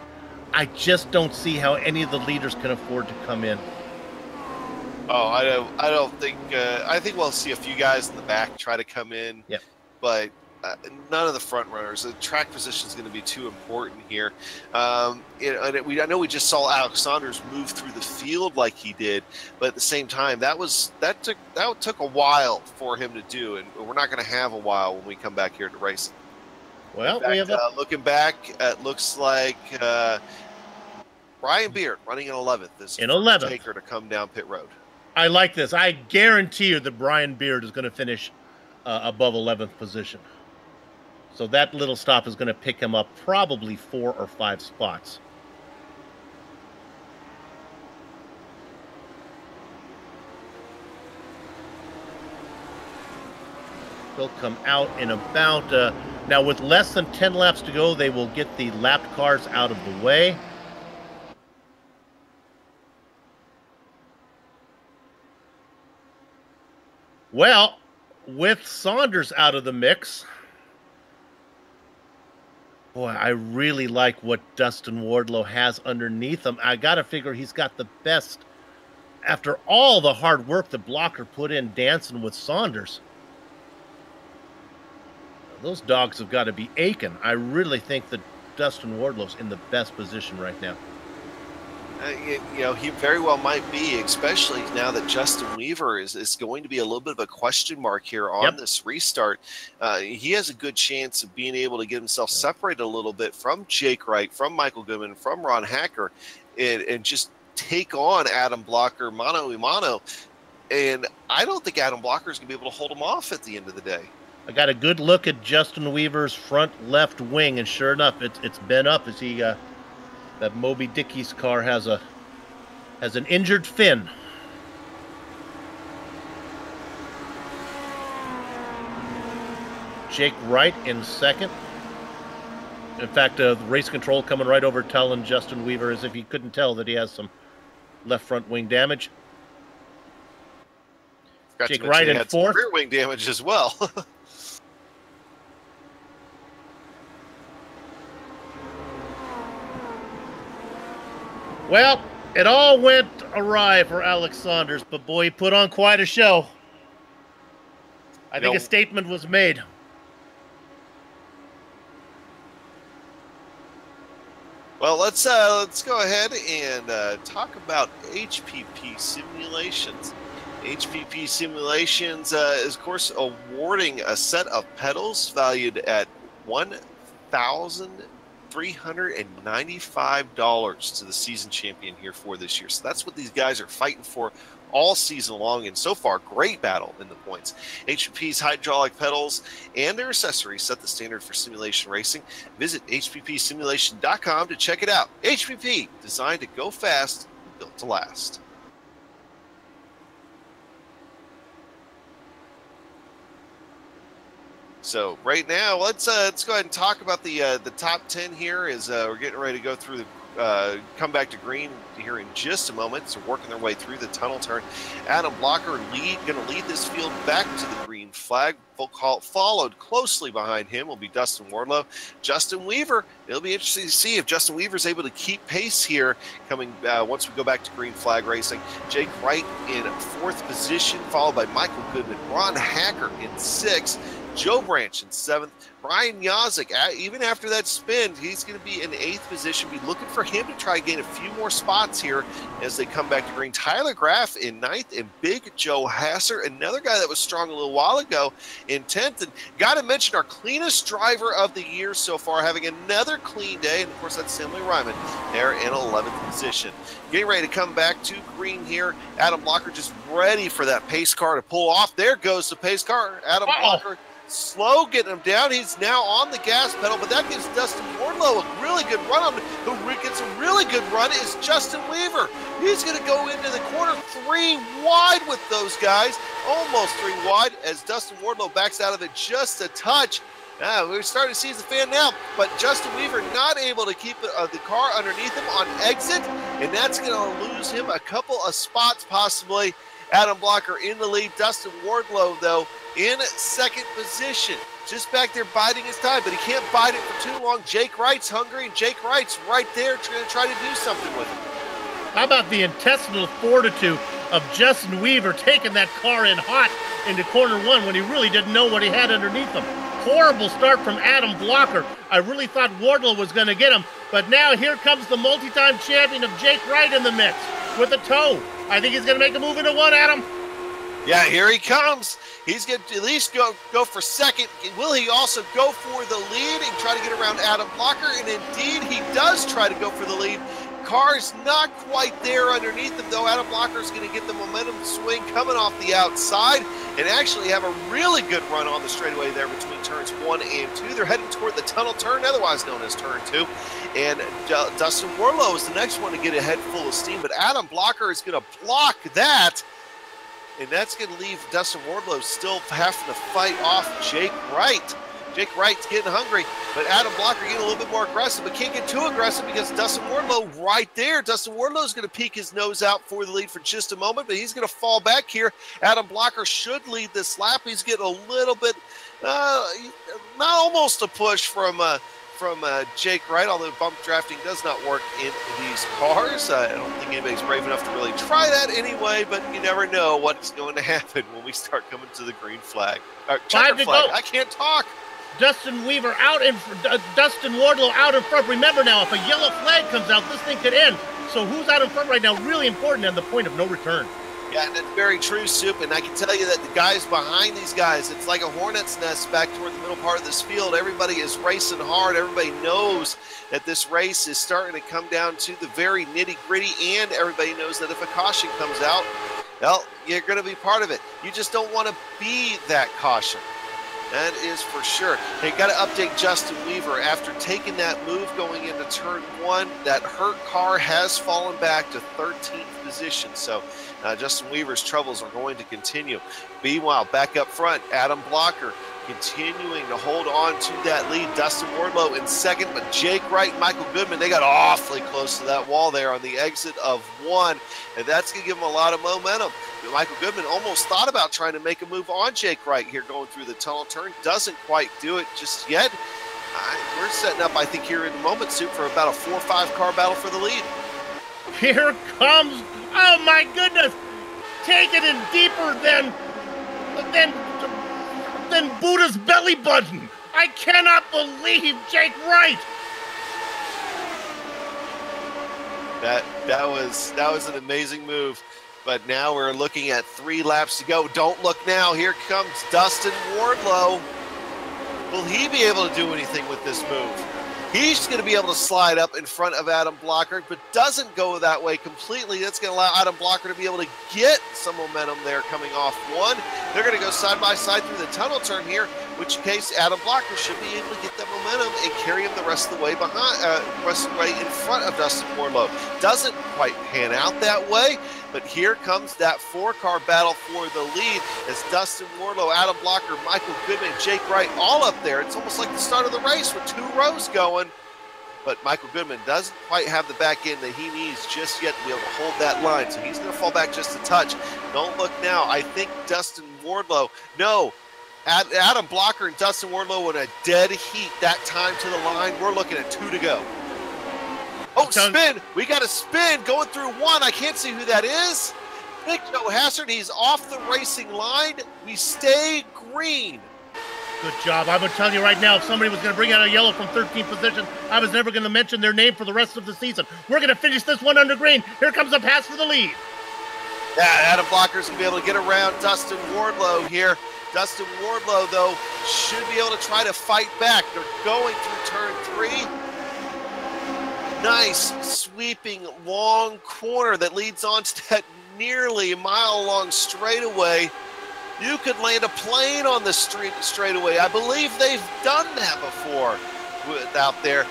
I just don't see how any of the leaders can afford to come in. Oh, I don't think. I think we'll see a few guys in the back try to come in. Yep. But none of the front runners. The track position is going to be too important here. I know we just saw Alex Saunders move through the field like he did, but at the same time, that took a while for him to do, and we're not going to have a while when we come back here to racing. Well, fact, we have looking back, it looks like Brian Beard running in 11th is in the 11th first taker to come down pit road. I like this. I guarantee you that Brian Beard is going to finish above 11th position. So that little stop is going to pick him up probably 4 or 5 spots. They'll come out in about, now with less than 10 laps to go, they will get the lapped cars out of the way. Well, with Saunders out of the mix, boy, I really like what Dustin Wardlow has underneath him. I got to figure he's got the best, after all the hard work the blocker put in dancing with Saunders. Those dogs have got to be aching. I really think that Dustin Wardlow's in the best position right now. He very well might be, especially now that Justin Weaver is going to be a little bit of a question mark here on this restart. He has a good chance of being able to get himself separated a little bit from Jake Wright, from Michael Goodman, from Ron Hacker, and just take on Adam Blocker mano a mano. And I don't think Adam Blocker is going to be able to hold him off at the end of the day. I got a good look at Justin Weaver's front left wing, and sure enough, it's bent up as he that Moby Dickey's car has an injured fin. Jake Wright in second. In fact, race control coming right over telling Justin Weaver as if he couldn't tell that he has some left front wing damage. Jake Wright in fourth. Rear wing damage as well. Well, it all went awry for Alex Saunders, but boy, he put on quite a show. I think a statement was made. Well, let's go ahead and talk about HPP Simulations. HPP Simulations is, of course, awarding a set of pedals valued at $1,395 to the season champion here for this year. So that's what these guys are fighting for all season long, and so far, great battle in the points. HPP's hydraulic pedals and their accessories set the standard for simulation racing. Visit hppsimulation.com to check it out. HPP, designed to go fast, built to last. So right now, let's go ahead and talk about the top 10 here as we're getting ready to go through the come back to green here in just a moment. So working their way through the tunnel turn. Adam Blocker going to lead this field back to the green flag. Followed closely behind him will be Dustin Wardlow. Justin Weaver, it'll be interesting to see if Justin Weaver is able to keep pace here coming once we go back to green flag racing. Jake Wright in fourth position, followed by Michael Goodman. Ron Hacker in sixth. Joe Branch in seventh. Brian Yazik, even after that spin, he's going to be in eighth position. Be looking for him to try to gain a few more spots here as they come back to green. Tyler Graff in ninth, and Big Joe Hasser, another guy that was strong a little while ago, in 10th. And got to mention our cleanest driver of the year so far, having another clean day. And of course, that's Emily Ryman there in 11th position. Getting ready to come back to green here. Adam Blocker just ready for that pace car to pull off. There goes the pace car. Adam Blocker. Slow getting him down. He's now on the gas pedal, but that gives Dustin Wardlow a really good run on him. Who gets a really good run is Justin Weaver. He's going to go into the corner 3 wide with those guys, almost 3 wide, as Dustin Wardlow backs out of it just a touch. We're starting to see the fan now, but Justin Weaver not able to keep the car underneath him on exit, and that's going to lose him a couple of spots possibly. Adam Blocker in the lead. Dustin Wardlow, though, in second position. Just back there biding his time, but he can't bide it for too long. Jake Wright's hungry, and Jake Wright's right there trying to do something with him. How about the intestinal fortitude of Justin Weaver taking that car in hot into corner 1 when he really didn't know what he had underneath him? Horrible start from Adam Blocker. I really thought Wardlow was going to get him, but now here comes the multi-time champion of Jake Wright in the mix with a toe. I think he's going to make a move into one, Adam. Yeah, here he comes. He's going to at least go for second. Will he also go for the lead and try to get around Adam Blocker? And indeed, he does try to go for the lead. Car's not quite there underneath him, though. Adam Blocker is going to get the momentum swing coming off the outside and actually have a really good run on the straightaway there between turns 1 and 2. They're heading toward the tunnel turn, otherwise known as turn 2. And Dustin Wardlow is the next one to get a head full of steam, but Adam Blocker is going to block that. And that's going to leave Dustin Wardlow still having to fight off Jake Wright. Jake Wright's getting hungry, but Adam Blocker getting a little bit more aggressive, but can't get too aggressive because Dustin Wardlow right there. Dustin Wardlow is going to peek his nose out for the lead for just a moment, but he's going to fall back here. Adam Blocker should lead this lap. He's getting a little bit, not almost a push from Jake Wright, although bump drafting does not work in these cars. I don't think anybody's brave enough to really try that anyway, but you never know what's going to happen when we start coming to the green flag. Checker flag. I can't talk. Dustin Weaver out in Dustin Wardlow out in front. Remember now, if a yellow flag comes out, this thing could end. So who's out in front right now? Really important and the point of no return. Yeah, and that's very true, Soup. And I can tell you that the guys behind these guys, it's like a hornet's nest back toward the middle part of this field. Everybody is racing hard. Everybody knows that this race is starting to come down to the very nitty-gritty, and everybody knows that if a caution comes out, well, you're going to be part of it. You just don't want to be that caution. That is for sure. They got to update Justin Weaver. After taking that move going into turn 1, that hurt car has fallen back to 13th position. So Justin Weaver's troubles are going to continue. Meanwhile, back up front, Adam Blocker continuing to hold on to that lead. Dustin Wardlow in second, but Jake Wright and Michael Goodman, they got awfully close to that wall there on the exit of 1, and that's going to give them a lot of momentum. Michael Goodman almost thought about trying to make a move on Jake Wright here going through the tunnel turn. Doesn't quite do it just yet. We're setting up, I think, here in the moment, Soup, for about a 4 or 5 car battle for the lead. Here comes, oh my goodness, taking it deeper than Buddha's belly button. I cannot believe Jake Wright. That was an amazing move. But now we're looking at 3 laps to go. Don't look now. Here comes Dustin Wardlow. Will he be able to do anything with this move? He's going to be able to slide up in front of Adam Blocker, but doesn't go that way completely. That's going to allow Adam Blocker to be able to get some momentum there coming off 1. They're going to go side by side through the tunnel turn here, which case Adam Blocker should be able to get that momentum and carry him the rest of the way in front of Dustin Wardlow. Doesn't quite pan out that way, but here comes that 4-car battle for the lead as Dustin Wardlow, Adam Blocker, Michael Goodman, Jake Wright all up there. It's almost like the start of the race with 2 rows going. But Michael Goodman doesn't quite have the back end that he needs just yet to be able to hold that line. So he's going to fall back just a touch. Don't look now. I think Dustin Wardlow, no, Adam Blocker and Dustin Wardlow in a dead heat that time to the line. We're looking at 2 to go. Oh, spin. We got a spin going through 1. I can't see who that is. Big Joe Hassard. He's off the racing line. We stay green. Good job. I'm going to tell you right now, if somebody was going to bring out a yellow from 13th position, I was never going to mention their name for the rest of the season. We're going to finish this one under green. Here comes a pass for the lead. Yeah, Adam Blocker's going to be able to get around Dustin Wardlow here. Dustin Wardlow, though, should be able to try to fight back. They're going through turn 3. Nice sweeping long corner that leads on to that nearly a mile-long straightaway. You could land a plane on the straightaway. I believe they've done that before out there.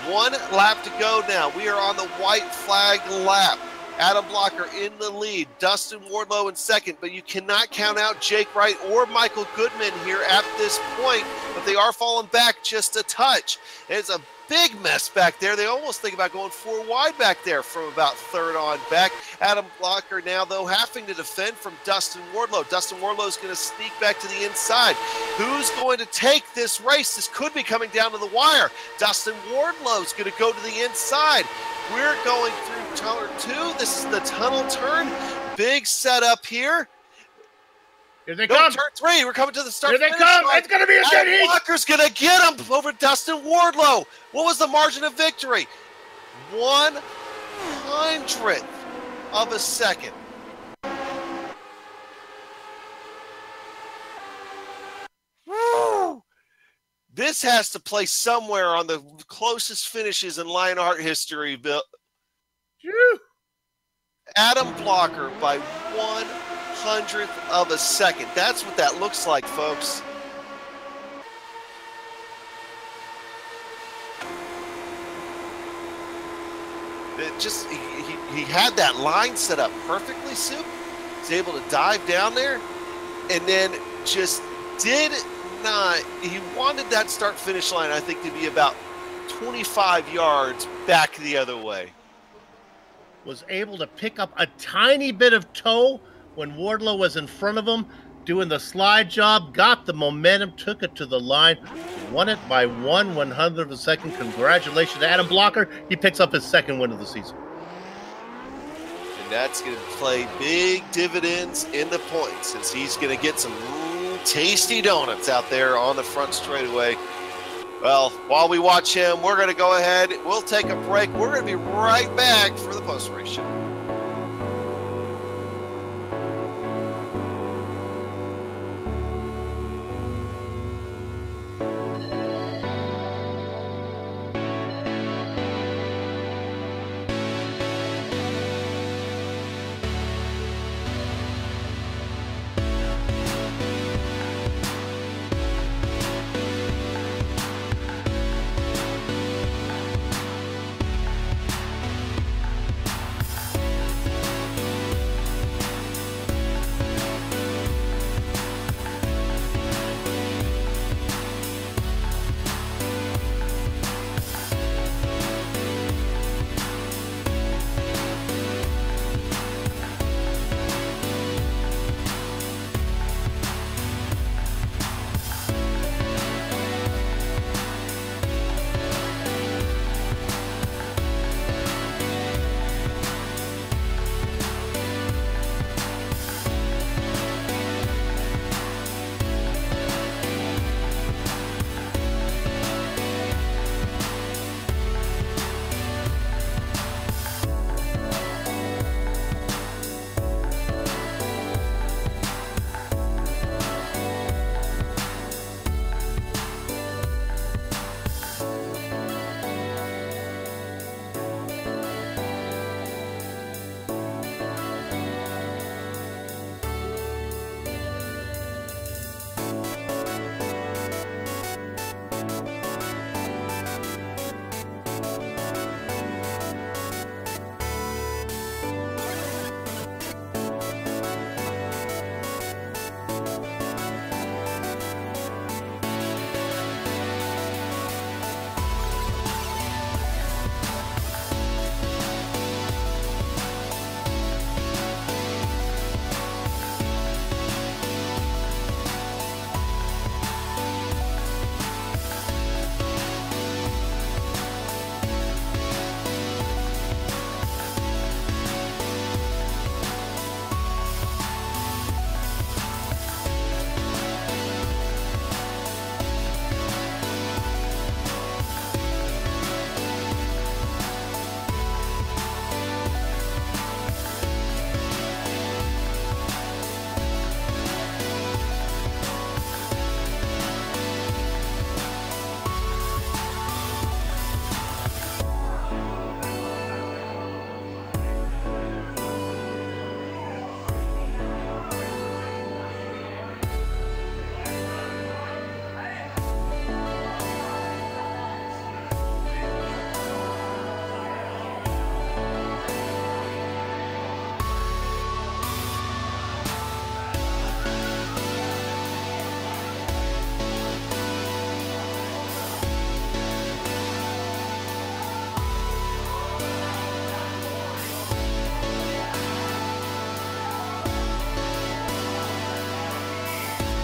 1 lap to go now. We are on the white flag lap. Adam Blocker in the lead. Dustin Wardlow in second, but you cannot count out Jake Wright or Michael Goodman here at this point, but they are falling back just a touch. It's a big mess back there. They almost think about going 4 wide back there from about 3rd on back. Adam Blocker now, though, having to defend from Dustin Wardlow. Dustin Wardlow is going to sneak back to the inside. Who's going to take this race? This could be coming down to the wire. Dustin Wardlow is going to go to the inside. We're going through tunnel 2. This is the tunnel turn. Big setup here. Here they No, come. turn 3. We're coming to the start. Here they come. It's going to be a dead heat. Walker's going to get him over Dustin Wardlow. What was the margin of victory? 1/100th of a second. Woo! This has to play somewhere on the closest finishes in Lionheart history, Bill. Phew. Adam Blocker by 1/100th of a second. That's what that looks like, folks. It just he had that line set up perfectly, Sue. He's able to dive down there and then just did not. He wanted that start finish line, I think, to be about 25 yards back the other way. Was able to pick up a tiny bit of toe when Wardlow was in front of him, doing the slide job, got the momentum, took it to the line, won it by 1/100th of a second. Congratulations to Adam Blocker. He picks up his second win of the season. And that's going to play big dividends in the points, as he's going to get some tasty donuts out there on the front straightaway. Well, while we watch him, we're going to go ahead. We'll take a break. We're going to be right back for the post-race show.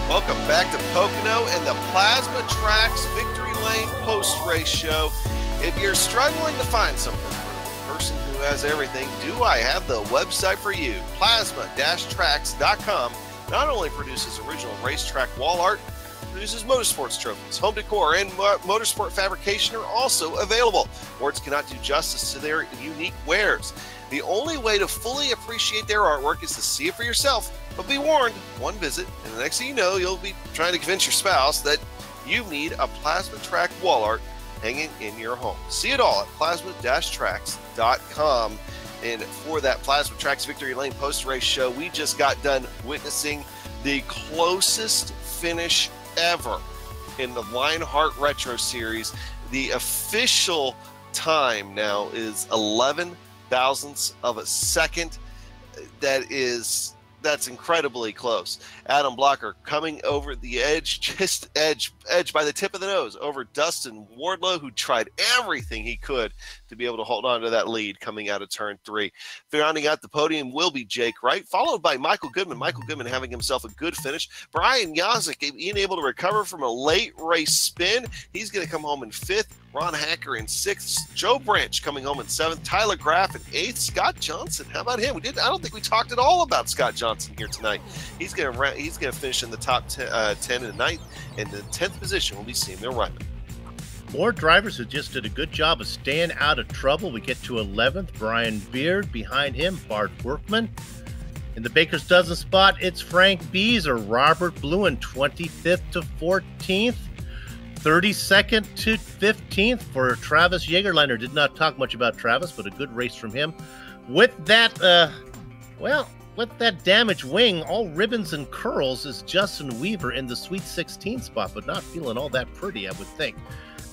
Welcome back to Pocono and the Plasma Tracks Victory Lane post-race show. If you're struggling to find something for the person who has everything, do I have the website for you? Plasma-tracks.com. not only produces original racetrack wall art, produces motorsports trophies, home decor, and motorsport fabrication are also available. Words cannot do justice to their unique wares. The only way to fully appreciate their artwork is to see it for yourself. But be warned, one visit, and the next thing you know, you'll be trying to convince your spouse that you need a plasma track wall art hanging in your home. See it all at plasma-tracks.com. And for that Plasma Tracks Victory Lane post-race show, we just got done witnessing the closest finish ever in the Lionheart Retro Series. The official time now is 11 thousandths of a second. That's incredibly close. Adam Blocker coming over the edge, just edge by the tip of the nose over Dustin Wardlow, who tried everything he could to be able to hold on to that lead coming out of turn 3. Rounding out the podium will be Jake Wright, followed by Michael Goodman. Michael Goodman having himself a good finish. Brian Yazik being able to recover from a late race spin. He's going to come home in 5th. Ron Hacker in 6th. Joe Branch coming home in 7th. Tyler Graff in 8th. Scott Johnson, how about him? I don't think we talked at all about Scott Johnson here tonight. He's going to finish in the top 10 in the 9th. In the 10th position, we'll be seeing Neil Ryman. More drivers who just did a good job of staying out of trouble. We get to 11th, Brian Beard. Behind him, Bart Workman. In the Baker's Dozen spot, it's Frank Bees or Robert Blue in 25th to 14th. 32nd to 15th for Travis Jagerliner. Did not talk much about Travis, but a good race from him. With that, with that damaged wing, all ribbons and curls, is Justin Weaver in the Sweet 16 spot, but not feeling all that pretty, I would think.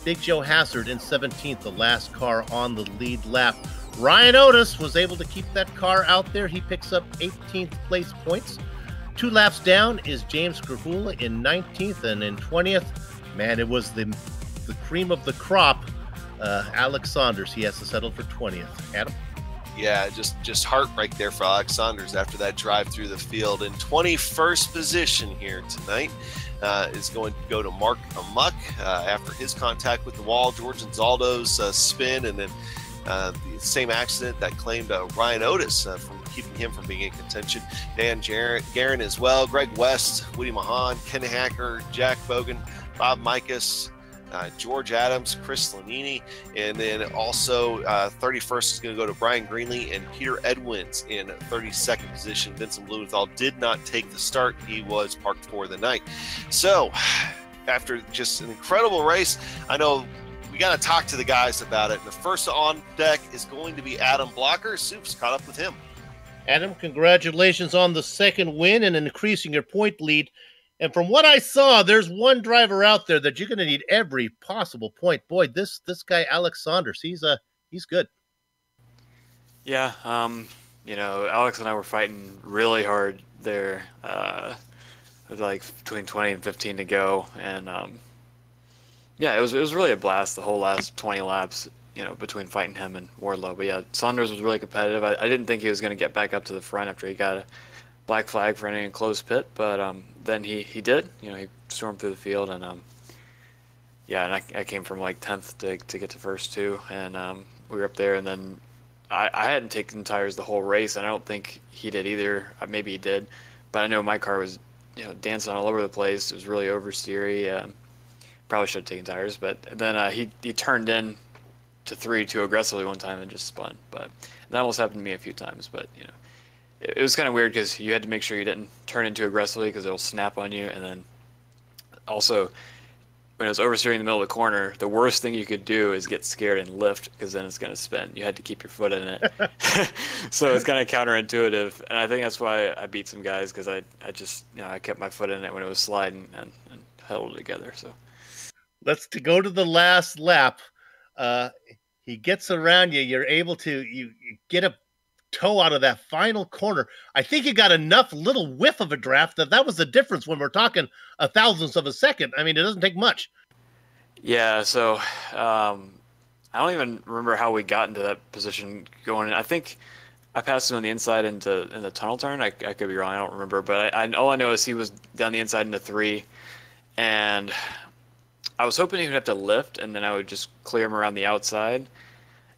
Big Joe Hassard in 17th, the last car on the lead lap. Ryan Otis was able to keep that car out there. He picks up 18th place points. 2 laps down is James Grahula in 19th, and in 20th, man, it was the cream of the crop, Alex Saunders. He has to settle for 20th. Adam? Yeah, just heartbreak there for Alex Saunders after that drive through the field. In 21st position here tonight is going to go to Mark Amuck after his contact with the wall. George Anzaldo's spin, and then the same accident that claimed Ryan Otis from keeping him from being in contention. Dan Guerin as well. Greg West, Woody Mahan, Ken Hacker, Jack Bogan, Bob Mikas, George Adams, Chris Lanini, and then also 31st is going to go to Brian Greenlee and Peter Edwins in 32nd position. Vincent Blumenthal did not take the start. He was parked for the night. So after just an incredible race, I know we got to talk to the guys about it. The first on deck is going to be Adam Blocker. Soup's caught up with him. Adam, congratulations on the second win and increasing your point lead. And from what I saw, there's one driver out there that you're going to need every possible point. Boy, this guy, Alex Saunders, he's good. Yeah, Alex and I were fighting really hard there, like between 20 and 15 to go. And, it was really a blast the whole last 20 laps, between fighting him and Wardlow. But, yeah, Saunders was really competitive. I didn't think he was going to get back up to the front after he got a black flag for entering a closed pit, but then he did. He stormed through the field, and and I came from like 10th to get to first too, and we were up there, and then I hadn't taken tires the whole race, and I don't think he did either. Maybe he did, but I know my car was dancing all over the place. It was really oversteery. Probably should have taken tires, but then he turned in to 3 too aggressively one time and just spun. But that almost happened to me a few times, but it was kind of weird because you had to make sure you didn't turn in too aggressively because it'll snap on you. And then also, when it was oversteering in the middle of the corner, the worst thing you could do is get scared and lift because then it's going to spin. You had to keep your foot in it. So it's kind of counterintuitive. And I think that's why I beat some guys, because I just, I kept my foot in it when it was sliding and held it together. So let's go to the last lap. He gets around you. You're able to you get a toe out of that final corner. I think you got enough little whiff of a draft that was the difference when we're talking a thousandth of a second. I mean, it doesn't take much. Yeah, so I don't even remember how we got into that position going in. I think I passed him on the inside in the tunnel turn. I could be wrong. I don't remember. But all I know is he was down the inside into 3. And I was hoping he would have to lift, and then I would just clear him around the outside.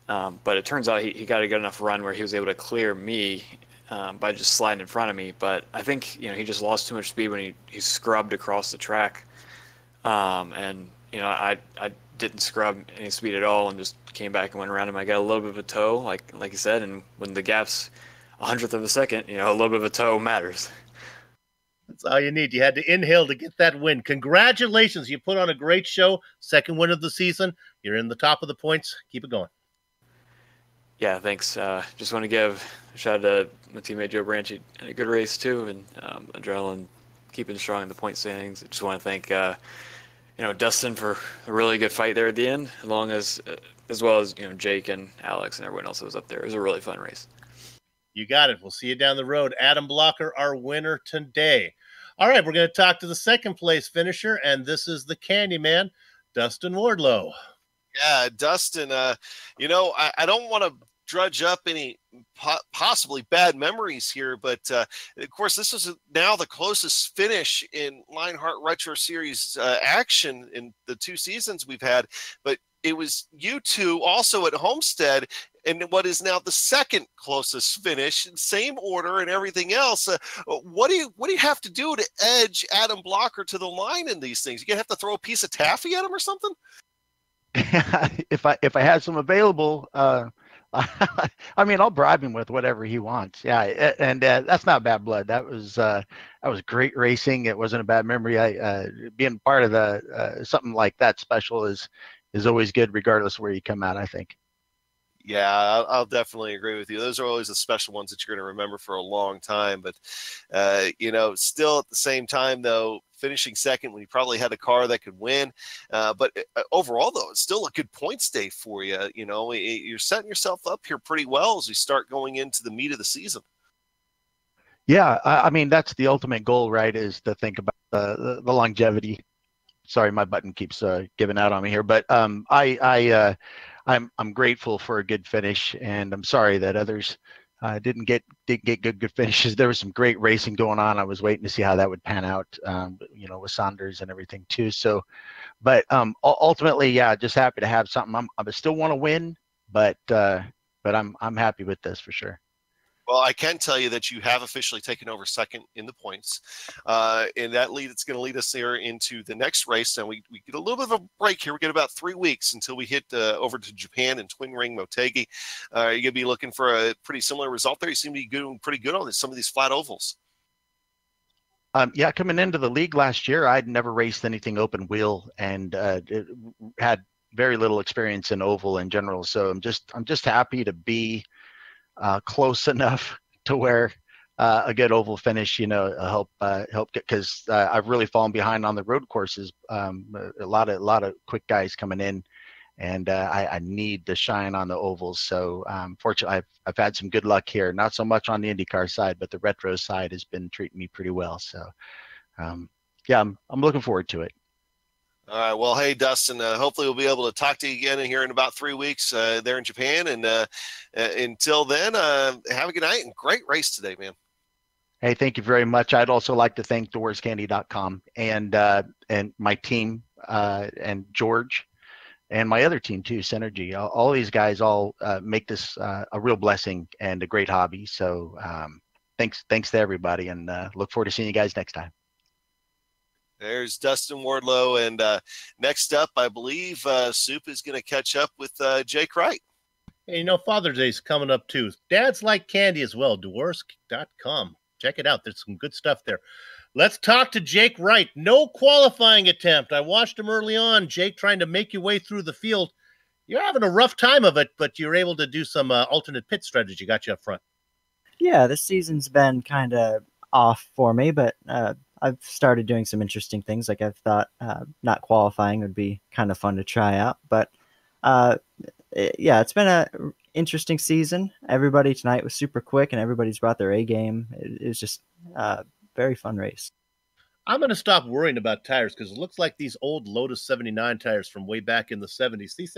But it turns out he got a good enough run where he was able to clear me by just sliding in front of me. But I think he just lost too much speed when he scrubbed across the track. And I didn't scrub any speed at all and just came back and went around him. I got a little bit of a toe, like you said, and when the gap's 100th of a second, a little bit of a toe matters. That's all you need. You had to inhale to get that win. Congratulations. You put on a great show. Second win of the season. You're in the top of the points. Keep it going. Yeah, thanks. Just want to give a shout out to my teammate Joe Branch. He had a good race too, and Adrenaline keeping strong in the point standings. I just want to thank Dustin for a really good fight there at the end, as well as Jake and Alex and everyone else that was up there. It was a really fun race. You got it. We'll see you down the road. Adam Blocker, our winner today. All right, we're going to talk to the second place finisher, and this is the Candyman, Dustin Wardlow. Yeah, Dustin, I don't want to drudge up any possibly bad memories here, but of course, this is now the closest finish in Lionheart Retro Series action in the 2 seasons we've had, but it was you two also at Homestead in what is now the second closest finish, same order and everything else. What do you have to do to edge Adam Blocker to the line in these things? You gonna have to throw a piece of taffy at him or something? If I had some available, I mean, I'll bribe him with whatever he wants. Yeah, and that's not bad blood. That was great racing. It wasn't a bad memory. Being part of the something like that special is always good, regardless of where you come out, I think. Yeah, I'll definitely agree with you. Those are always the special ones that you're going to remember for a long time. But, still at the same time, though, finishing second when you probably had a car that could win. But overall, though, it's still a good points day for you. You're setting yourself up here pretty well as we start going into the meat of the season. Yeah, I mean, that's the ultimate goal, right, is to think about the longevity. Sorry, my button keeps giving out on me here, but I'm grateful for a good finish, and I'm sorry that others didn't get good finishes. There was some great racing going on. I was waiting to see how that would pan out, with Saunders and everything too. So, but ultimately, yeah, just happy to have something. I still want to win, but I'm happy with this for sure. Well, I can tell you that you have officially taken over second in the points. And it's going to lead us there into the next race. And we get a little bit of a break here. We get about 3 weeks until we hit over to Japan and Twin Ring Motegi. You're going to be looking for a pretty similar result there. You seem to be doing pretty good on some of these flat ovals. Yeah, coming into the league last year, I'd never raced anything open wheel and had very little experience in oval in general. So I'm just happy to be close enough to where a good oval finish, help because I've really fallen behind on the road courses. A lot of quick guys coming in, and I need to shine on the ovals. So fortunately, I've had some good luck here. Not so much on the IndyCar side, but the retro side has been treating me pretty well. So yeah, I'm looking forward to it. All right. Well, hey, Dustin, hopefully we'll be able to talk to you again here in about 3 weeks there in Japan. And until then, have a good night and great race today, man. Hey, thank you very much. I'd also like to thank DoorsCandy.com and my team and George and my other team too, Synergy. All these guys make this a real blessing and a great hobby. So thanks to everybody, and look forward to seeing you guys next time. There's Dustin Wardlow, and next up, I believe Soup is going to catch up with Jake Wright. Hey, Father's Day's coming up too. Dads like candy as well. Dworsk.com. Check it out. There's some good stuff there. Let's talk to Jake Wright. No qualifying attempt. I watched him early on. Jake trying to make your way through the field. You're having a rough time of it, but you're able to do some alternate pit strategy. Got you up front. Yeah, this season's been kind of off for me, but I've started doing some interesting things. Like I've thought not qualifying would be kind of fun to try out. But yeah, it's been a interesting season. Everybody tonight was super quick, and everybody's brought their A game. It was just a very fun race. I'm going to stop worrying about tires because it looks like these old Lotus 79 tires from way back in the 70s. These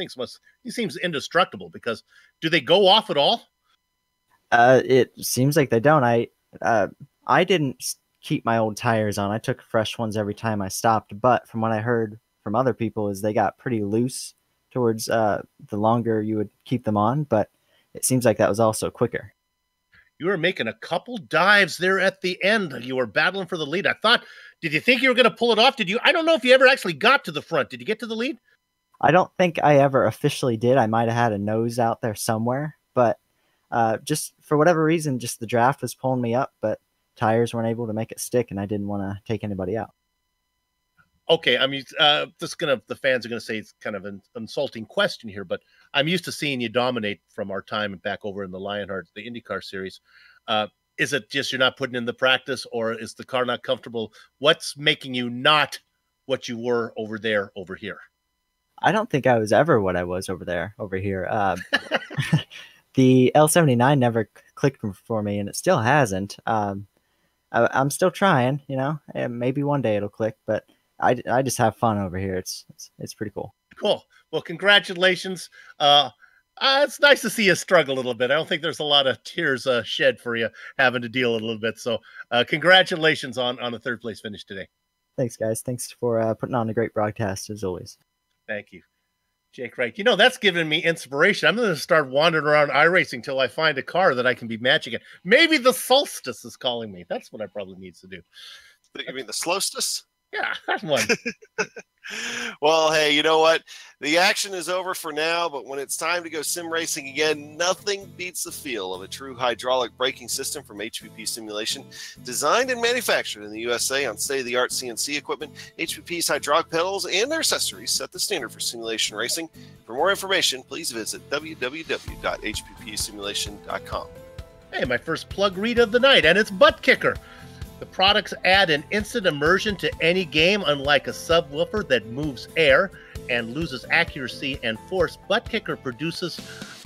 seems indestructible because do they go off at all? It seems like they don't. I didn't keep my old tires on. I took fresh ones every time I stopped, but from what I heard from other people is they got pretty loose towards the longer you would keep them on, but it seems like that was also quicker. You were making a couple dives there at the end. You were battling for the lead. I thought, did you think you were going to pull it off? I don't know if you ever actually got to the front. Did you get to the lead? I don't think I ever officially did. I might have had a nose out there somewhere, but just for whatever reason, just the draft was pulling me up, but tires weren't able to make it stick, and I didn't want to take anybody out. Okay, I mean, the fans are gonna say it's kind of an insulting question here, but I'm used to seeing you dominate from our time back over in the Lionheart, the IndyCar series. Is it just you're not putting in the practice, or is the car not comfortable? What's making you not what you were over here? I don't think I was ever what I was over here. The L79 never clicked for me, and it still hasn't. I'm still trying, and maybe one day it'll click, but I just have fun over here. It's pretty cool. Cool. Well, congratulations. It's nice to see you struggle a little bit. I don't think there's a lot of tears shed for you having to deal a little bit. So congratulations on the third place finish today. Thanks, guys. Thanks for putting on a great broadcast as always. Thank you. Jake Wright. That's given me inspiration. I'm going to start wandering around iRacing till I find a car that I can be matching it. Maybe the Solstice is calling me. That's what I probably need to do. You mean the Slowstice? Yeah, that one. Well, hey, you know what? The action is over for now, but when it's time to go sim racing again, nothing beats the feel of a true hydraulic braking system from HPP Simulation. Designed and manufactured in the USA on state-of-the-art CNC equipment, HPP's hydraulic pedals and their accessories set the standard for simulation racing. For more information, please visit www.hppsimulation.com. Hey, my first plug read of the night, and it's Butt Kicker. The products add an instant immersion to any game, unlike a subwoofer that moves air and loses accuracy and force. Butt Kicker produces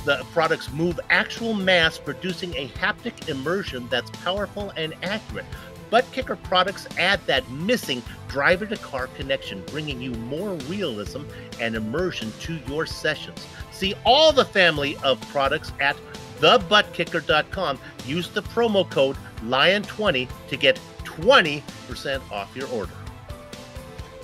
the products move actual mass, producing a haptic immersion that's powerful and accurate. Butt Kicker products add that missing driver-to-car connection, bringing you more realism and immersion to your sessions. See all the family of products at thebuttkicker.com. Use the promo code LION20 to get 20% off your order.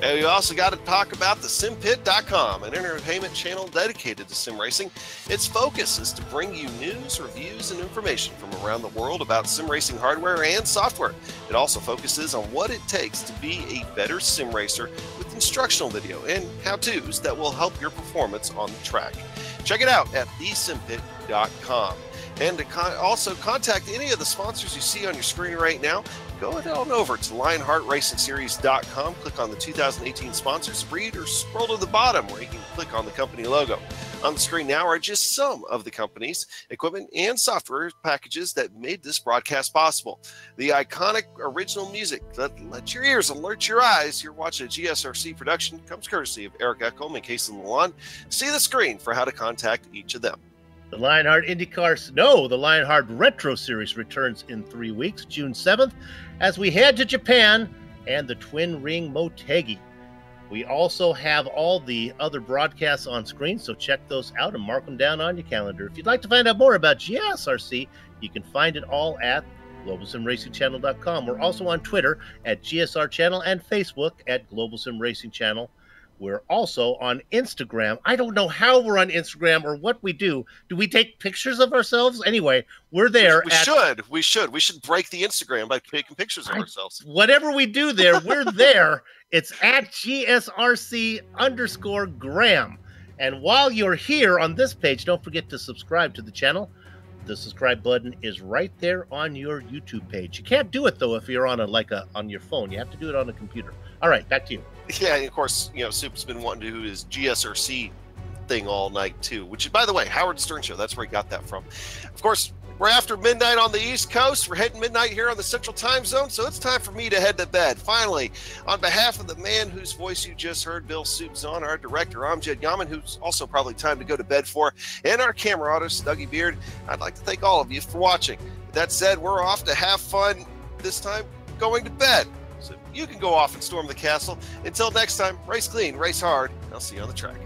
And we also got to talk about the SimPit.com, an entertainment channel dedicated to sim racing. Its focus is to bring you news, reviews, and information from around the world about sim racing hardware and software. It also focuses on what it takes to be a better sim racer with instructional video and how-tos that will help your performance on the track. Check it out at thesimpit.com. And to also contact any of the sponsors you see on your screen right now, go on over to LionheartRacingSeries.com, click on the 2018 sponsors, read, or scroll to the bottom where you can click on the company logo. On the screen now are just some of the companies, equipment, and software packages that made this broadcast possible. The iconic original music that let your ears alert your eyes. You're watching a GSRC production, comes courtesy of Eric Echolm and Casey Lalonde. See the screen for how to contact each of them. The Lionheart the Lionheart Retro Series returns in 3 weeks, June 7th, as we head to Japan and the Twin Ring Motegi. We also have all the other broadcasts on screen, so check those out and mark them down on your calendar. If you'd like to find out more about GSRC, you can find it all at globalsimracingchannel.com. We're also on Twitter at GSR Channel and Facebook at Global Sim Racing Channel. We're also on Instagram. I don't know how we're on Instagram or what we do. Do we take pictures of ourselves? Anyway, we're there. We should break the Instagram by taking pictures of ourselves. Whatever we do there, we're there. It's at GSRC_Graham. And while you're here on this page, don't forget to subscribe to the channel. The subscribe button is right there on your YouTube page. You can't do it though if you're on on your phone. You have to do it on a computer. All right, back to you. Yeah, and of course, Soup's been wanting to do his GSRC thing all night too, which is, by the way, Howard Stern Show. That's where he got that from. Of course, we're after midnight on the East Coast. We're heading midnight here on the Central Time Zone, so it's time for me to head to bed. Finally, on behalf of the man whose voice you just heard, Bill Soup Zahn, our director, Amjad Yaman, who's also probably time to go to bed for, and our camera artist, Dougie Beard, I'd like to thank all of you for watching. With that said, we're off to have fun, this time going to bed. So you can go off and storm the castle. Until next time, race clean, race hard, and I'll see you on the track.